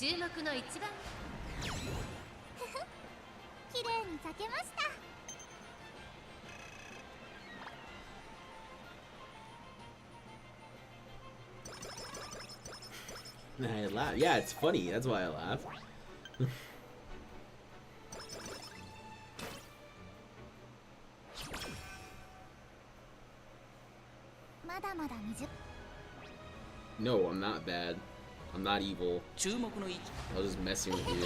Choose の一番。綺麗に咲けました。 I laugh. Yeah, it's funny. That's why I laugh. まだまだ未熟。 No, I'm not bad. I'm not evil. 注目の一 I was just messing with you.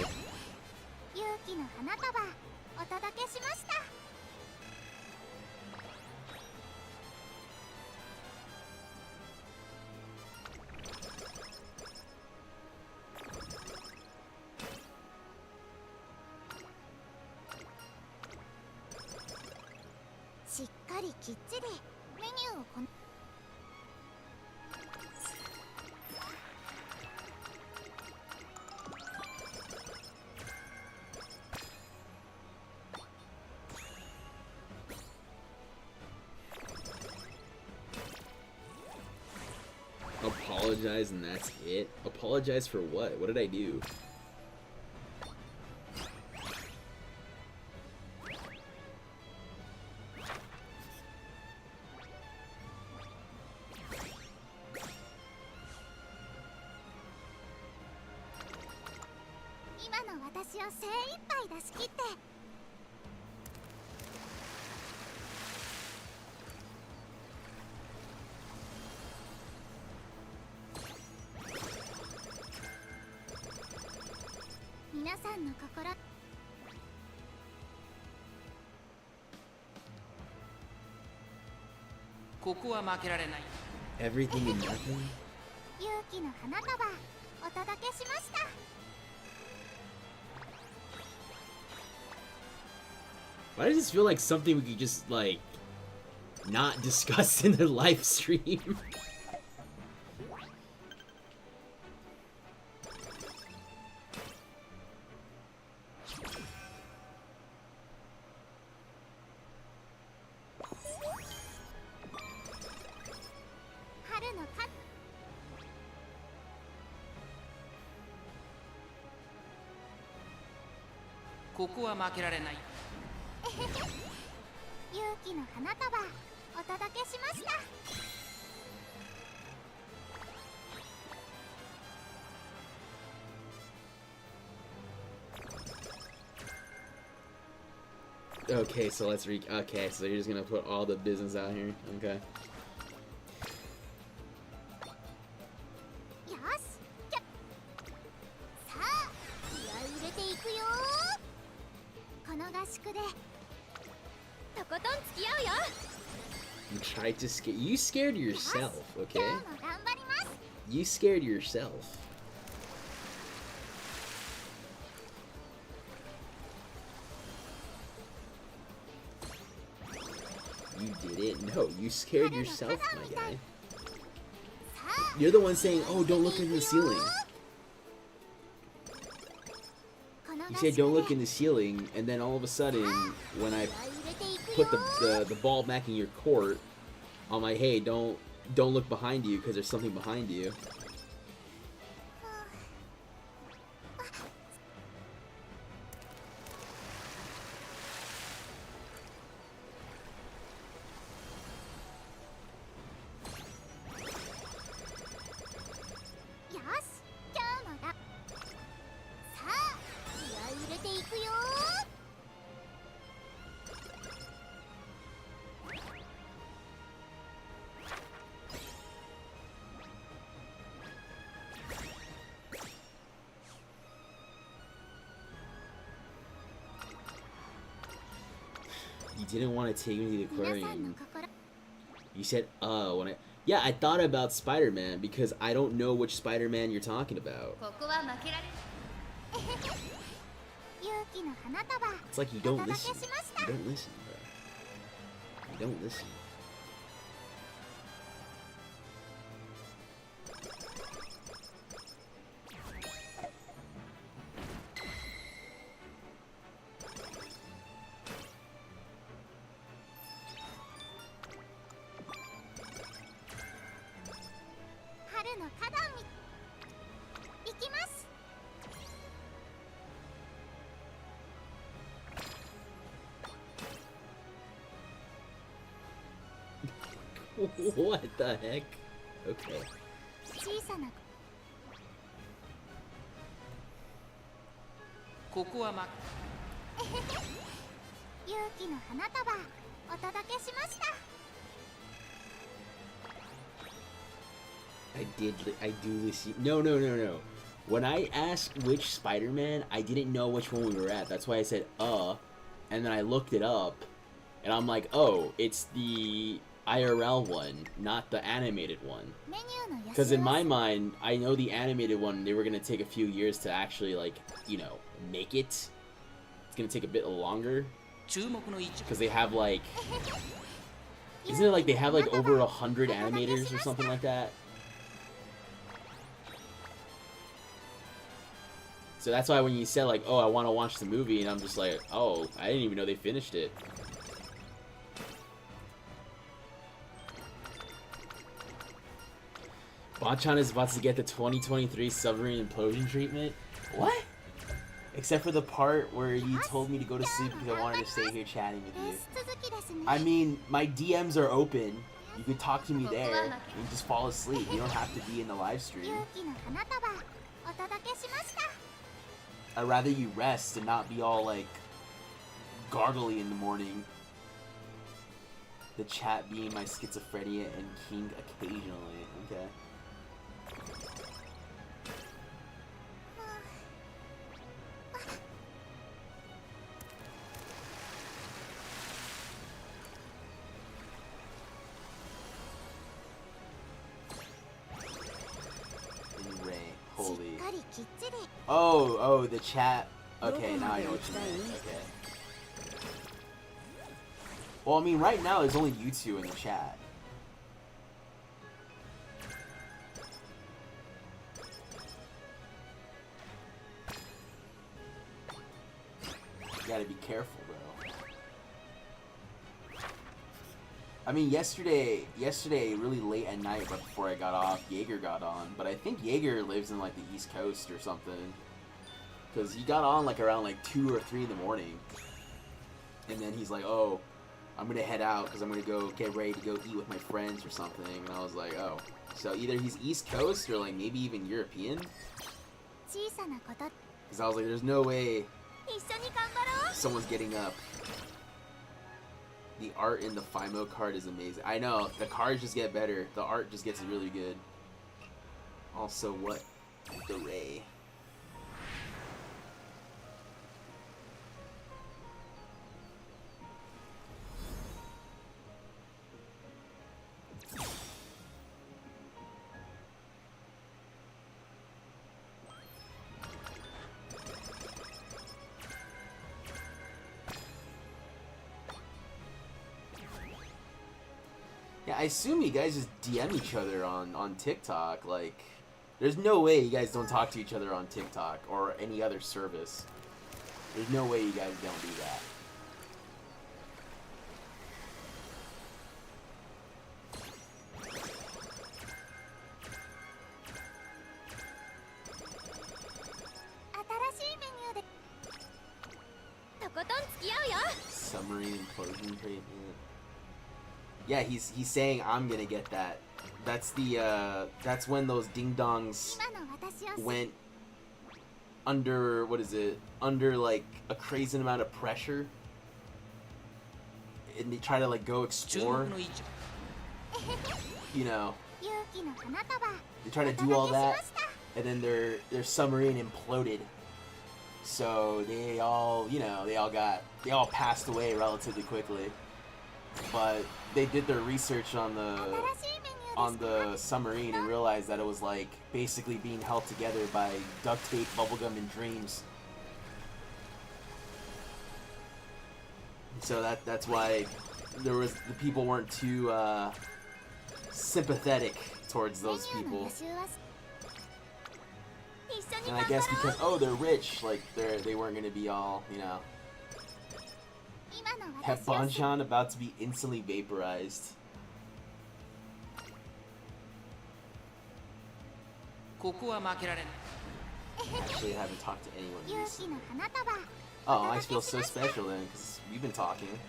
勇気の花束お届けしました。 しっかりきっちりメニューをこん Apologize and that's it? Apologize for what? What did I do?ここは負けられない Everything and nothing? 勇気の花束お届けしました。 Why does this feel like something we could just, like, not discuss in the live stream?ここは負けられない 勇気の花束お届けしました。 Okay, so let's okay, so you're just gonna put all the business out here. Okay. よし、キャッさあ、気合い入れていくよ。この合宿で とことん付き合うよ。 You tried to scare. You scared yourself, 今 okay? 日も頑張ります。 You scared yourself. You didn't. No, you scared yourself, my guy. You're the one saying, "Oh, don't look into the ceiling." You said, "Don't look in the ceiling," and then all of a sudden, when I put the ball back in your court, I'm like, "Hey, don't look behind you because there's something behind you." You didn't want to take me to the aquarium. You said, when I... Yeah, I thought about Spider-Man because I don't know which Spider-Man you're talking about. It's like you don't listen. You don't listen, bro. You don't listen. What the heck? Okay. I do listen. No. When I asked which Spider-Man, I didn't know which one we were at. That's why I said, and then I looked it up, and I'm like, oh, it's the IRL one, not the animated one. Because in my mind, I know the animated one, they were going to take a few years to actually, like, you know, make it. It's going to take a bit longer. Because they have, like... Isn't it like they have, like, over 100 animators or something like that? So that's why when you said, like, oh, I want to watch the movie, and I'm just like, oh, I didn't even know they finished it. Bonchan is about to get the 2023 submarine implosion treatment? What? Except for the part where you told me to go to sleep because I wanted to stay here chatting with you. I mean, my DMs are open. You can talk to me there and just fall asleep. You don't have to be in the live stream. I'd rather you rest and not be all, like, gargly in the morning. The chat being my schizophrenia and king occasionally. Okay. Holy. Oh, the chat. Okay, now I know what you mean. Okay. Well, I mean, right now there's only you two in the chat. You gotta be careful, bro. I mean, yesterday, really late at night, right before I got off, Jaeger got on. But I think Jaeger lives in, like, the East Coast or something. Because he got on, like, around, like, 2 or 3 in the morning. And then he's like, oh, I'm going to head out because I'm going to go get ready to go eat with my friends or something. And I was like, oh. So either he's East Coast or, like, maybe even European. Because I was like, there's no way someone's getting up. The art in the FIMO card is amazing. I know, the cards just get better. The art just gets really good. Also, what? The Ray. Yeah, I assume you guys just DM each other on TikTok. Like, there's no way you guys don't talk to each other on TikTok or any other service. There's no way you guys don't do that. Submarine implosion crate. Yeah, he's saying I'm gonna get that. That's the that's when those ding dongs went under, what is it? Under like a crazy amount of pressure, and they try to like go explore. You know, they try to do all that, and then their submarine imploded. So they all, you know, they all passed away relatively quickly. But they did their research on the submarine and realized that it was like basically being held together by duct tape, bubblegum, and dreams. So that's why the people weren't too sympathetic towards those people. And I guess because, oh, they're rich, like they weren't gonna be all, you know. Have Bonjan about to be instantly vaporized. Actually, I haven't talked to anyone recently. Oh, I feel so special then, because we've been talking.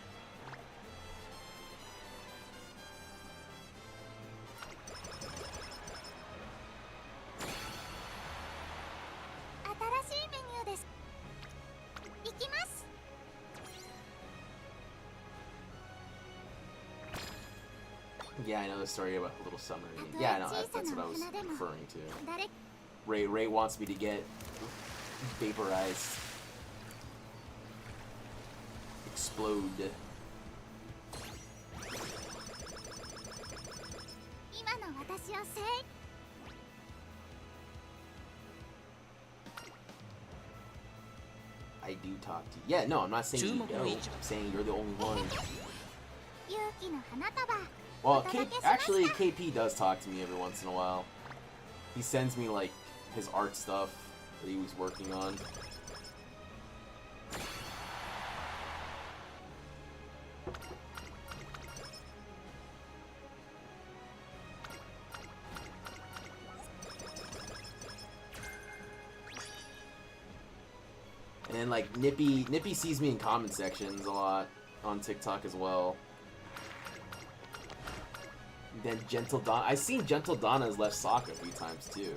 Yeah, I know the story about the little submarine. Yeah, no, that's what I was referring to. Ray wants me to get vaporized. Explode. I do talk to you. Yeah, no, I'm not saying you don't. I'm saying you're the only one. Well, actually, KP does talk to me every once in a while. He sends me, like, his art stuff that he was working on. And then, like, Nippy sees me in comment sections a lot on TikTok as well. Then Gentle Donna. I've seen Gentle Donna's left sock a few times too.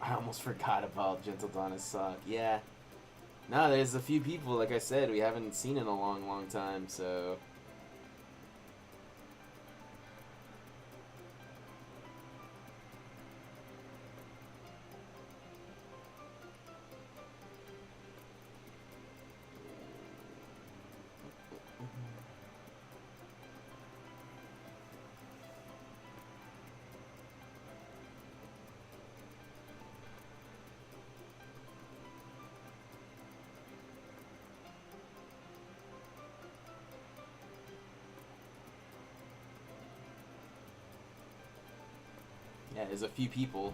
I almost forgot about Gentle Donna's sock. Yeah. No, there's a few people, like I said, we haven't seen in a long, long time, so... Yeah, there's a few people.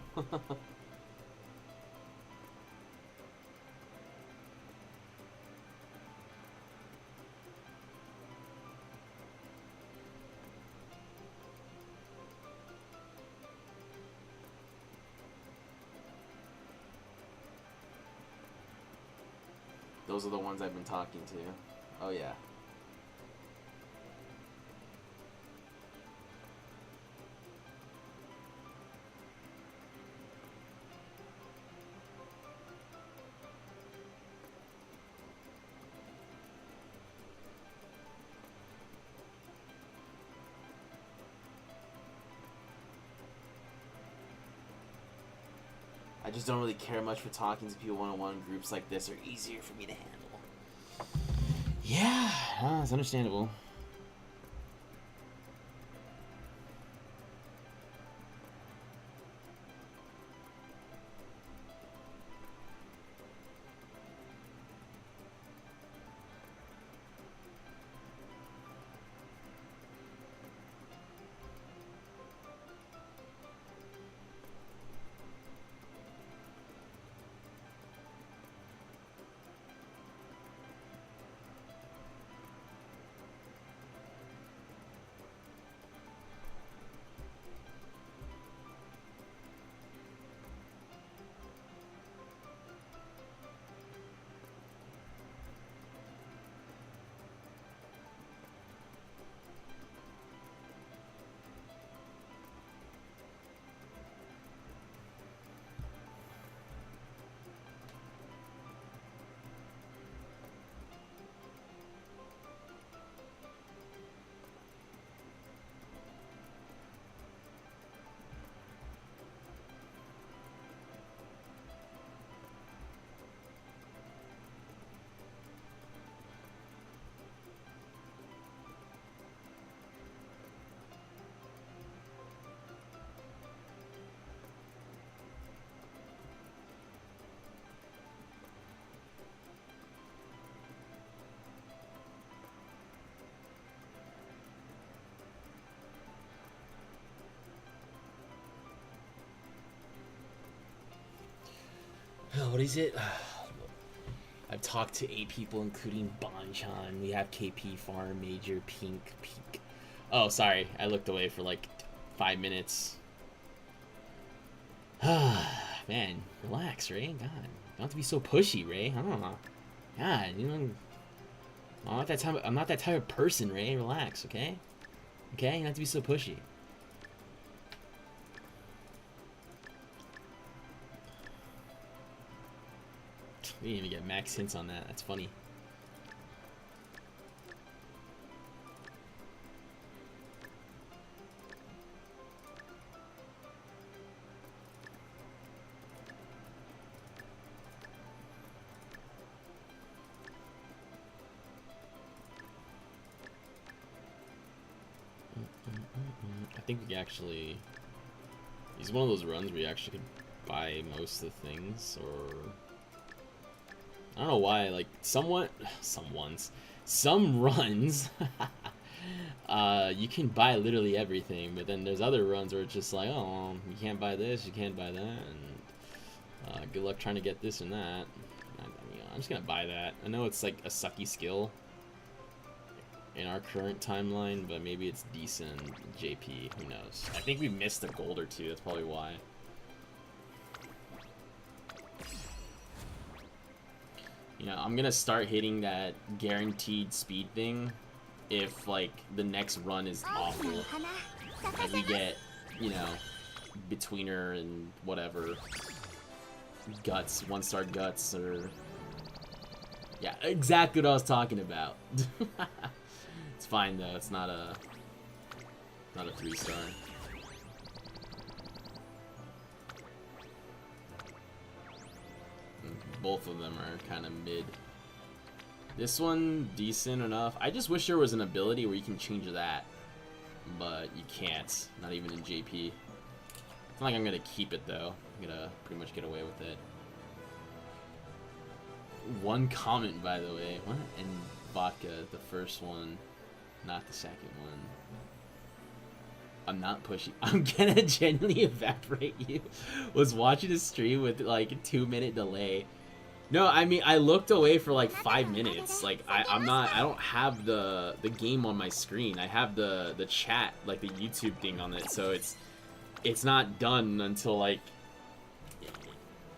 Those are the ones I've been talking to. Oh yeah. I just don't really care much for talking to people one-on-one. Groups like this are easier for me to handle. Yeah, it's understandable. What is it? I've talked to 8 people, including Bonchan. We have KP, Farm, Major, Pink, Peak. Oh, sorry. I looked away for like 5 minutes. Man, relax, Ray. God, you don't have to be so pushy, Ray. I don't know. God, you know, I'm not that type of person, Ray. Relax, okay? Okay, you don't have to be so pushy. We didn't even get max hints on that. That's funny. I think we actually... He's one of those runs where you actually could buy most of the things, or... I don't know why, like, some runs, you can buy literally everything, but then there's other runs where it's just like, oh, you can't buy this, you can't buy that, and good luck trying to get this and that. I'm just gonna buy that. I know it's like a sucky skill in our current timeline, but maybe it's decent JP, who knows. I think we missed a gold or two, that's probably why. You know, I'm gonna start hitting that guaranteed speed thing if, like, the next run is awful. As we get, you know, Betweener and whatever. Guts, 1-star guts, or... Yeah, exactly what I was talking about. It's fine, though. It's not a 3-star. Both of them are kind of mid. This one, decent enough. I just wish there was an ability where you can change that. But you can't. Not even in JP. It's not like I'm going to keep it, though. I'm going to pretty much get away with it. One comment, by the way. What? And vodka, the first one. Not the second one. I'm not pushing. I'm gonna genuinely evaporate you. Was watching a stream with like a 2-minute delay. No, I mean, I looked away for like 5 minutes. Like, I don't have the game on my screen. I have the chat, like the YouTube thing on it. So it's not done until like,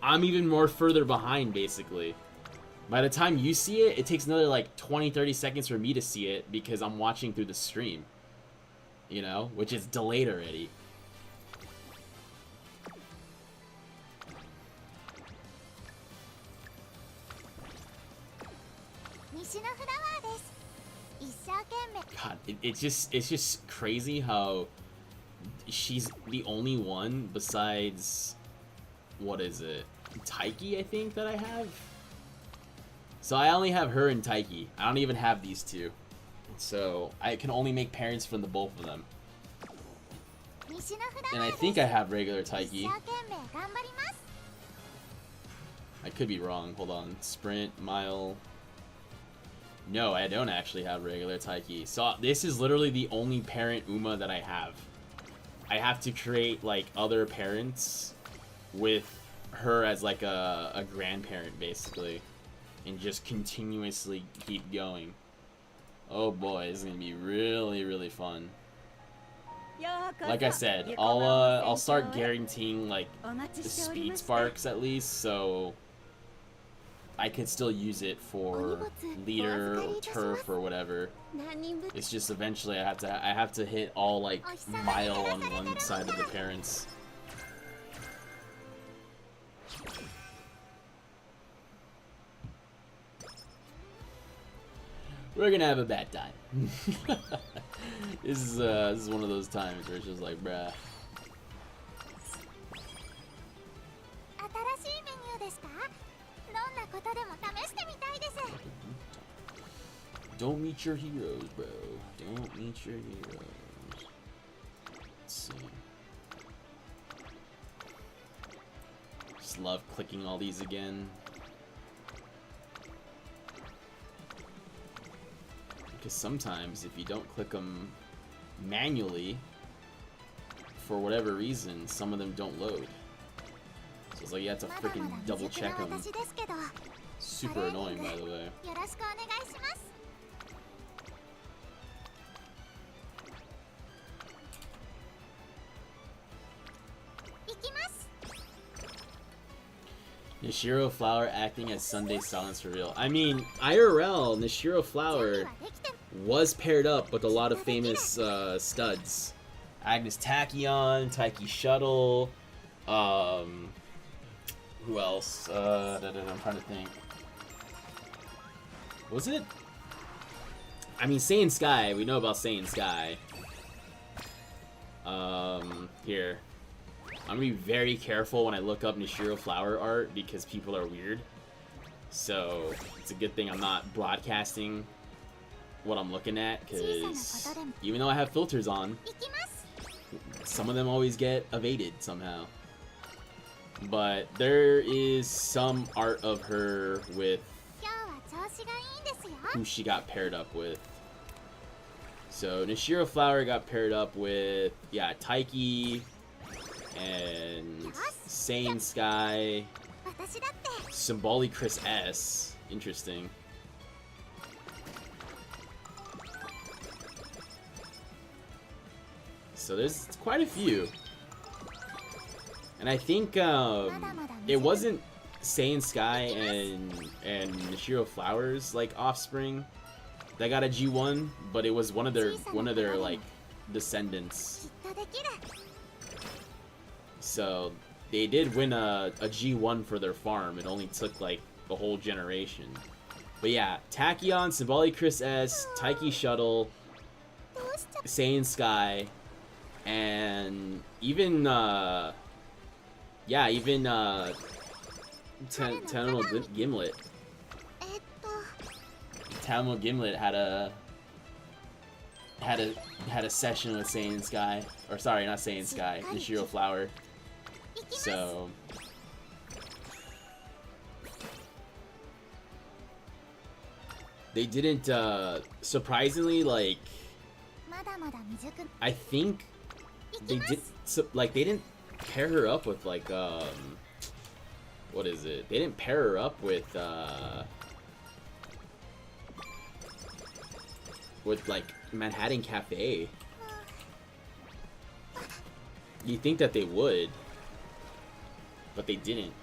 I'm even more further behind basically. By the time you see it, it takes another like 20-30 seconds for me to see it because I'm watching through the stream. You know, which is delayed already. God, it's just crazy how she's the only one besides what is it? Taiki, I think, that I have. So I only have her and Taiki. I don't even have these two. So I can only make parents from the both of them. And I think I have regular Taiki. I could be wrong. Hold on. Sprint, mile. No, I don't actually have regular Taiki. So this is literally the only parent Uma that I have. I have to create like other parents with her as like a grandparent basically. And just continuously keep going. Oh boy, this is gonna be really, really fun. Like I said, I'll start guaranteeing like the speed sparks at least, so I can still use it for leader or turf or whatever. It's just eventually I have to hit all like mile on one side of the parents. We're gonna have a bad time. This is one of those times where it's just like, bruh. Don't meet your heroes, bro. Don't meet your heroes. Let's see. Just love clicking all these again. Because sometimes if you don't click them manually, for whatever reason, some of them don't load. So it's like you have to freaking double check them. Super annoying, by the way. Nishiro Flower acting as Sunday Silence for real. I mean, IRL, Nishiro Flower was paired up with a lot of famous studs. Agnes Tachyon, Taiki Shuttle, who else? I'm trying to think. Was it? I mean, Saiyan Sky, we know about Saiyan Sky. Here. I'm gonna be very careful when I look up Nishiro Flower art because people are weird. So it's a good thing I'm not broadcasting what I'm looking at, because even though I have filters on, some of them always get evaded somehow. But there is some art of her with who she got paired up with. So Nishiro Flower got paired up with, yeah, Taiki and Saiyan Sky, Symbolic Chris S. Interesting. So there's quite a few. And I think it wasn't Saiyan Sky and Nishiro Flower's like offspring that got a G1, but it was one of their like descendants. So they did win a G1 for their farm. It only took like a whole generation. But yeah, Tachyon, Symbolic Chris S, Taiki Shuttle, Saiyan Sky, and even Tanomo Gimlet. Tanomo Gimlet had a session with Saiyan Sky, or sorry, not Saiyan Sky, Nishiro Flower. So they didn't surprisingly, like, I think they didn't pair her up with like what is it? They didn't pair her up with like Manhattan Cafe. You think that they would, but they didn't.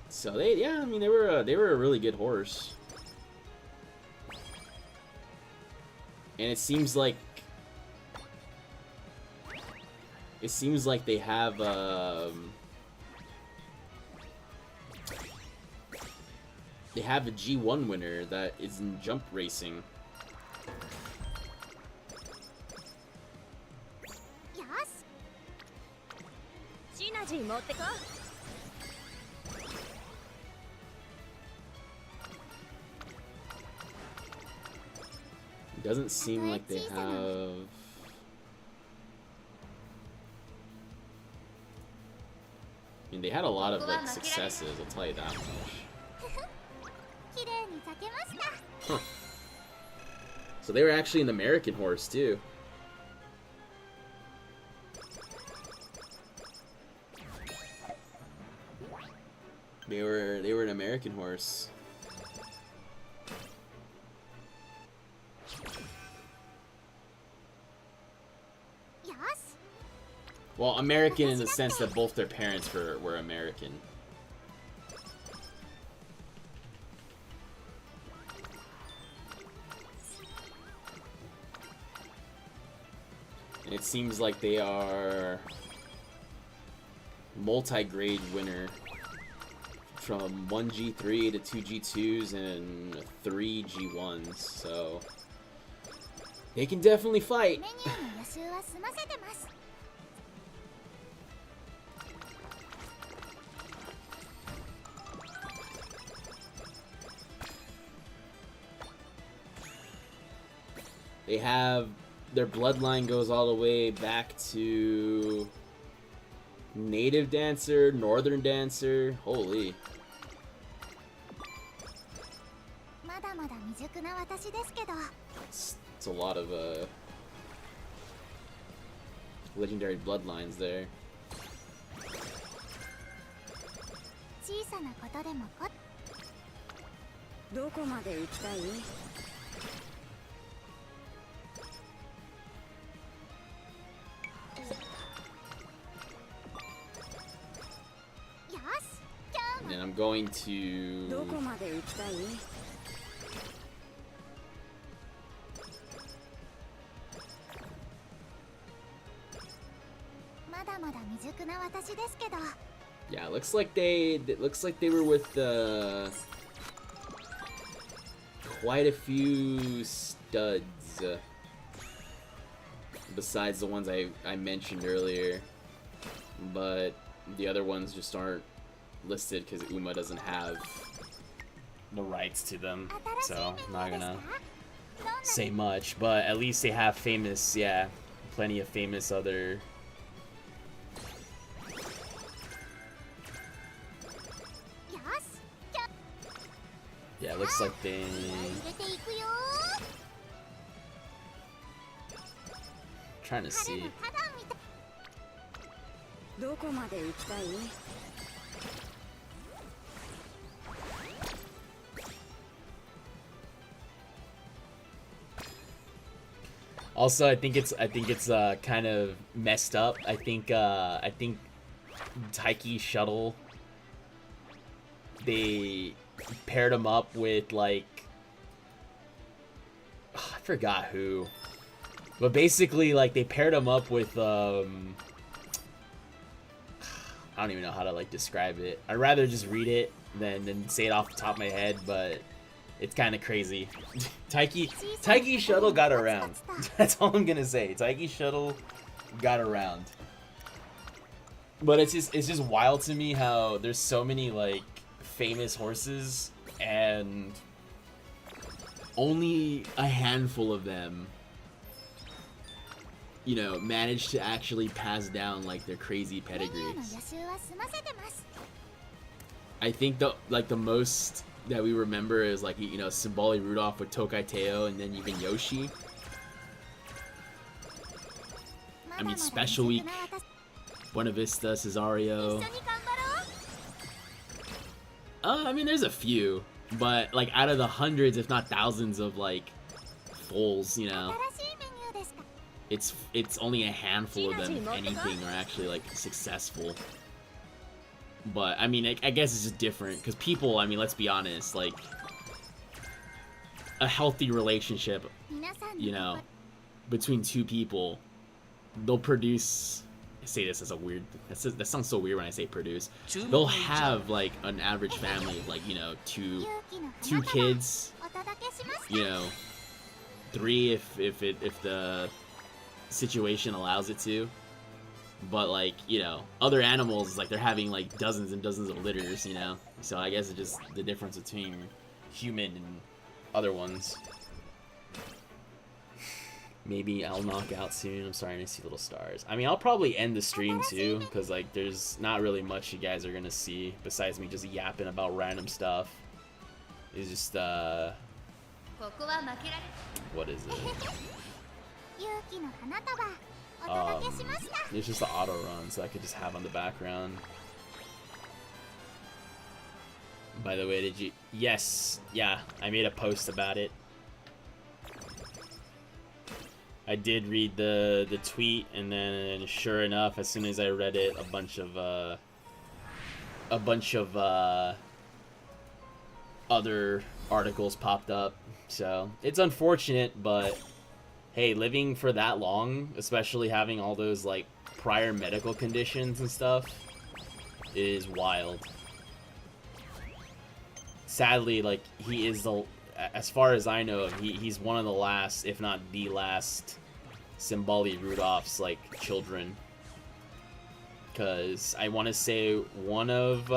So yeah, I mean, they were a really good horse, and it seems like they have have a G1 winner that is in jump racing. よし シナジー持ってこ It doesn't seem like they have. I mean, they had a lot of like successes. I'll tell you that much. 綺麗に咲けました Huh. So they were actually an American horse too. They were an American horse. Well, American in the sense that both their parents were American. And it seems like they are multi-grade winner from 1 G3 to 2 G2s and 3 G1s, so they can definitely fight. メニューの予習は済ませてます They have their bloodline goes all the way back to native dancer, northern dancer. Holy. まだまだ未熟な私ですけど It's a lot of legendary bloodlines there. 小さなことでもこどこまで行きたい よし今日 And then I'm going to どこまで行きたい まだまだ未熟な私ですけど Yeah, it looks like they were with quite a few studs besides the ones I mentioned earlier, but the other ones just aren't listed because Uma doesn't have the rights to them, so I'm not gonna say much, but at least they have famous, yeah, plenty of famous other Yeah, it looks like they 入れていくよ trying to 彼 see. の花壇みたい どこまで行きたい Also, I think it's kind of messed up. I think Taiki Shuttle, they paired him up with like I forgot who, but basically like they paired him up with I don't even know how to like describe it. I'd rather just read it than say it off the top of my head, but it's kind of crazy. Taiki Shuttle got around. That's all I'm gonna say. Taiki Shuttle got around. But it's just wild to me how there's so many like famous horses and only a handful of them, you know, manage to actually pass down like their crazy メニューの予 pedigrees. 習は済ませてます I think the most that we remember is like, you know, Simbali Rudolph with Tokai Teo and then even Yoshi. ま I だ mean, まだ Special 未 Week, 熟な私 Buena Vista, 一 Cesario. 緒に頑張ろう I mean, there's a few, but like out of the hundreds, if not thousands of like foals, you know, 新しいメニューですか it's only a handful of them, if anything, are actually like successful. But I mean, I guess it's just different because people, I mean, let's be honest, like a healthy relationship, 皆さん you の know, between two people, they'll produce say this as a weird. That sounds so weird when I say produce. 注目 They'll の一番 have like an average family of like, you know, 勇気の two 花束 kids, お届けしました you know, 3 if the situation allows it to. But like, you know, other animals, like they're having like dozens and dozens of litters, you know. So I guess it's just the difference between human and other ones. Maybe I'll knock out soon. I'm starting to see little stars. I mean, I'll probably end the stream too, because like there's not really much you guys are gonna see besides me just yapping about random stuff. It's just ここは負けられ what is it? 勇気の花束お届けしました It's just the auto run, so I could just have on the background. By the way, did you? Yes, yeah, I made a post about it. I did read the tweet, and then sure enough, as soon as I read it, a bunch of other articles popped up. So it's unfortunate, but hey, living for that long, especially having all those like prior medical conditions and stuff, is wild. Sadly, like he is the, as far as I know, he's one of the last, if not the last, Simbali Rudolph's like children. Because I want to say one of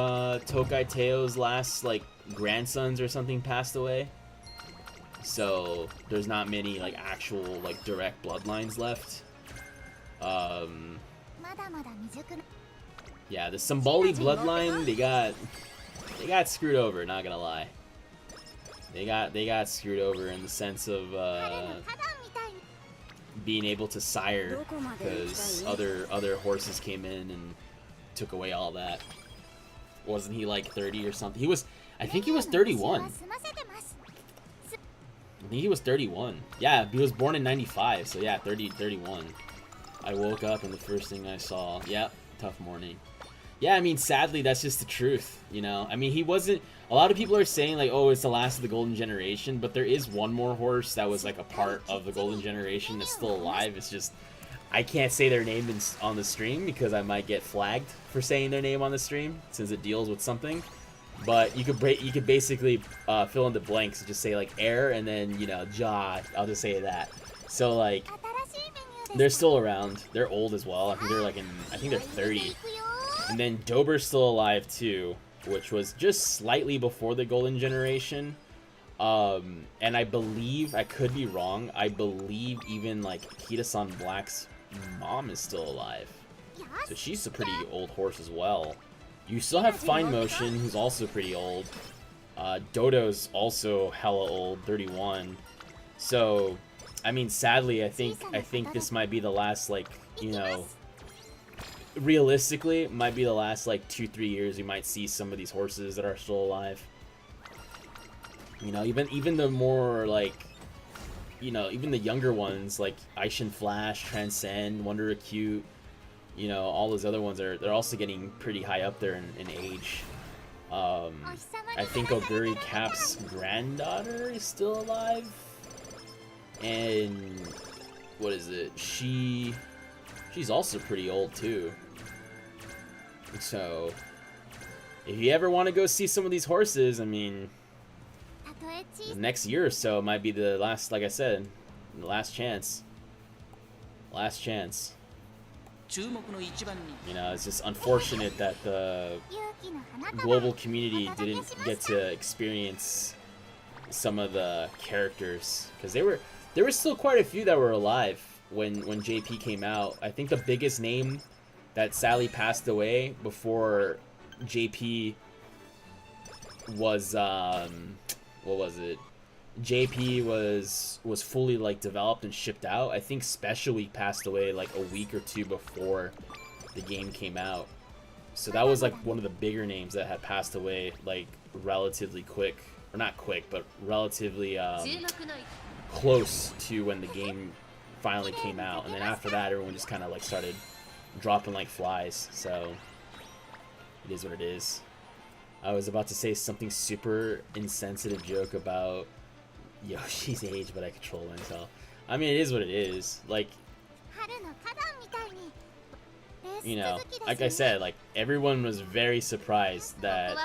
Tokai Teo's last like grandsons or something passed away. So there's not many like actual like direct bloodlines left. まだまだ未熟な Yeah, the Simbali bloodline, they got screwed over, not gonna lie. They got screwed over in the sense of 春の花壇みたいに being able to sire, because other horses came in and took away all that. Wasn't he like 30 or something? I think he was 31. 済ませてます I think he was 31. Yeah, he was born in 95, so yeah, 31. I woke up and the first thing I saw, yep, tough morning. Yeah, I mean, sadly, that's just the truth, you know? I mean, he wasn't... A lot of people are saying, like, oh, it's the last of the Golden Generation, but there is one more horse that was, like, a part of the Golden Generation that's still alive. It's just... I can't say their name on the stream because I might get flagged for saying their name on the stream, since it deals with something. But you could basically fill in the blanks and just say, like, air, and then, you know, jaw. I'll just say that. So, like, 新しいメニューです they're still around. They're old as well. I think they're, like, I think they're 30. 行くよ And then Dober's still alive too, which was just slightly before the Golden Generation. And I believe, I could be wrong, I believe even like Kitasan Black's mom is still alive. So she's a pretty old horse as well. You still have Fine Motion, who's also pretty old. Dodo's also hella old, 31. So, I mean, sadly, I think this might be the last, like, you know... Realistically, it might be the last like 2-3 years we might see some of these horses that are still alive. You know, even the more like, you know, even the younger ones like Aishin Flash, Transcend, Wonder Acute, you know, all those other ones they're also getting pretty high up there in age. I think Oguri Cap's granddaughter is still alive, and what is it? She's also pretty old too. So, if you ever want to go see some of these horses, I mean, たとえ小 the さ next year or so might be the last, like I said, the last chance. Last chance. 注目の一番に You know, it's just unfortunate that the 勇気の花束 global community didn't get to experience some of the characters, because there were still quite a few that were alive when JP came out. I think the biggest name that sadly passed away before JP was what was it? JP was fully like developed and shipped out. I think Special Week passed away like a week or two before the game came out. So that was like one of the bigger names that had passed away like relatively quick, or not quick, but relatively 注目の close to when the game finally came out. And then after that, everyone just kind of like started dropping like flies. So it is what it is. I was about to say something super insensitive joke about Yoshi's age, but I control myself. I mean, it is what it is. Like, 春の花壇みたいに you know, like I said, like everyone was very surprised that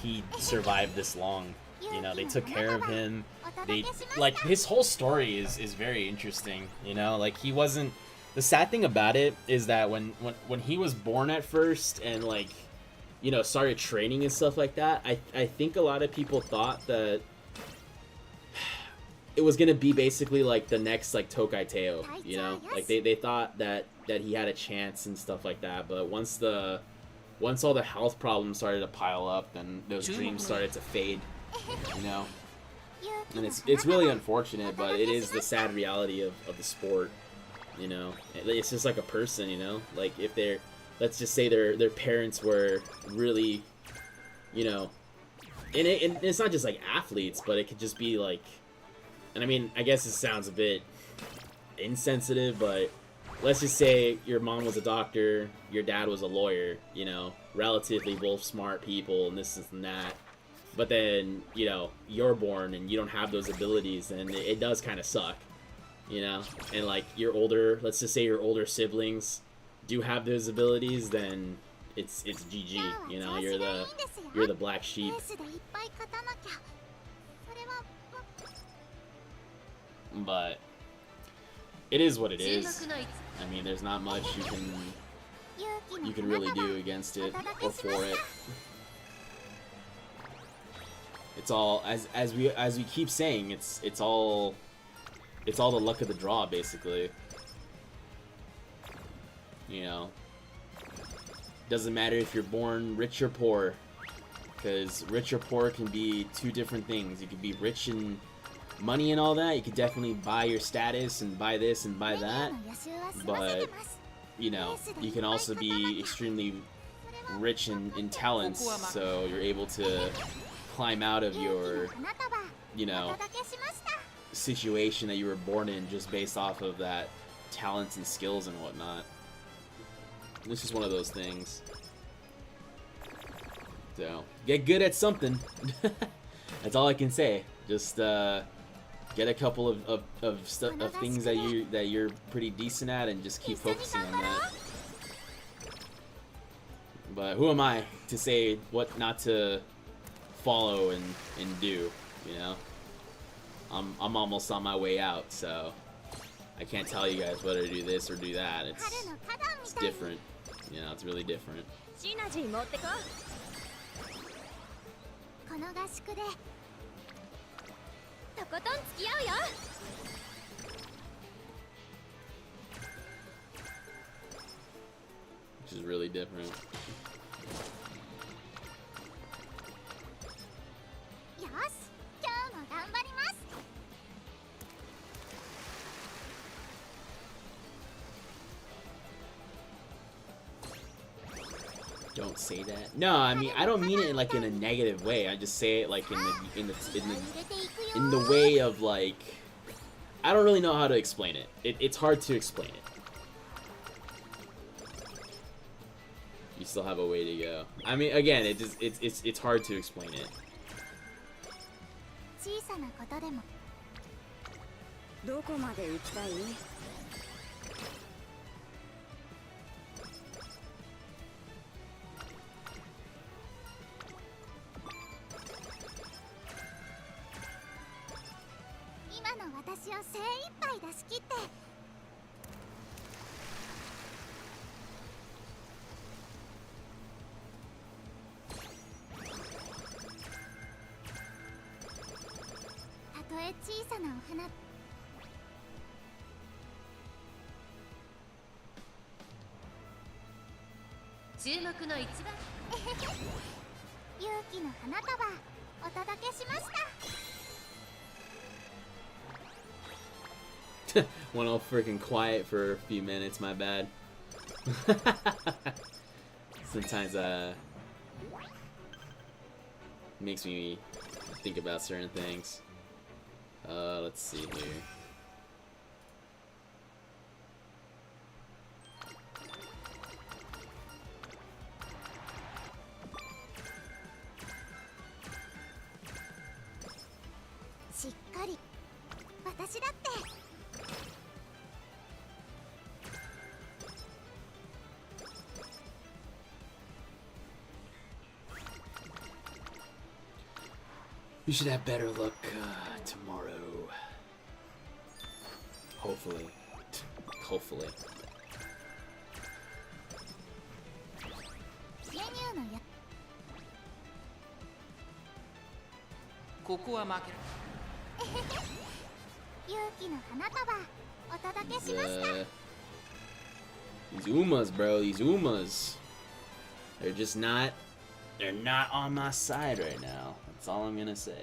he survived this long. You know, they took care of him. They like his whole story is very interesting. You know, like he wasn't. The sad thing about it is that when he was born at first and like, you know, started training and stuff like that, I think a lot of people thought that it was gonna be basically like the next like Tokai Teo, you know, like they thought that he had a chance and stuff like that. But once all the health problems started to pile up, then those dreams started to fade, you know. And it's really unfortunate, but it is the sad reality of the sport, you know. It's just like a person, you know, like if they're, let's just say their parents were really, you know, and it's not just like athletes, but it could just be like, and I mean, I guess it sounds a bit insensitive, but let's just say your mom was a doctor, your dad was a lawyer, you know, relatively both smart people and this and that, but then, you know, you're born and you don't have those abilities, and it does kind of suck, you know. And like your older, let's just say your older siblings do have those abilities, then it's GG, you know. You're the black sheep. But it is what it is. I mean, there's not much you can really do against it or for it. It's all, as we keep saying, it's all the luck of the draw, basically. You know, doesn't matter if you're born rich or poor, because rich or poor can be two different things. You could be rich in money and all that. You could definitely buy your status and buy this and buy that, but you know, you can also be extremely rich in talents, so you're able to climb out of your, you know, situation that you were born in just based off of that talents and skills and whatnot. It's just one of those things. So get good at something. That's all I can say. Just get a couple of things that you're pretty decent at, and just keep focusing on that. But who am I to say what not to follow and do, you know? I'm almost on my way out, so I can't tell you guys whether to do this or do that. It's different, you know. It's really different. Which is really different. Don't say that. No, I mean, I don't mean it like in a negative way. I just say it like in the way of like, I don't really know how to explain it. It's hard to explain it. You still have a way to go. I mean, again, it's hard to explain it. Went all freaking quiet for a few minutes, my bad. Sometimes makes me think about certain things. Let's see here. You should have better luck tomorrow. Hopefully. Hopefully. メニューのやここは負けら勇気の花束お届けしました。 These Umas, bro. These Umas. They're just not. They're not on my side right now. That's all I'm gonna say.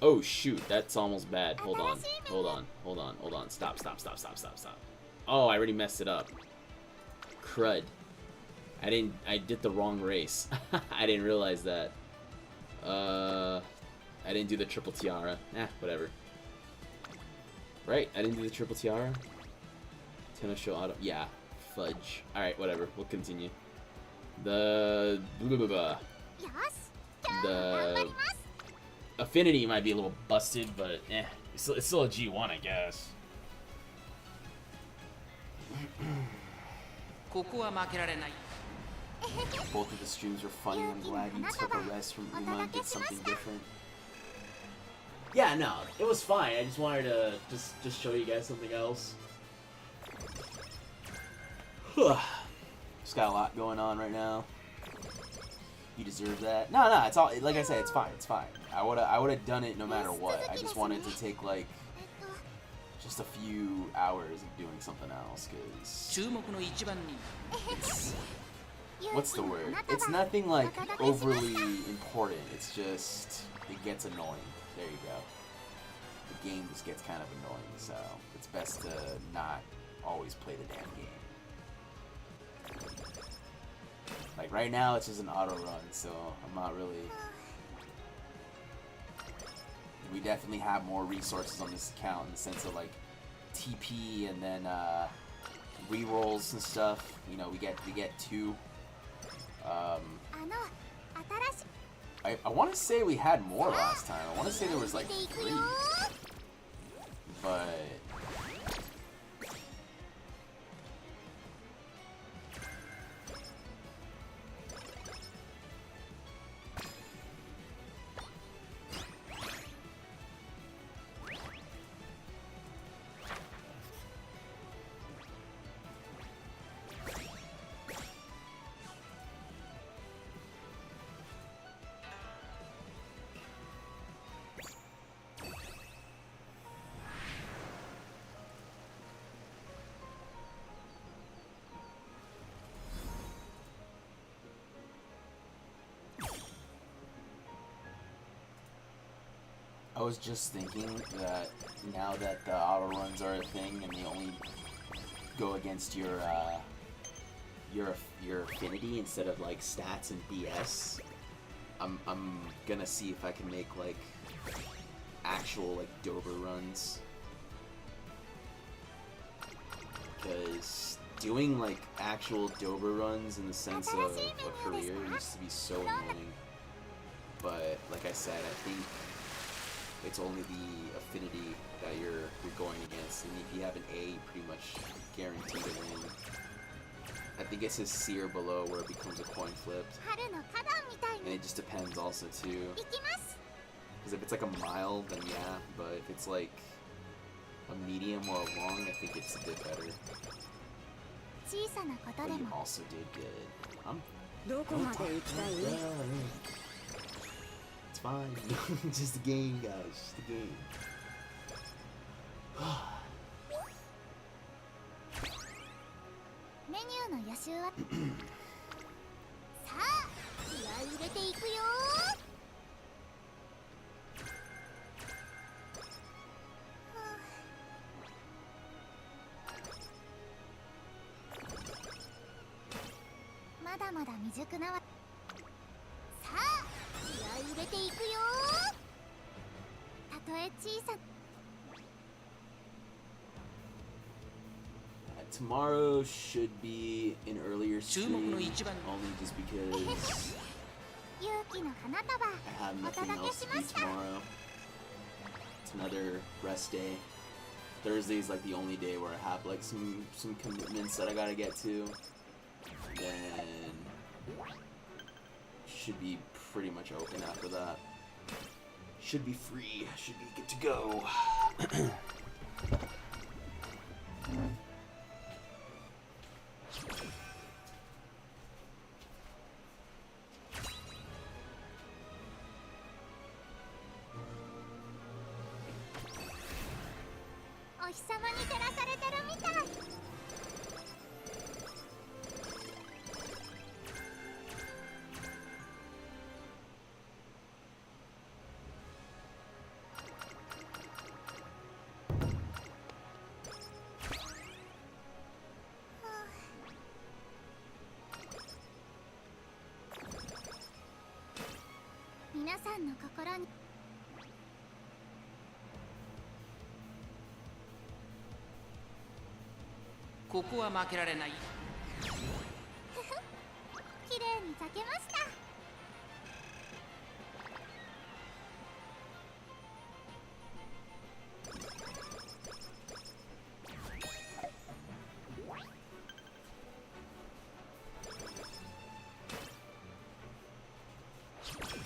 Oh shoot, that's almost bad. Hold on. Hold on. Hold on. Hold on. Stop. Stop. Stop. Stop. Stop. Stop. Oh, I already messed it up. Crud. I did the wrong race. I didn't realize that. I didn't do the triple tiara. Whatever. Right? I didn't do the triple tiara. Tennis show auto. Yeah. Fudge. Alright, whatever. We'll continue. The affinity might be a little busted, but it's still a G1, I guess. ここは負けられない Both of the streams were funny. I'm glad you took a rest from Uma and did something different. Yeah, no, it was fine. I just wanted to just show you guys something else. Just got a lot going on right now. You deserve that. No, it's all like I said. It's fine. It's fine. I would have done it no matter what. I just wanted to take like just a few hours of doing something else because 注目の一番に what's the word? It's nothing like overly important. It's just it gets annoying. There you go. The game just gets kind of annoying, so it's best to not always play the damn game. Like right now, it's just an auto run, so I'm not really. We definitely have more resources on this account in the sense of like TP and then rerolls and stuff. You know, we get two. I want to say we had more last time. I want to say there was like 3, but. I was just thinking that now that the auto runs are a thing and they only go against your affinity instead of like stats and BS, I'm gonna see if I can make like actual like Dober runs, because doing like actual Dober runs in the sense of a career used to be so annoying. But like I said, I think it's only the affinity that you're going against, and if you have an A, you pretty much guaranteed to win. I think it's his C or below where it becomes a coin flip, and it just depends also too. Because if it's like a mild, then yeah, but if it's like a medium or a long, I think it's a bit better. But you also did good. It's fine. It's just a game, guys. It's just a game. メニューの予習はさあ気合い入れていくよまだまだ未熟なわさあ気合い入れていくよたとえ小さ Tomorrow should be an earlier stream, only just because I have nothing else to do tomorrow. It's another rest day. Thursday's like the only day where I have like some commitments that I gotta get to. Then should be pretty much open after that. Should be free. Should be good to go. お日様に照らされてるみたい。皆さんの心にここは負けられない。綺麗に咲けました。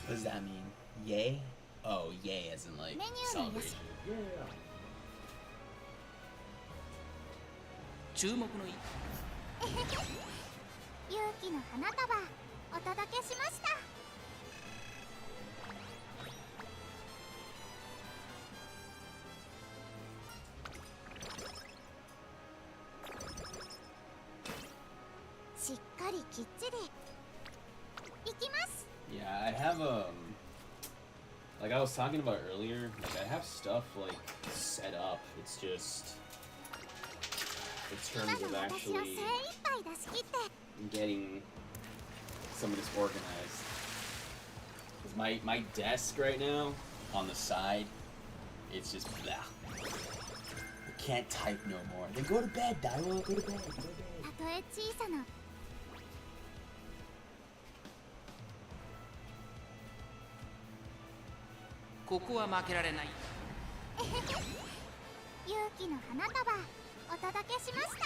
What does that mean? Yay? Oh, yay as in like celebration. 注目の一勇気の花束お届けしました。しっかりきっちりいきます。 Yeah, I have like I was talking about earlier, like I have stuff like set up. It's just in 今 terms の of 私を精 actually 一杯出し切って getting some of this organized. 'Cause my desk right now on the side, it's just blah. I can't type no more. Then go to bed, Daiwa. Go to bed. Go to bed. たとえ小さなここは負けられない。勇気の花束お届けしました。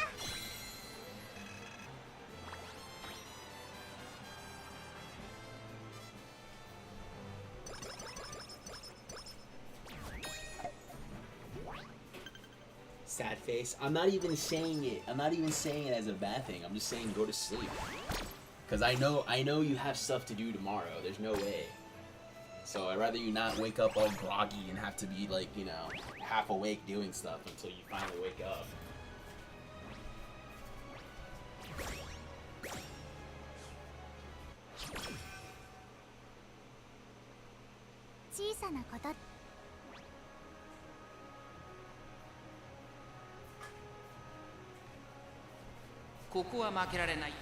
Sad face. I'm not even saying it. I'm not even saying it as a bad thing. I'm just saying go to sleep. Cause I know you have stuff to do tomorrow. There's no way. So I'd rather you not wake up all groggy and have to be like, you know, half awake doing stuff until you finally wake up. 小さなことここは負けられない。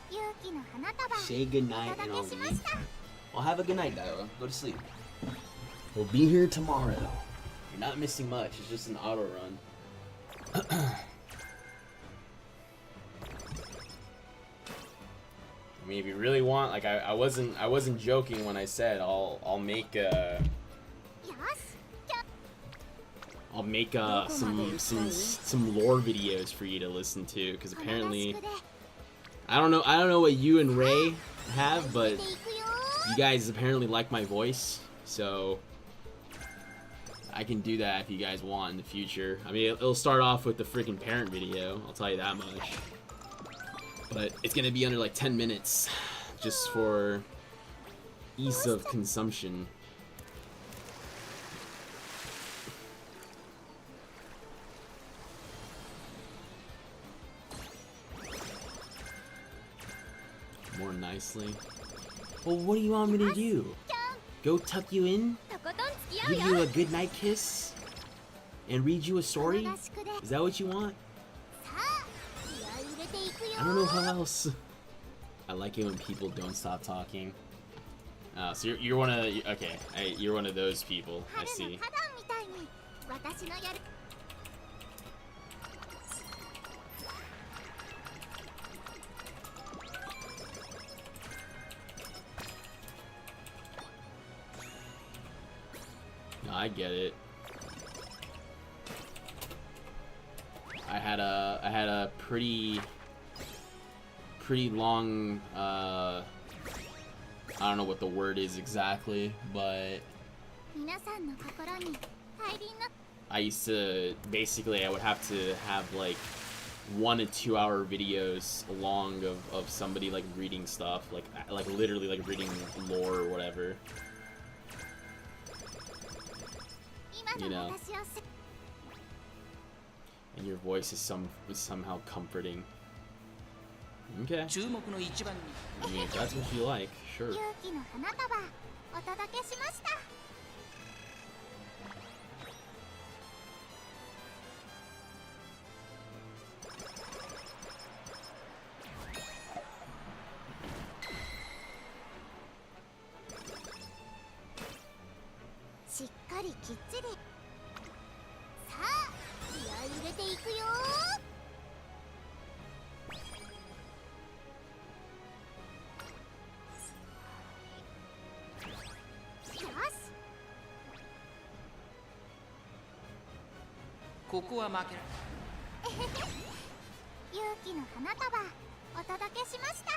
勇気の花束 Say good night お and 届 I'll けしま leave. した。 Well, have a good night, Daiwa. Go to sleep. We'll be here tomorrow. You're not missing much. It's just an auto run. I mean, if you really want, like, I wasn't joking when I said I'll make よし some lore videos for you to listen to, because この合 apparently 宿で I don't know what you and Ray have, 入 but れていくよ you guys apparently like my voice, so I can do that if you guys want in the future. I mean, it'll start off with the freaking parent video, I'll tell you that much. But it's gonna be under like 10 minutes, just for ease of consumption. More nicely. Well, what do you want me to do? Go tuck you in? とことん付き合う Give よ you a good night kiss? And read you a こ story? の合宿で Is that what you want? さあ気合い入れていくよ I don't know how else. I like it when people don't stop talking. So you're one of okay. You're one of those people. I 春の see. 花壇みたいに私のやる No, I get it. I had a pretty long I don't know what the word is exactly, but 皆さんの心に入りの I used to basically I would have to have like 1 to 2 hour videos long of somebody like reading stuff, like literally like reading lore or whatever. 今 You の know. 私をせ And your voice is somehow comforting. Okay. 注目の一番に I mean, if that's what you like, sure. 勇気の花束お届けしました しっかりきっちりさあ気合い入れていくよよしここは負けら勇気の花束お届けしました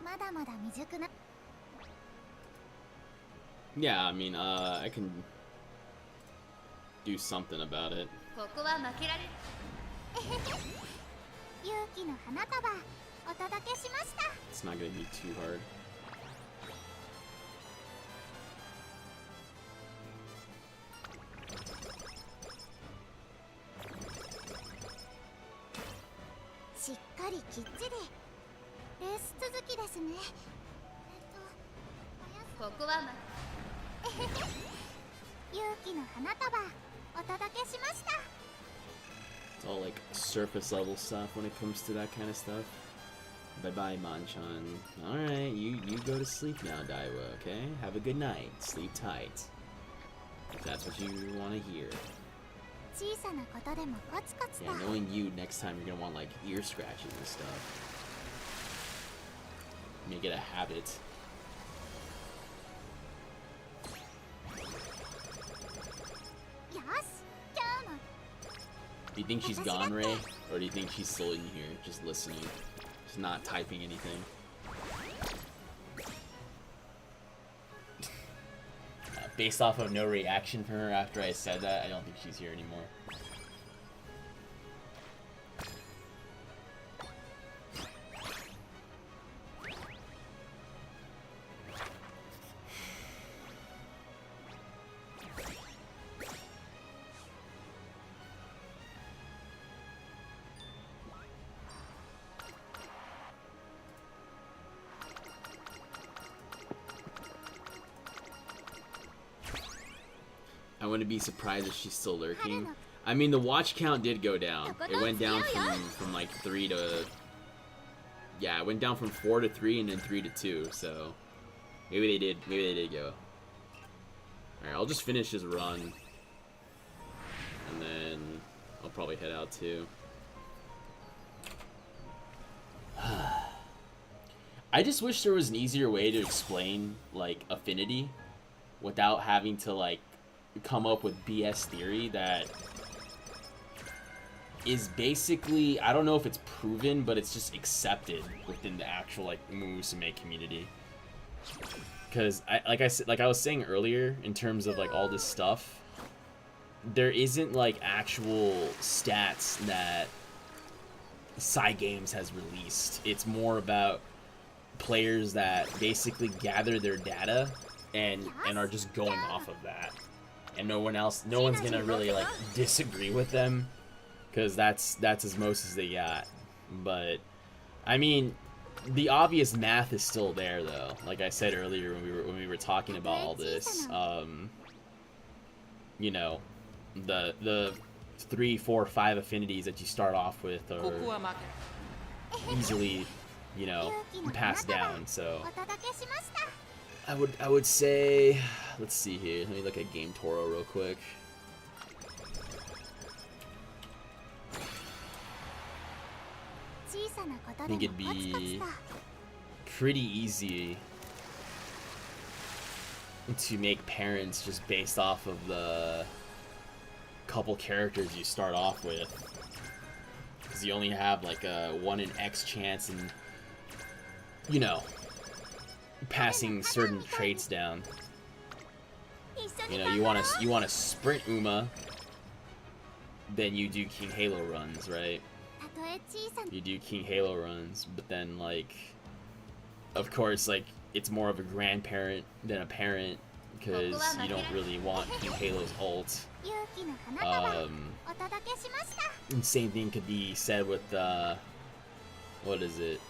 まだまだ未熟な Yeah, I mean, I can do something about it. ここは負けられる勇気の花束お届けしました It's not gonna be too hard. しっかりきっちりレース続きですねおやここは勇気の花束お届けしました It's all like surface level stuff when it comes to that kind of stuff. Bye bye, Manchan. Alright, you go to sleep now, Daiwa, okay? Have a good night. Sleep tight. If that's what you want to hear. 小さなことでもコツコツと Yeah, knowing you, next time you're gonna want like ear scratching and stuff. Make it a habit. Yes, 今日も Do you think she's gone, Ray? Or do you think she's still in here, just listening? Just not typing anything? Based off of no reaction from her after I said that, I don't think she's here anymore. I wouldn't be surprised if she's still lurking. I mean, the watch count did go down. It went down from like 3 to... Yeah, it went down from 4 to 3 and then 3 to 2, so... Maybe they did go. Alright, I'll just finish this run. And then I'll probably head out too. I just wish there was an easier way to explain, like, affinity without having to, like, come up with BS theory that is basically, I don't know if it's proven, but it's just accepted within the actual, like, Musume community. Because, like I was saying earlier, in terms of, like, all this stuff, there isn't, like, actual stats that Cygames has released. It's more about players that basically gather their data and are just going off of that. And no one's gonna really, like, disagree with them, because that's as most as they got. But I mean, the obvious math is still there, though. Like I said earlier when we were talking about all this, you know, the 3, 4, 5 affinities that you start off with are easily, you know, passed down. So I would say, let's see here. Let me look at Game Toro real quick. I think it'd be pretty easy to make parents just based off of the couple characters you start off with, because you only have like a 1 in X chance and, you know, passing certain traits down. You know, you want to sprint Uma, then you do King Halo runs, right? You do King Halo runs, but then, like, of course, like, it's more of a grandparent than a parent, because you don't really want King Halo's ult. And same thing could be said with, what is it?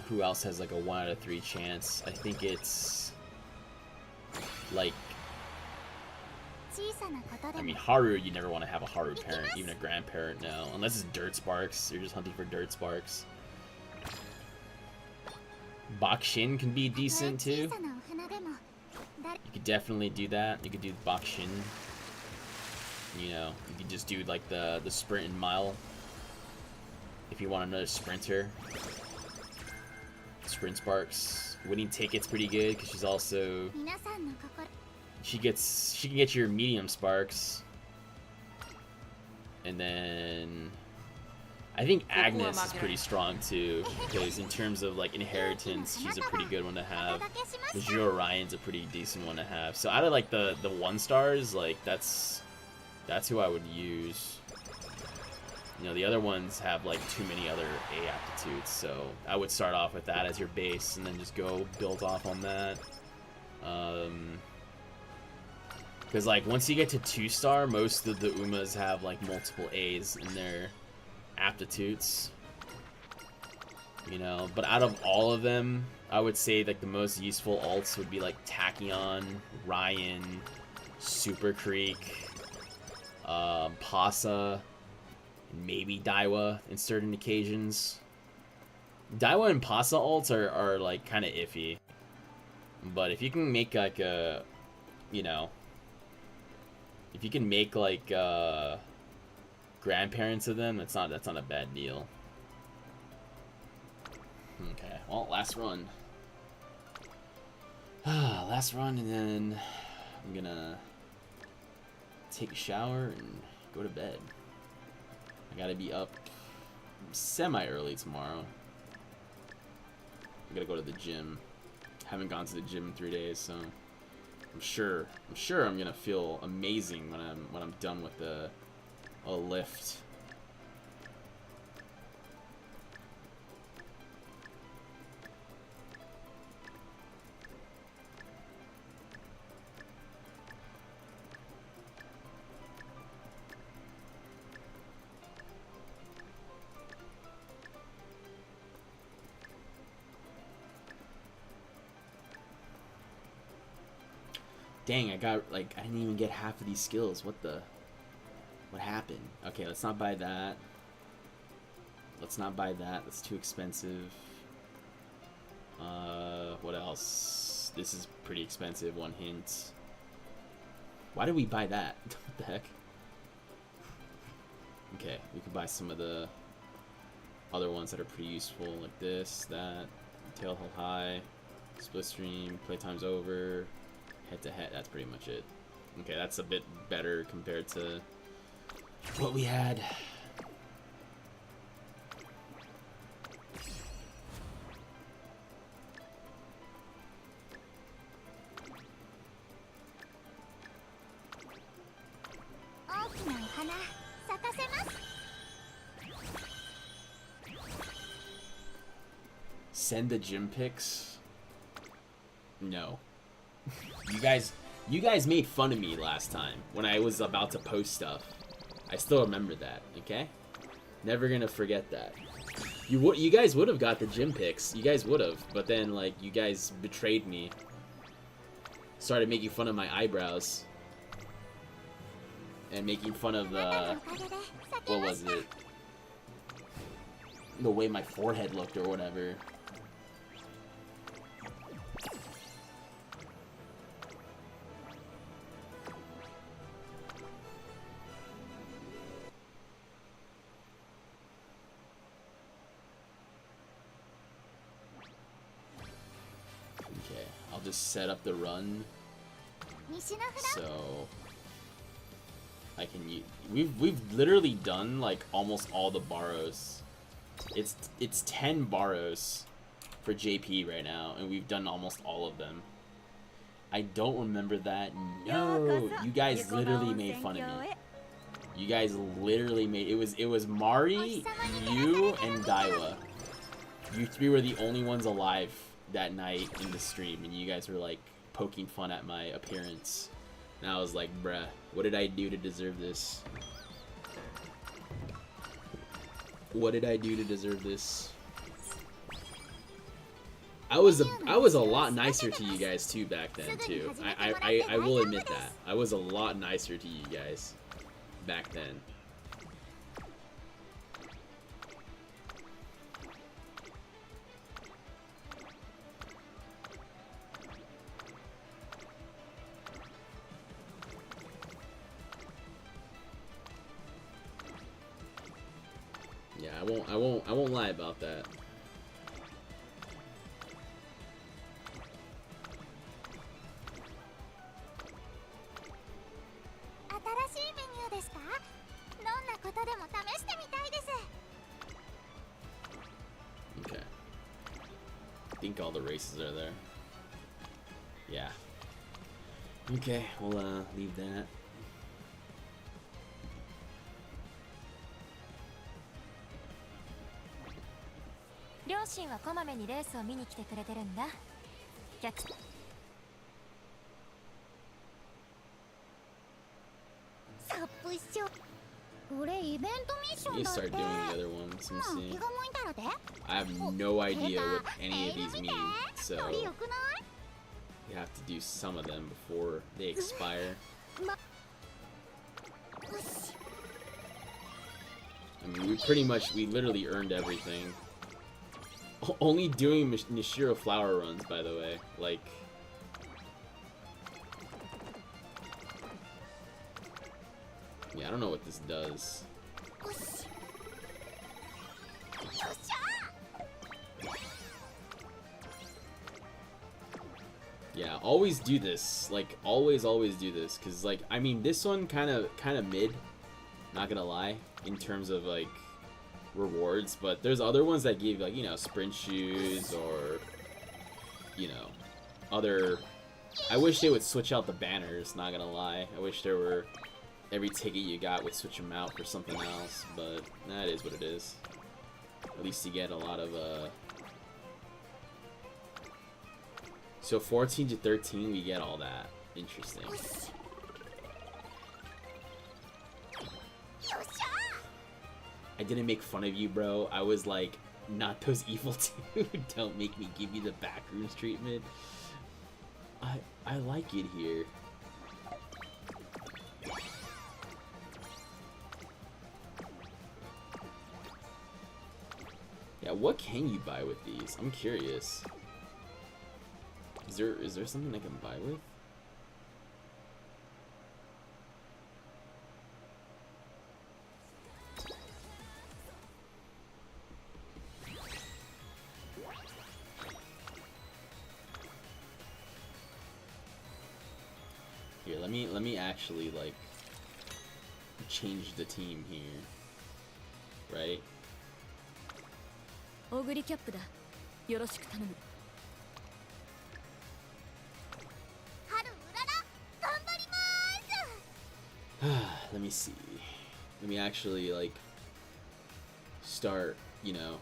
Who else has, like, a 1 out of 3 chance? I think it's, like, I mean, Haru, you never want to have a Haru parent, even a grandparent, no. Unless it's Dirt Sparks, you're just hunting for Dirt Sparks. Bakshin can be decent, too. You could definitely do that. You could do Bakshin. You know, you could just do, like, the sprint and mile. If you want another sprinter. Sprint Sparks. Winning Ticket's pretty good, because she's also... She can get your medium sparks. And then I think Agnes is pretty strong too, because in terms of like inheritance, she's a pretty good one to have. Visual Orion's a pretty decent one to have. So out of like the 1 stars, like that's who I would use. You know, the other ones have like too many other A aptitudes, so I would start off with that as your base and then just go build off on that. Because, like, once you get to 2-star, most of the Umas have, like, multiple A's in their aptitudes. You know, but out of all of them, I would say, like, the most useful ults would be, like, Tachyon, Ryan, Super Creek, Pasa, and maybe Daiwa in certain occasions. Daiwa and Pasa ults are like, kind of iffy. But if you can make, like, a, you know... If you can make like grandparents of them, that's not a bad deal. Okay, well, last run. Last run, and then I'm gonna take a shower and go to bed. I gotta be up semi-early tomorrow. I gotta go to the gym. Haven't gone to the gym in 3 days, so. I'm sure I'm gonna feel amazing when I'm done with a lift. Dang, I didn't even get half of these skills. What happened? Okay, let's not buy that. Let's not buy that. That's too expensive. What else? This is pretty expensive, 1 hint. Why did we buy that? What the heck? Okay, we could buy some of the other ones that are pretty useful, like this, that, tail held high, split stream, playtime's over. Head to head, that's pretty much it. Okay, that's a bit better compared to what we had. Send the gym pics? No. You guys made fun of me last time when I was about to post stuff. I still remember that, okay? Never gonna forget that. You guys would have got the gym pics. You guys would have, but then like you guys betrayed me. Started making fun of my eyebrows. And making fun of the what was it? The way my forehead looked or whatever. I'll just set up the run 西の札 so I can use. We've literally done like almost all the borrows. It's 10 borrows for JP right now, and we've done almost all of them. I don't remember that. No, you guys literally made fun of me. You guys literally made it was Mari, you, and Daiwa. You three were the only ones alive that night in the stream, and you guys were like poking fun at my appearance. And I was like, bruh, what did I do to deserve this? What did I do to deserve this? I was a lot nicer to you guys too back then too. I will admit that. I was a lot nicer to you guys back then. Yeah, I won't lie about that. 新しいメニューですか？どんなことでも試してみたいです。 Okay. I think all the races are there. Yeah. Okay, we'll leave that. 両親はこまめにレースを見に来てくれてるんだ。客サップ一緒。これイベントミッショ You ンだって。 start doing the other ones. Let me 気 see. が向いたらで。 I have no idea what any of these mean, そ so れよくない？ we have to do some of them before they expire. よし。 I mean, we literally earned everything. Only doing Nishiro flower runs, by the way. Like, yeah, I don't know what this does. よし。よっしゃ。 Yeah, always do this. Like, always do this. Cause, like, I mean, this one kind of mid. Not gonna lie, in terms of like rewards, but there's other ones that give like, you know, sprint shoes or, you know, other. I wish they would switch out the banners. Not gonna lie, I wish there were every ticket you got would switch them out for something else. But that is what it is. At least you get a lot of So 14 to 13, we get all that. Interesting. よし。 I didn't make fun of you, bro. I was like, not those evil two. Don't make me give you the backrooms treatment. I like it here. Yeah, what can you buy with these? I'm curious. Is there something I can buy with? Here, let me actually like change the team here. Right? オグリキャップだ。よろしく頼む。春うらら、頑張ります。 Let me see. Let me actually like start, you know,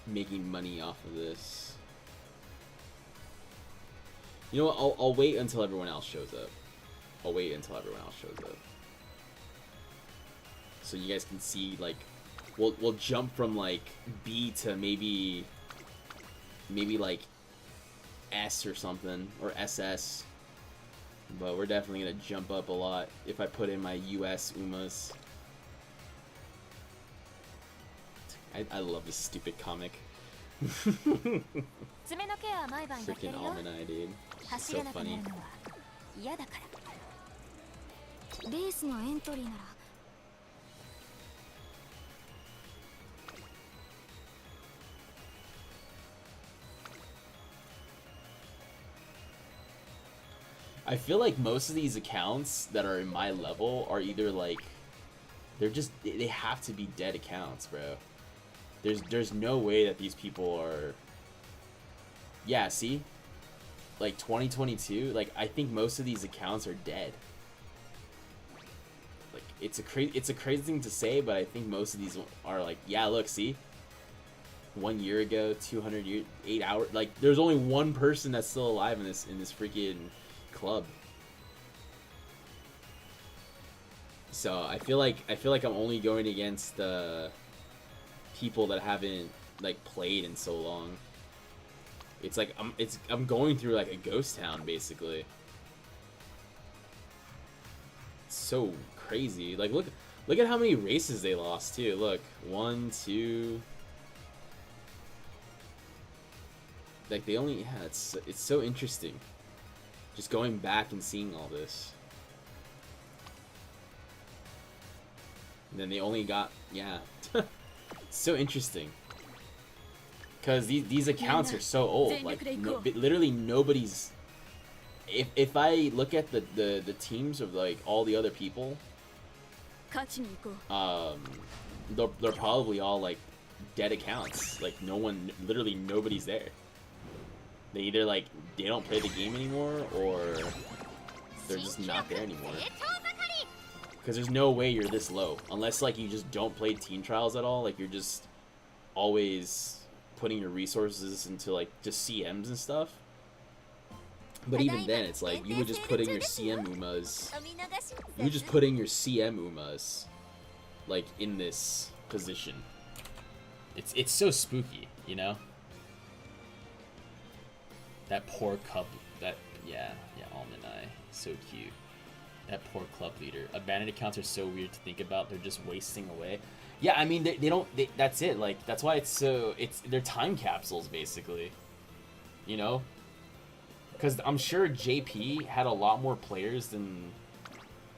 making money off of this. You know what? I'll wait until everyone else shows up. I'll wait until everyone else shows up. So you guys can see like we'll jump from like B to maybe like S or something, or SS. But we're definitely gonna jump up a lot if I put in my US UMAs. I love this stupid comic. 爪のケアは毎晩やってる Freaking よ。 Almanac, dude. 走 So れなくなる funny. のは嫌だから。レースのエントリーなら。 I I feel like most of these accounts that are in my level are either like they have to be dead accounts, bro. There's no way that these people are. Yeah, see, like 2022, like I think most of these accounts are dead. Like it's a crazy thing to say, but I think most of these are like, yeah, look, see, 1 year ago, 200 years, 8 hours. Like there's only one person that's still alive in this freaking club. So I feel like I'm only going against the people that haven't like played in so long. It's like I'm going through like a ghost town basically. It's so crazy. Like look at how many races they lost too. Look, 1, 2. Like they only it's so interesting. Just going back and seeing all this. And then they only got, yeah. So interesting. Because these accounts are so old. Like, literally nobody's... If I look at the teams of, like, all the other people, they're probably all, like, dead accounts. Like, literally nobody's there. They either, like, they don't play the game anymore, or they're just not there anymore. Because there's no way you're this low. Unless, like, you just don't play team trials at all. Like, you're just always putting your resources into, like, just CMs and stuff. But even then, it's like, you would just put in your CM Umas. You would just put in your CM Umas, like, in this position. It's so spooky, you know? That poor cub, yeah, Almond Eye, so cute. That poor club leader. Abandoned accounts are so weird to think about. They're just wasting away. Yeah, I mean, they don't, that's it. Like, that's why they're time capsules, basically. You know? Because I'm sure JP had a lot more players than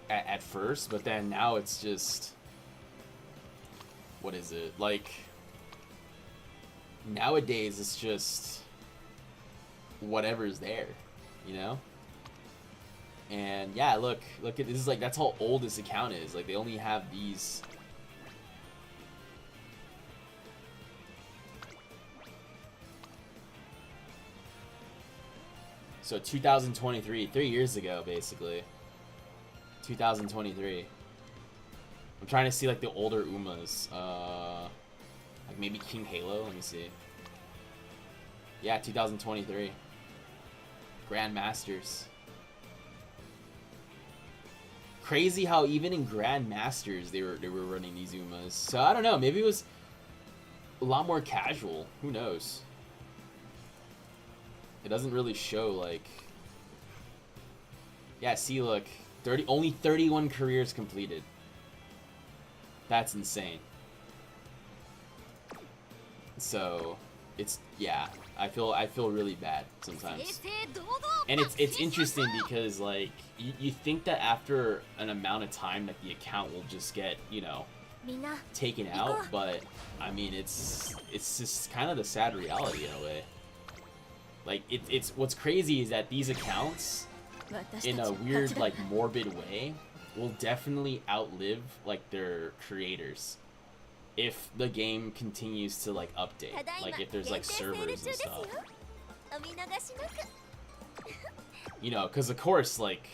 at first, but then now it's just, what is it? Like, nowadays it's just whatever's there, you know? And yeah, look at this, is like, that's how old this account is. Like, they only have these. So 2023, 3 years ago, basically. 2023. I'm trying to see like the older Umas. Like maybe King Halo. Let me see. Yeah, 2023. Grandmasters. Crazy how even in Grandmasters they were running these Umas. So I don't know, maybe it was a lot more casual. Who knows? It doesn't really show like. Yeah, see, look, only 31 careers completed. That's insane. So it's, yeah, I feel really bad sometimes. And it's interesting because like you think that after an amount of time that the account will just get, you know, taken out, but I mean it's just kind of the sad reality in a way. Like it's what's crazy is that these accounts, in a weird like morbid way, will definitely outlive like their creators if the game continues to like update, like if there's like servers and stuff. You know, because of course like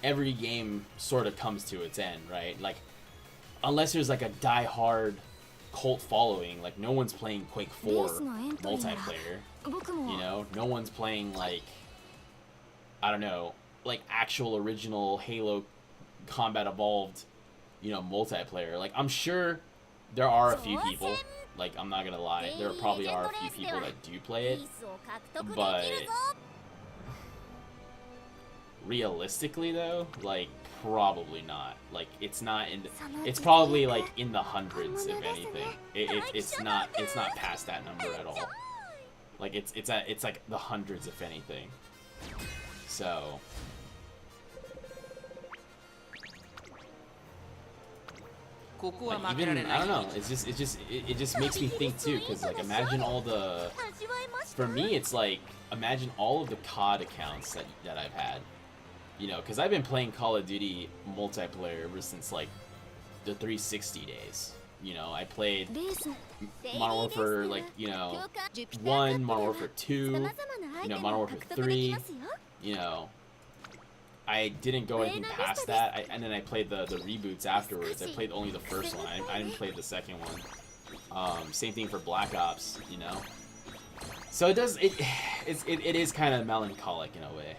every game sort of comes to its end, right? Like unless there's like a die-hard cult following, like no one's playing Quake 4 multiplayer, you know, no one's playing like, I don't know, like actual original Halo Combat Evolved, you know, multiplayer. Like I'm sure there are a few people, like I'm not gonna lie, there probably are a few people that do play it, but realistically though, like probably not. Like it's not in it's probably like in the hundreds if anything. It's not past that number at all. Like it's like the hundreds if anything. So like, even I don't know, it just makes me think too, because like imagine all the, for me it's like imagine all of the COD accounts that I've had. You know, because I've been playing Call of Duty multiplayer ever since like the 360 days. You know, I played Modern Warfare, like, you know, 1, Modern Warfare 2, you know, Modern Warfare 3, you know. I didn't go anything past that, and then I played the reboots afterwards. I played only the first one. I didn't play the second one. Same thing for Black Ops, you know. So it is kind of melancholic in a way,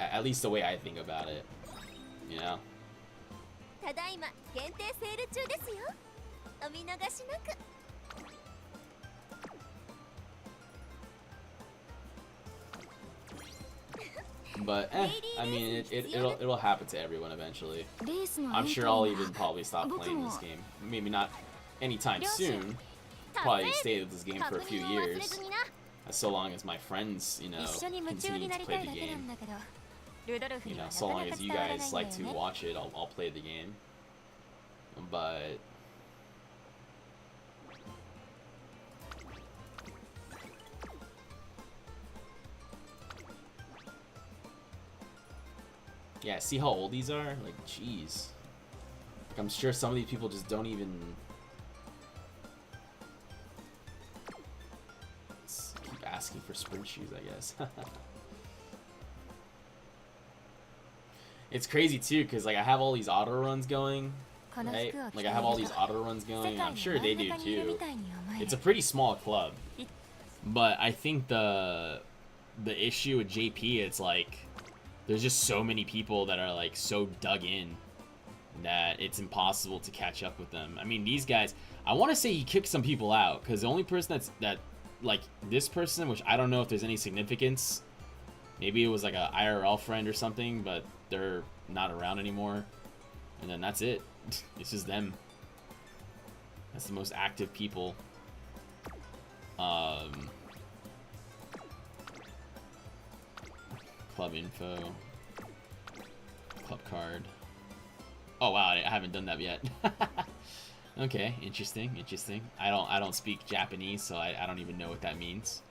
at least the way I think about it, you know. But I mean, it'll happen to everyone eventually. I'm sure I'll even probably stop playing this game. Maybe not anytime soon. Probably stay with this game for a few years, so long as my friends, you know, continue to play the game. You know, so long as you guys like to watch it, I'll play the game. But yeah, see how old these are? Like, jeez. Like, I'm sure some of these people just don't even keep asking for sprint shoes, I guess. It's crazy too, because like I have all these auto runs going, right? Like I have all these auto runs going, and I'm sure they do too. It's a pretty small club, but I think the issue with JP, it's like there's just so many people that are like so dug in that it's impossible to catch up with them. I mean, these guys, I want to say he kicked some people out, because the only person that like this person, which I don't know if there's any significance, maybe it was like a IRL friend or something, but they're not around anymore, and then that's it. It's just them. That's the most active people. Club info, club card. Oh wow, I haven't done that yet. Okay, interesting. I don't speak Japanese, so I don't even know what that means.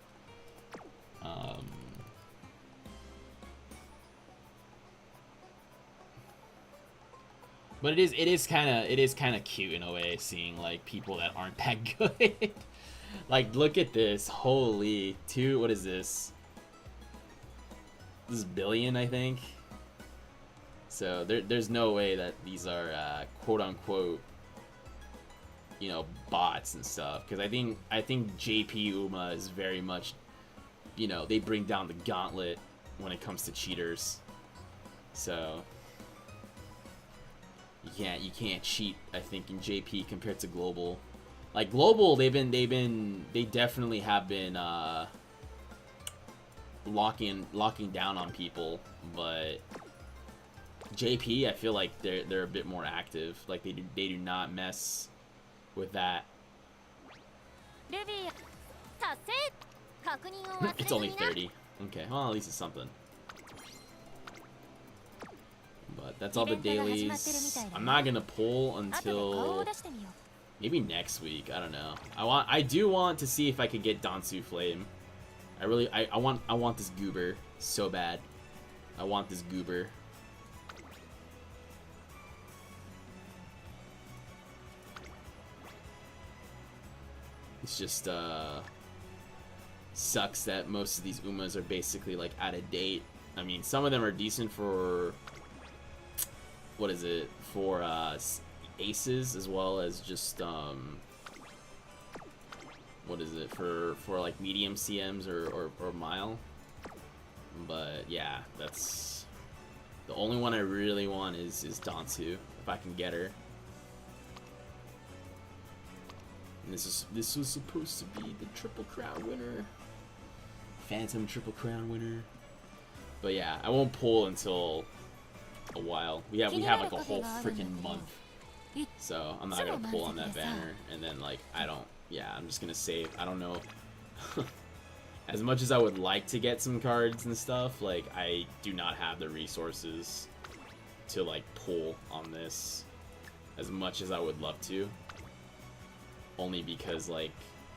But it is kind of cute in a way, seeing like people that aren't that good. Like, look at this. Holy, what is this? This is billion, I think. So there's no way that these are quote unquote, you know, bots and stuff. Because I think JP Uma is very much, you know, they bring down the gauntlet when it comes to cheaters. So you can't cheat, I think, in JP compared to Global. Like Global, they definitely have been locking down on people, but JP, I feel like they're a bit more active. Like they do not mess with that. It's only 30. Okay, well, at least it's something. But that's all the dailies. I'm not gonna pull until maybe next week. I don't know. I do want to see if I could get Dansu Flame. I want this goober so bad. I want this goober. It's just sucks that most of these Umas are basically like out of date. I mean, some of them are decent for what is it, for aces, as well as just what is it, for like medium CMs or mile. But yeah, that's the only one I really want is Dansu, if I can get her. And this was supposed to be the Triple Crown winner, Phantom Triple Crown winner. But yeah, I won't pull until a while. We have like a whole freaking month, so I'm not gonna pull on that banner. And then like I'm just gonna save. I don't know. As much as I would like to get some cards and stuff, like I do not have the resources to like pull on this as much as I would love to. Only because like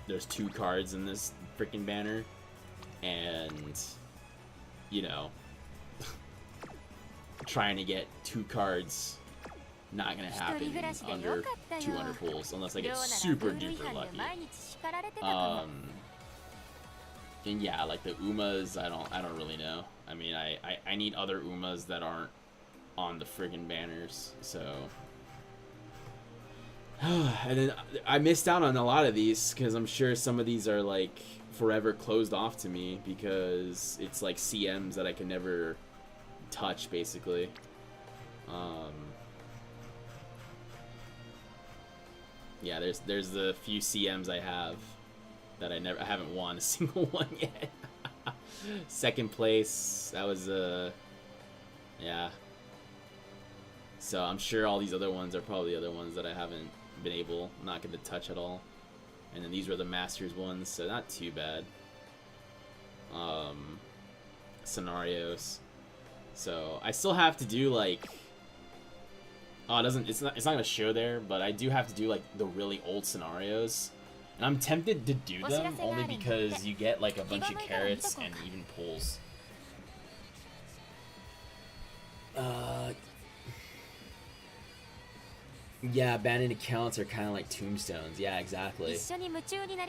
there's 2 cards in this freaking banner, and you know, trying to get 2 cards not gonna happen under 200 pulls unless I get super duper lucky. And yeah, like the Umas, I don't really know. I mean, I need other Umas that aren't on the friggin' banners, so. And then I missed out on a lot of these because I'm sure some of these are like forever closed off to me because it's like CMs that I can never touch, basically. Yeah, there's the few CMs I have that I haven't won a single one yet. Second place, that was yeah. So I'm sure all these other ones are probably the other ones that I haven't been not going to touch at all. And then these were the Masters ones, so not too bad. Scenarios. So I still have to do like, oh, it's not gonna show there, but I do have to do like the really old scenarios. And I'm tempted to do them only because you get like a bunch of carrots and even pulls. Yeah, abandoned accounts are kind of like tombstones. Yeah, exactly.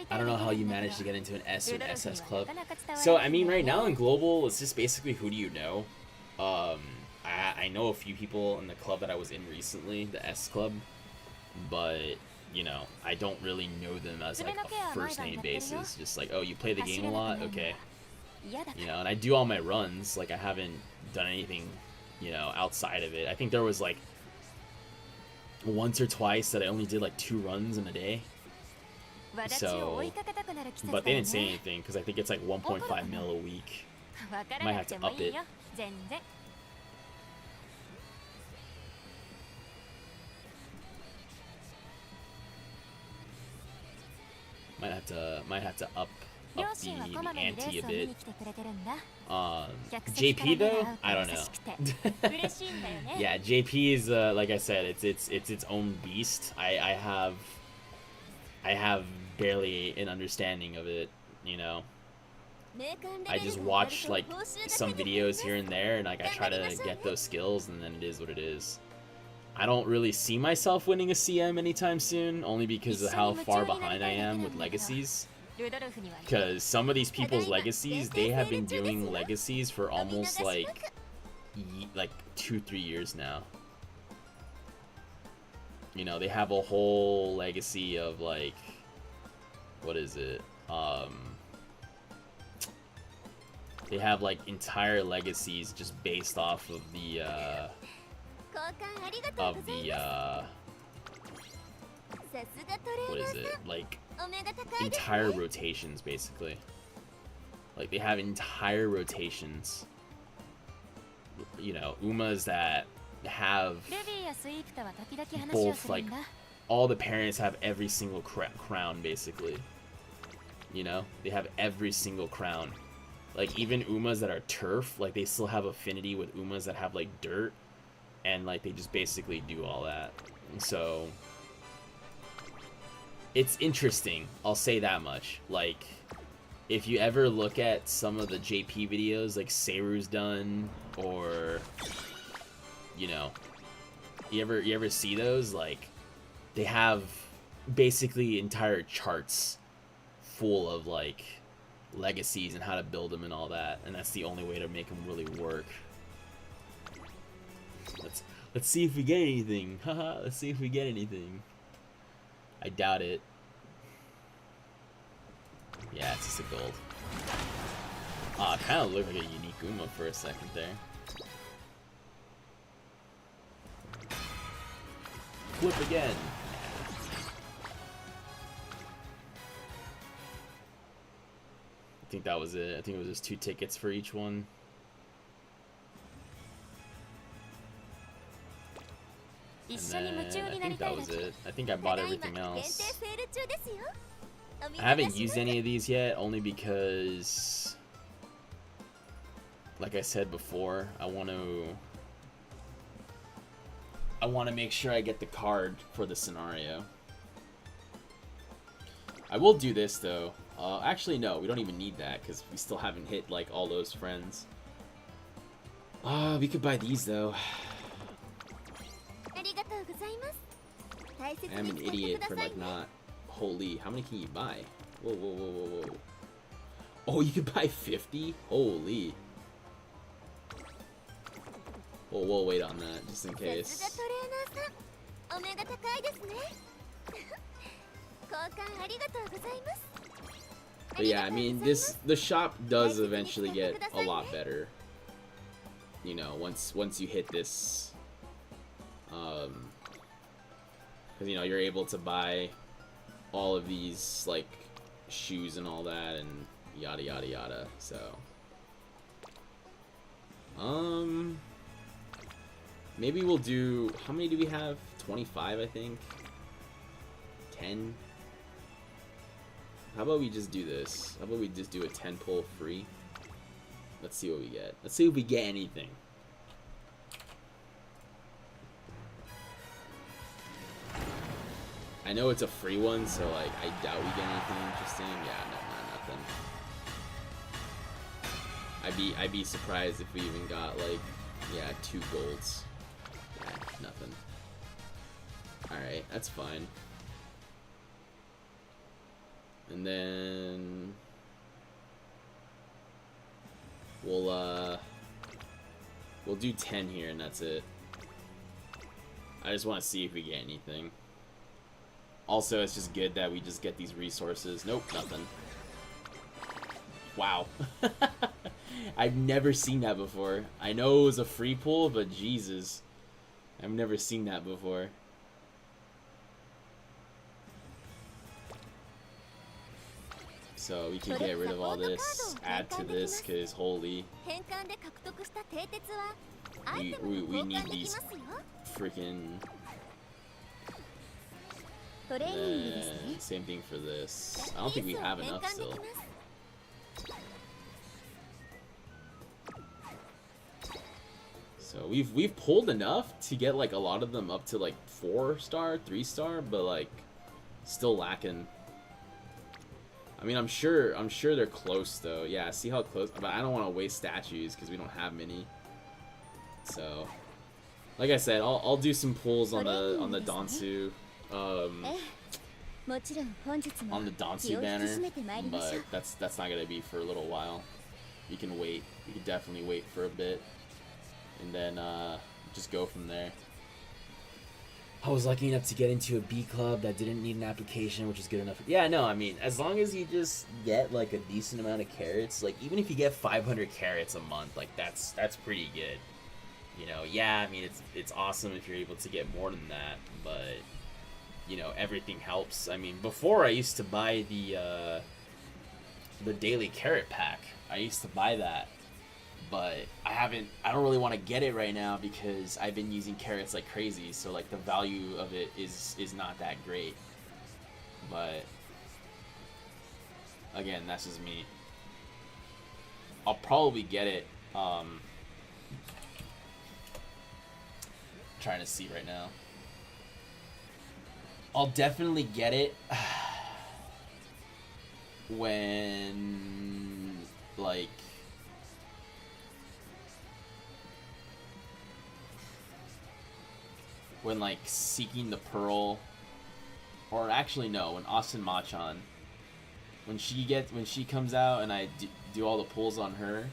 I don't know how you managed to get into an S or an SS club. So, I mean, right now in Global, it's just basically who do you know? I know a few people in the club that I was in recently, the S club, but, you know, I don't really know them as like a first name basis. Just like, oh, you play the game a lot? Okay. You know, and I do all my runs. Like, I haven't done anything, you know, outside of it. I think there was like once or twice that I only did like 2 runs in a day. So, but they didn't say anything because I think it's like 1.5 mil a week. Might have to up it. Might have to up the ante a bit. JP though, I don't know. Yeah, JP is like I said, it's its own beast. I have barely an understanding of it, you know. I just watch like some videos here and there, and like I try to get those skills, and then it is what it is. I don't really see myself winning a CM anytime soon, only because of how far behind I am with legacies. Because some of these people's legacies, they have been doing legacies for almost like 2-3 years now. You know, they have a whole legacy of like, what is it? They have like entire legacies just based off of the what is it? Like entire rotations, basically. Like they have entire rotations. You know, Umas that have both, like, all the parents have every single crown, basically. You know, they have every single crown. Like even Umas that are turf, like they still have affinity with Umas that have like dirt, and like they just basically do all that. So it's interesting, I'll say that much. Like, if you ever look at some of the JP videos like Seiru's done, or, you know, you ever see those, like, they have basically entire charts full of like legacies and how to build them and all that, and that's the only way to make them really work. Let's see if we get anything. Haha, let's see if we get anything. I doubt it. Yeah, it's just a gold. It kind of looked like a unique Uma for a second there. Flip again. I think that was it. I think it was just 2 tickets for each one. And then I think that was it. I think I bought everything else. I haven't used any of these yet, only because, like I said before, I want to make sure I get the card for the scenario. I will do this though. Actually, no, we don't even need that because we still haven't hit like all those friends. We could buy these though. ありがとうございます。大切 I am に an 使って idiot くだ for さい like ね。 not. Holy, how many can you buy? Whoa, whoa, whoa, whoa, whoa. Oh, you can buy 50? Holy. Oh, we'll wait on that just in さすが case. トレーナーさん、お目が高いですね。交換ありがとうございます。 But yeah, I mean, the shop does eventually get a lot better. You know, once you hit this, because you know you're able to buy all of these like shoes and all that and yada yada yada. So, maybe we'll do. How many do we have? 25, I think. 10. How about we just do this? How about we just do a 10 pull free? Let's see what we get. Let's see if we get anything. I know it's a free one, so like I doubt we get anything interesting. Yeah, no, nothing. I'd be surprised if we even got like, yeah, 2 golds. Yeah, nothing. Alright, that's fine. And then we'll do 10 here and that's it. I just want to see if we get anything. Also, it's just good that we just get these resources. Nope, nothing. Wow. I've never seen that before. I know it was a free pull, but Jesus. I've never seen that before. So we can get rid of all this, add to this, cause holy, 変換で獲得した蹄鉄はアイ we テムに we 交 need 換でき these ますよ。 freaking トレーニングですね。 same thing for this. I don't think we have 変 enough 換で still. きます。 So we've pulled enough to get like a lot of them up to like 4-star, 3-star, but like still lacking. I mean, I'm sure they're close though. Yeah, see how close. But I don't want to waste statues because we don't have many. So, like I said, I'll do some pulls on the Dansu, もちろん本日も on the 気を Dansu 引き banner, 締めてまいりましょう。 but that's not gonna be for a little while. You can wait. You can definitely wait for a bit, and then just go from there. I was lucky enough to get into a B club that didn't need an application, which is good enough. Yeah, no, I mean, as long as you just get like a decent amount of carrots, like even if you get 500 carrots a month, like that's pretty good. You know, yeah, I mean, it's awesome if you're able to get more than that, but you know, everything helps. I mean, before I used to buy the daily carrot pack. I used to buy that. But I don't really want to get it right now because I've been using carrots like crazy, so like the value of it is not that great. But again, that's just me. I'll probably get it. Trying to see right now. I'll definitely get it when like Seeking the Pearl, or actually no, when Austin Machan, when she comes out and I do all the pulls on her,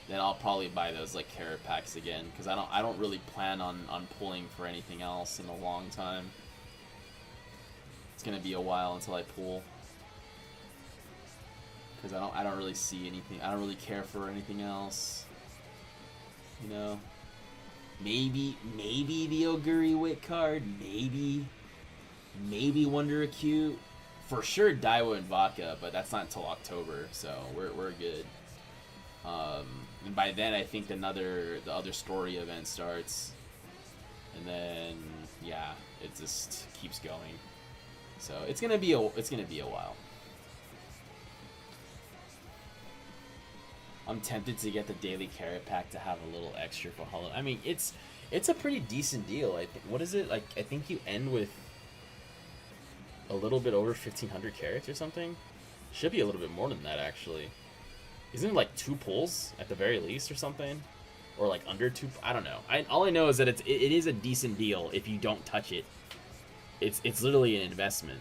then I'll probably buy those like carrot packs again, because I don't really plan on pulling for anything else in a long time. It's gonna be a while until I pull, because I don't really see anything. I don't really care for anything else, you know. Maybe the Oguri Wit card. Maybe Wonder Acute. For sure Daiwa and Vodka, but that's not until October, so we're good. And by then I think the other story event starts, and then yeah, it just keeps going. So it's gonna be a while. I'm tempted to get the daily carrot pack to have a little extra for Hollow. I mean, it's a pretty decent deal. I think. What is it like? I think you end with a little bit over 1,500 carrots or something. Should be a little bit more than that actually. Isn't it like 2 pulls at the very least or something? or like under 2. I don't know. All I know is that it is a decent deal if you don't touch it. It's literally an investment,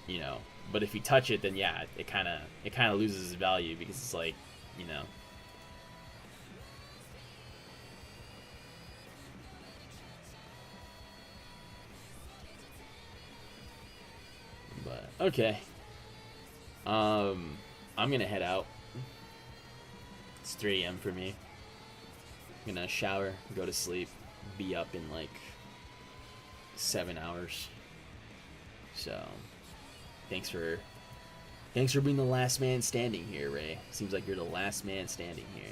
you know. But if you touch it, then yeah, it kind of loses its value because it's like, you know. But okay. I'm gonna head out. It's 3 a.m. for me. I'm gonna shower, go to sleep, be up in like 7 hours. So, thanks for being the last man standing here, Ray. Seems like you're the last man standing here.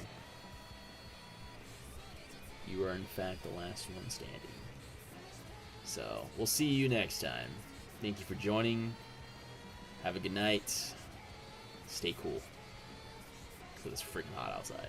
You are in fact the last one standing. So, we'll see you next time. Thank you for joining. Have a good night. Stay cool. Because it's freaking hot outside.